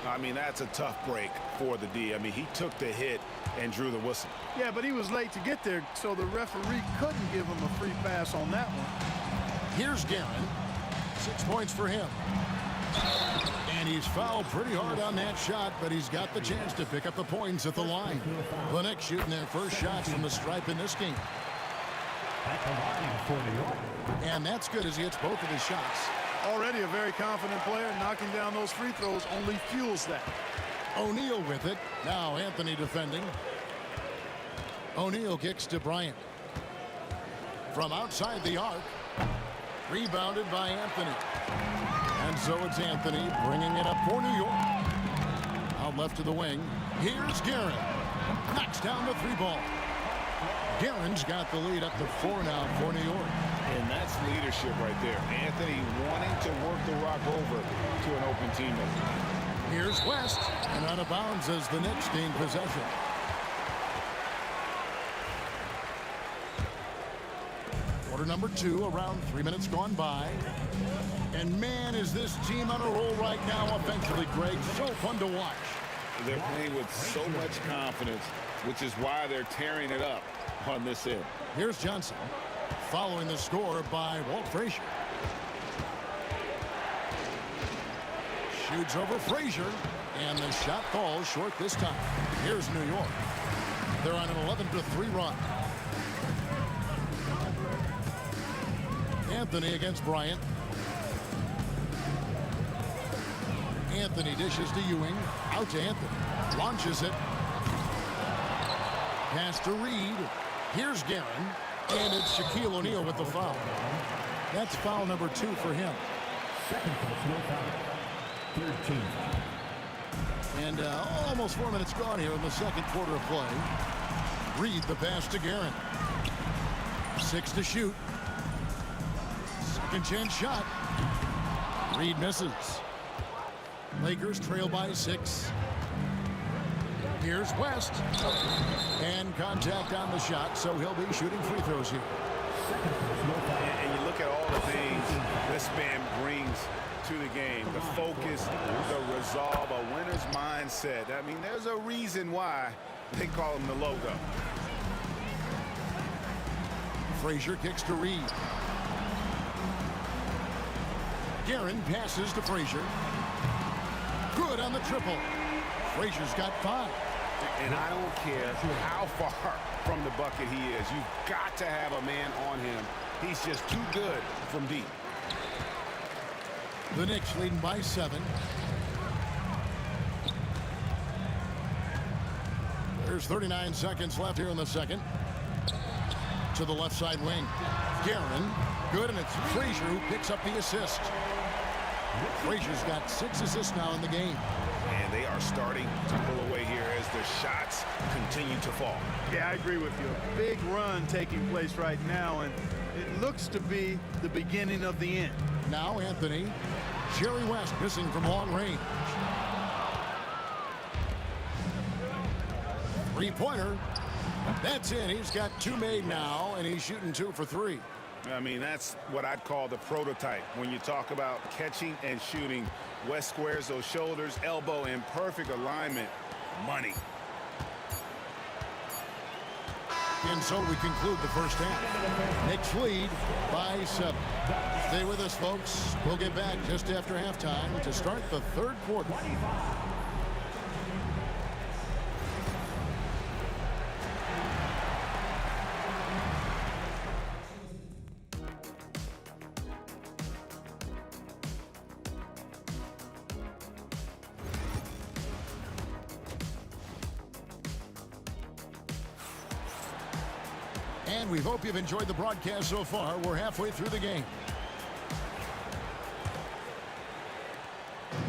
I mean, that's a tough break for the D. I mean, he took the hit and drew the whistle. Yeah, but he was late to get there, so the referee couldn't give him a free pass on that one. Here's Guerin. 6 points for him. And he's fouled pretty hard on that shot, but he's got the chance to pick up the points at the line. The Knicks shooting their first shots from the stripe in this game. And that's good as he hits both of his shots. Already a very confident player. Knocking down those free throws only fuels that. O'Neal with it. Now Anthony defending. O'Neal kicks to Bryant. From outside the arc. Rebounded by Anthony. And so it's Anthony bringing it up for New York. Out left to the wing. Here's Guerin. Knocks down the 3 ball. Guerin's got the lead up to 4 now for New York. And that's leadership right there. Anthony wanting to work the rock over to an open teammate. Here's West. And out of bounds as the Knicks gain possession. Quarter number 2, around 3 minutes gone by. And man, is this team on a roll right now offensively, Greg. So fun to watch. They're playing with so much confidence. which is why they're tearing it up on this end. Here's Johnson, following the score by Walt Frazier. Shoots over Frazier, and the shot falls short this time. Here's New York. They're on an 11-3 run. Anthony against Bryant. Anthony dishes to Ewing. Out to Anthony. Launches it. Pass to Reed. Here's Guerin. And it's Shaquille O'Neal with the foul. That's foul number 2 for him. Second personal foul. 13. And almost 4 minutes gone here in the second quarter of play. Reed the pass to Guerin. 6 to shoot. Second chance shot. Reed misses. Lakers trail by 6. Here's West. And contact on the shot, so he'll be shooting free throws here. And you look at all the things this man brings to the game. The focus, the resolve, a winner's mindset. I mean, there's a reason why they call him the logo. Frazier kicks to Reed. Guerin passes to Frazier. Good on the triple. Frazier's got 5. And I don't care how far from the bucket he is. You've got to have a man on him. He's just too good from deep. The Knicks leading by 7. There's 39 seconds left here in the second. To the left side wing. Guerin. Good, and it's Frazier who picks up the assist. Frazier's got 6 assists now in the game. And they are starting to pull away here as the shots continue to fall. Yeah, I agree with you. A big run taking place right now, and it looks to be the beginning of the end. Now Anthony. Jerry West missing from long range. 3-pointer. That's in. He's got 2 made now, and he's shooting 2 for 3. I mean, that's what I'd call the prototype. When you talk about catching and shooting, West squares those shoulders, elbow in perfect alignment. Money. And so we conclude the first half. Knicks lead by 7. Stay with us, folks. We'll get back just after halftime to start the third quarter. And we hope you've enjoyed the broadcast so far. We're halfway through the game.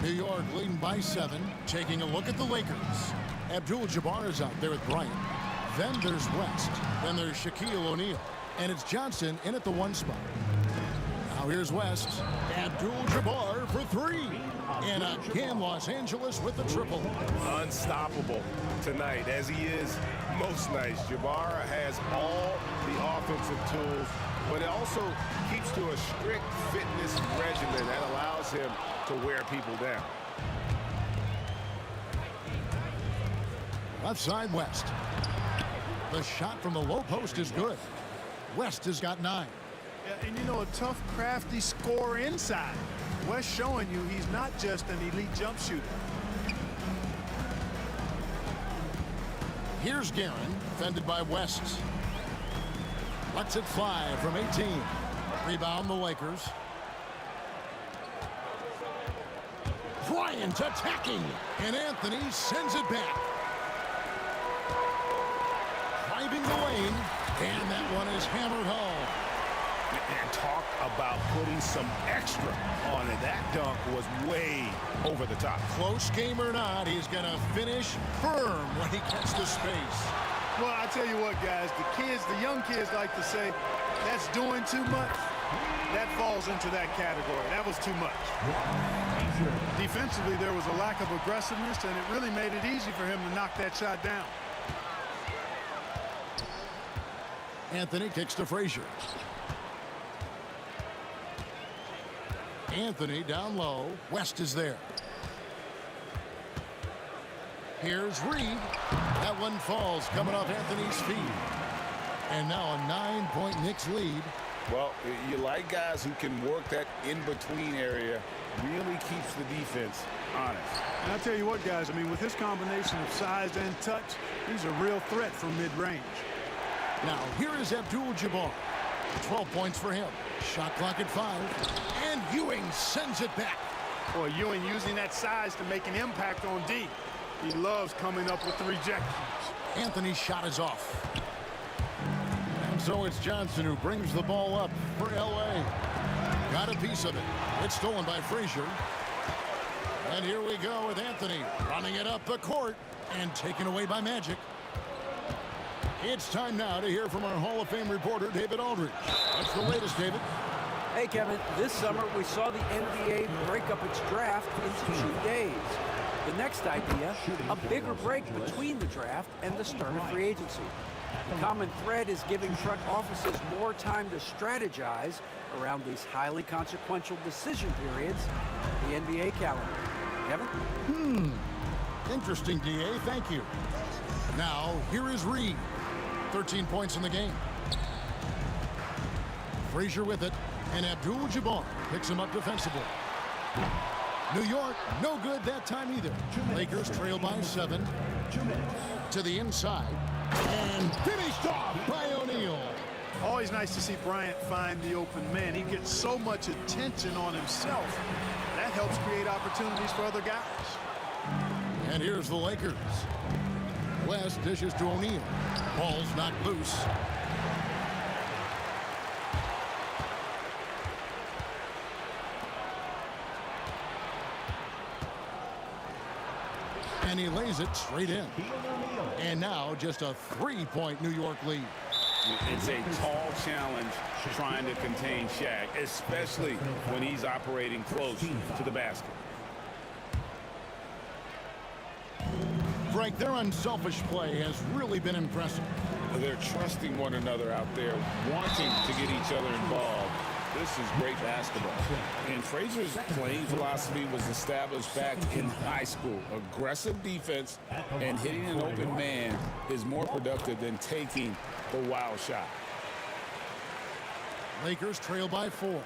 New York leading by 7. Taking a look at the Lakers. Abdul-Jabbar is out there with Bryant. Then there's West. Then there's Shaquille O'Neal. And it's Johnson in at the 1 spot. Now here's West. Abdul-Jabbar for 3. And again, Los Angeles with the triple. Unstoppable tonight, as he is most nights. Jabbar has all the offensive tools, but it also keeps to a strict fitness regimen that allows him to wear people down. Left side, West. The shot from the low post is good. West has got 9. Yeah, and you know, a tough, crafty scorer inside. West showing you he's not just an elite jump shooter. Here's Guerin, fended by West. Lets it fly from 18. Rebound the Lakers. Bryant attacking, and Anthony sends it back. Driving the lane, and that one is hammered home. And talk about putting some extra on it. That dunk was way over the top. Close game or not, he's going to finish firm when he gets the space. Well, I tell you what, guys, the young kids like to say, that's doing too much. That falls into that category. That was too much. Defensively, there was a lack of aggressiveness, and it really made it easy for him to knock that shot down. Anthony kicks to Frazier. Anthony down low. West is there. Here's Reed. That That one falls, coming off Anthony's feet. And now a 9-point Knicks lead. Well, you like guys who can work that in-between area, really keeps the defense honest. And I'll tell you what, guys, I mean, with his combination of size and touch, he's a real threat from mid-range. Now, here is Abdul-Jabbar. 12 points for him. Shot clock at 5. And Ewing sends it back. Boy, Ewing using that size to make an impact on D. He loves coming up with the rejections. Anthony's shot is off. And so it's Johnson who brings the ball up for L.A. Got a piece of it. It's stolen by Frazier. And here we go with Anthony running it up the court and taken away by Magic. It's time now to hear from our Hall of Fame reporter, David Aldridge. What's the latest, David? Hey, Kevin, this summer we saw the NBA break up its draft into 2 days. The next idea, a bigger break between the draft and the start of free agency. The common thread is giving front offices more time to strategize around these highly consequential decision periods, the NBA calendar. Kevin? Interesting, D.A. Thank you. Now, here is Reed. 13 points in the game. Frazier with it, and Abdul-Jabbar picks him up defensively. New York, no good that time either. Lakers trail by 7. To the inside, and finished off by O'Neal. Always nice to see Bryant find the open man. He gets so much attention on himself. That helps create opportunities for other guys. And here's the Lakers. West dishes to O'Neal. Ball's knocked loose. And he lays it straight in. And now just a 3-point New York lead. It's a tall challenge trying to contain Shaq, especially when he's operating close to the basket. Frank, their unselfish play has really been impressive. They're trusting one another out there, wanting to get each other involved. This is great basketball. And Frazier's playing philosophy was established back in high school. Aggressive defense and hitting an open man is more productive than taking the wild shot. Lakers trail by 4.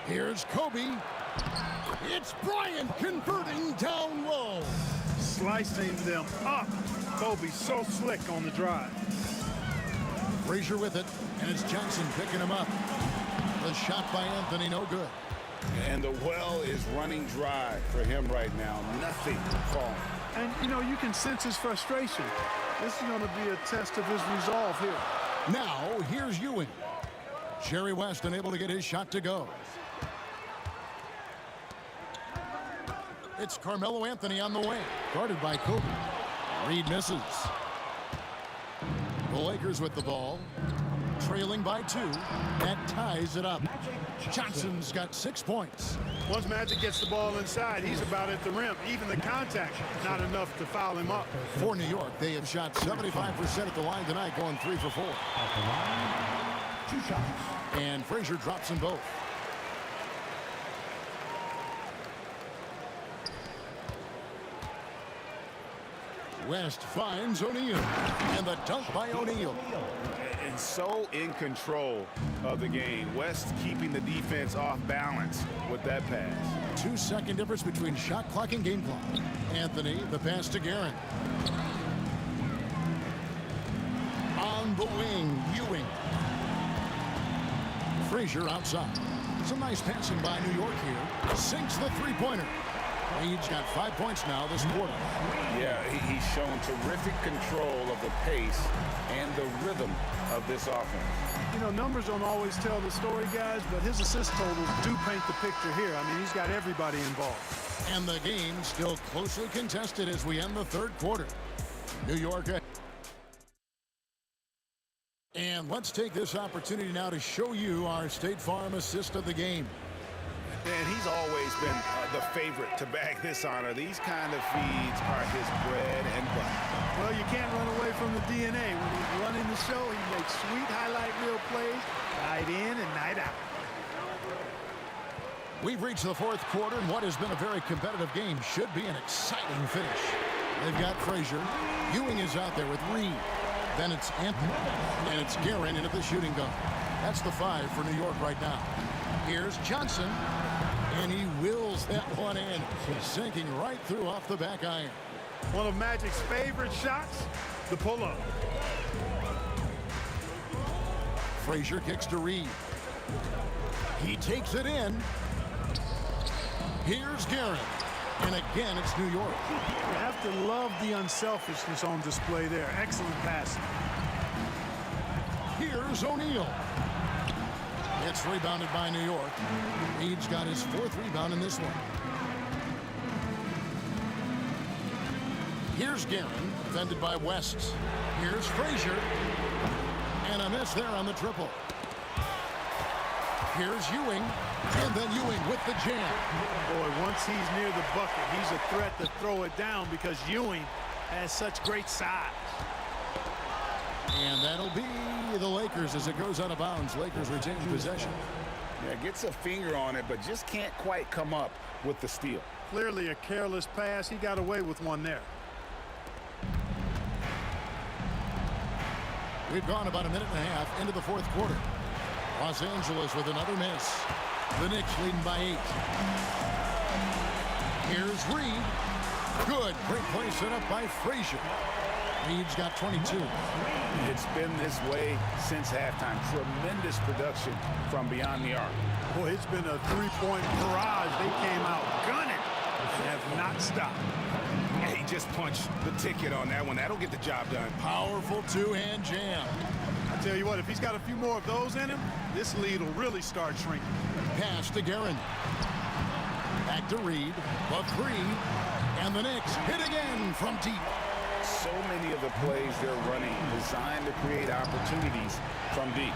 Here's Kobe. It's Bryant converting down low. Slicing them up. Kobe so slick on the drive. Frazier with it, and it's Johnson picking him up. The shot by Anthony, no good. And the well is running dry for him right now. Nothing falling. And, you know, you can sense his frustration. This is going to be a test of his resolve here. Now, here's Ewing. Jerry West unable to get his shot to go. It's Carmelo Anthony on the way. Guarded by Kobe. Reed misses. The Lakers with the ball. Trailing by 2. That ties it up. Johnson's got 6 points. Once Magic gets the ball inside, he's about at the rim. Even the contact, not enough to foul him up. For New York, they have shot 75% at the line tonight, going 3 for 4. 2 shots. And Frazier drops them both. West finds O'Neal. And the dunk by O'Neal. And so in control of the game. West keeping the defense off balance with that pass. 2-second difference between shot clock and game clock. Anthony, the pass to Guerin. On the wing, Ewing. Frazier outside. Some nice passing by New York here. Sinks the three-pointer. Reed's got 5 points now this quarter. Yeah, he's shown terrific control of the pace and the rhythm of this offense. You know, numbers don't always tell the story, guys, but his assist totals do paint the picture here. I mean, he's got everybody involved. And the game still closely contested as we end the third quarter. New York. And let's take this opportunity now to show you our State Farm assist of the game. And he's always been the favorite to bag this honor. These kind of feeds are his bread and butter. Well, you can't run away from the DNA. When he's running the show, he makes sweet highlight reel plays night in and night out. We've reached the fourth quarter, and what has been a very competitive game should be an exciting finish. They've got Frazier. Ewing is out there with Reed. Then it's Anthony. And it's Guerin into the shooting guard. That's the 5 for New York right now. Here's Johnson. And he wills that one in. Sinking right through off the back iron. One of Magic's favorite shots, the pull-up. Frazier kicks to Reed. He takes it in. Here's Guerin. And again, it's New York. You have to love the unselfishness on display there. Excellent passing. Here's O'Neal. It's rebounded by New York. Reed's got his 4th rebound in this one. Here's Guerin, defended by West. Here's Frazier. And a miss there on the triple. Here's Ewing. And then Ewing with the jam. Boy, once he's near the bucket, he's a threat to throw it down because Ewing has such great size. And that'll be the Lakers as it goes out of bounds. Lakers retain possession. Yeah, gets a finger on it, but just can't quite come up with the steal. Clearly a careless pass. He got away with one there. We've gone about a minute and a half into the 4th quarter. Los Angeles with another miss. The Knicks leading by 8. Here's Reed. Good. Great play set up by Frazier. Reed's got 22. It's been this way since halftime. Tremendous production from beyond the arc. Boy, it's been a three-point barrage. They came out gunning and have not stopped. Yeah, he just punched the ticket on that one. That'll get the job done. Powerful 2-hand jam. I tell you what, if he's got a few more of those in him, this lead will really start shrinking. Pass to Guerin. Back to Reed. Buck 3. And the Knicks hit again from deep. So many of the plays they're running designed to create opportunities from deep.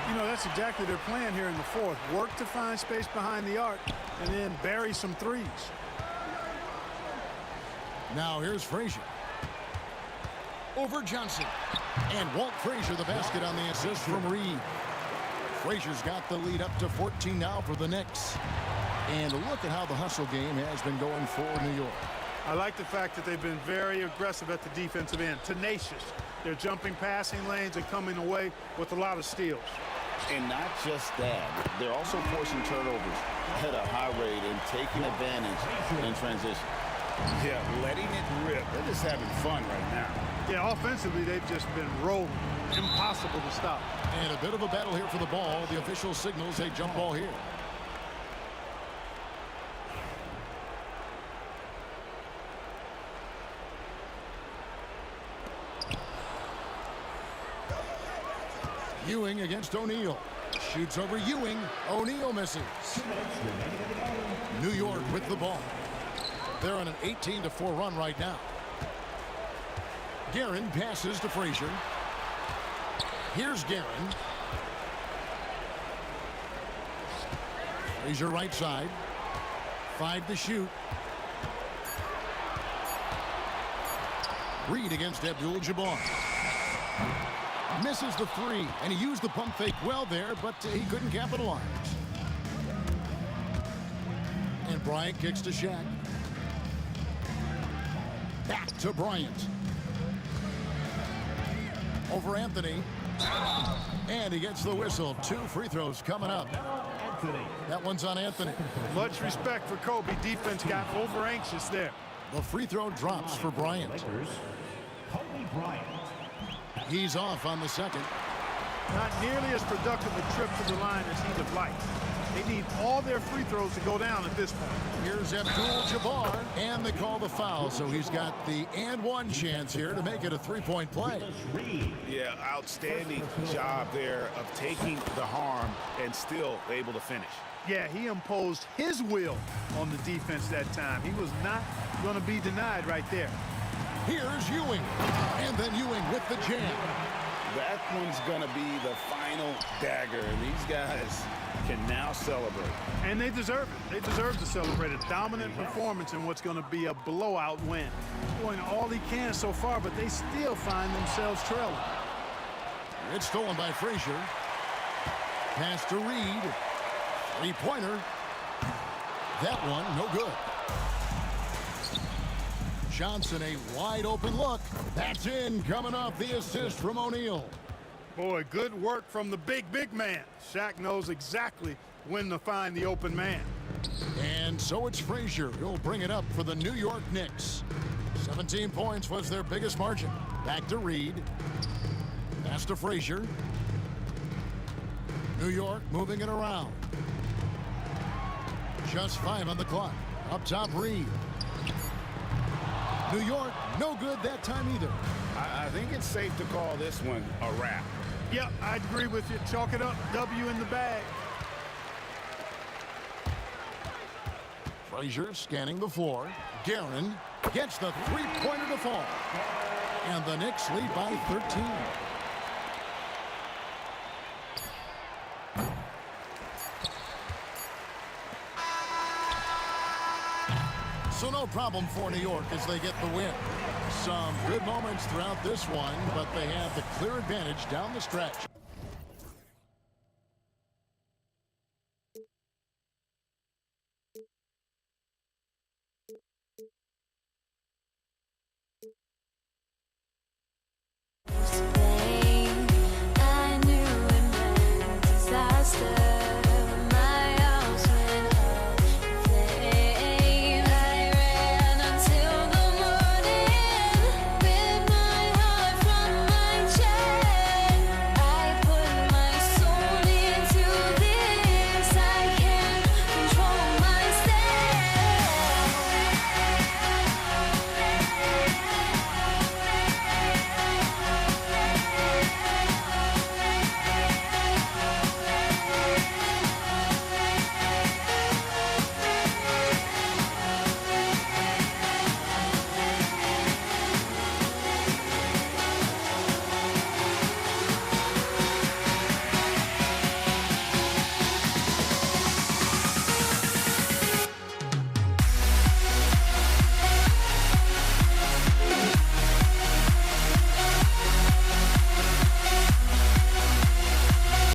You know, that's exactly their plan here in the 4th. Work to find space behind the arc and then bury some threes. Now here's Frazier. Over Johnson. And Walt Frazier the basket on the assist from Reed. Frazier's got the lead up to 14 now for the Knicks. And look at how the hustle game has been going for New York. I like the fact that they've been very aggressive at the defensive end. Tenacious. They're jumping passing lanes and coming away with a lot of steals. And not just that, they're also forcing turnovers at a high rate and taking advantage in transition. Yeah, letting it rip. They're just having fun right now. Yeah, offensively, they've just been rolling. Impossible to stop. And a bit of a battle here for the ball. The official signals a jump ball here. Ewing against O'Neal. Shoots over Ewing. O'Neal misses. New York with the ball. They're on an 18-4 run right now. Guerin passes to Frazier. Here's Guerin. Frazier right side. 5 to shoot. Reed against Abdul-Jabbar. Misses the 3, and he used the pump fake well there, but he couldn't capitalize. And Bryant kicks to Shaq. Back to Bryant. Over Anthony. And he gets the whistle. 2 free throws coming up. That one's on Anthony. Much respect for Kobe. Defense got over anxious there. The free throw drops for Bryant. He's off on the second. Not nearly as productive a trip to the line as he would like. They need all their free throws to go down at this point. Here's Abdul-Jabbar, and they call the foul, so he's got the and one chance here to make it a 3-point play. Yeah, outstanding job there of taking the harm and still able to finish. Yeah, he imposed his will on the defense that time. He was not going to be denied right there. Here's Ewing, and then Ewing with the jam. That one's going to be the final dagger, and these guys can now celebrate. And they deserve it. They deserve to celebrate a dominant performance in what's going to be a blowout win. Doing all he can so far, but they still find themselves trailing. It's stolen by Frazier. Pass to Reed. Three-pointer. That one, no good. Johnson, a wide open look. That's in, coming off the assist from O'Neal. Boy, good work from the big man. Shaq knows exactly when to find the open man. And so it's Frazier. He'll bring it up for the New York Knicks. 17 points was their biggest margin. Back to Reed. Pass to Frazier. New York moving it around. Just 5 on the clock. Up top, Reed. New York, no good that time either. I think it's safe to call this one a wrap. Yep, I agree with you. Chalk it up. W in the bag. Frazier scanning the floor. Guerin gets the three-pointer to fall. And the Knicks lead by 13. So no problem for New York as they get the win. Some good moments throughout this one, but they have the clear advantage down the stretch.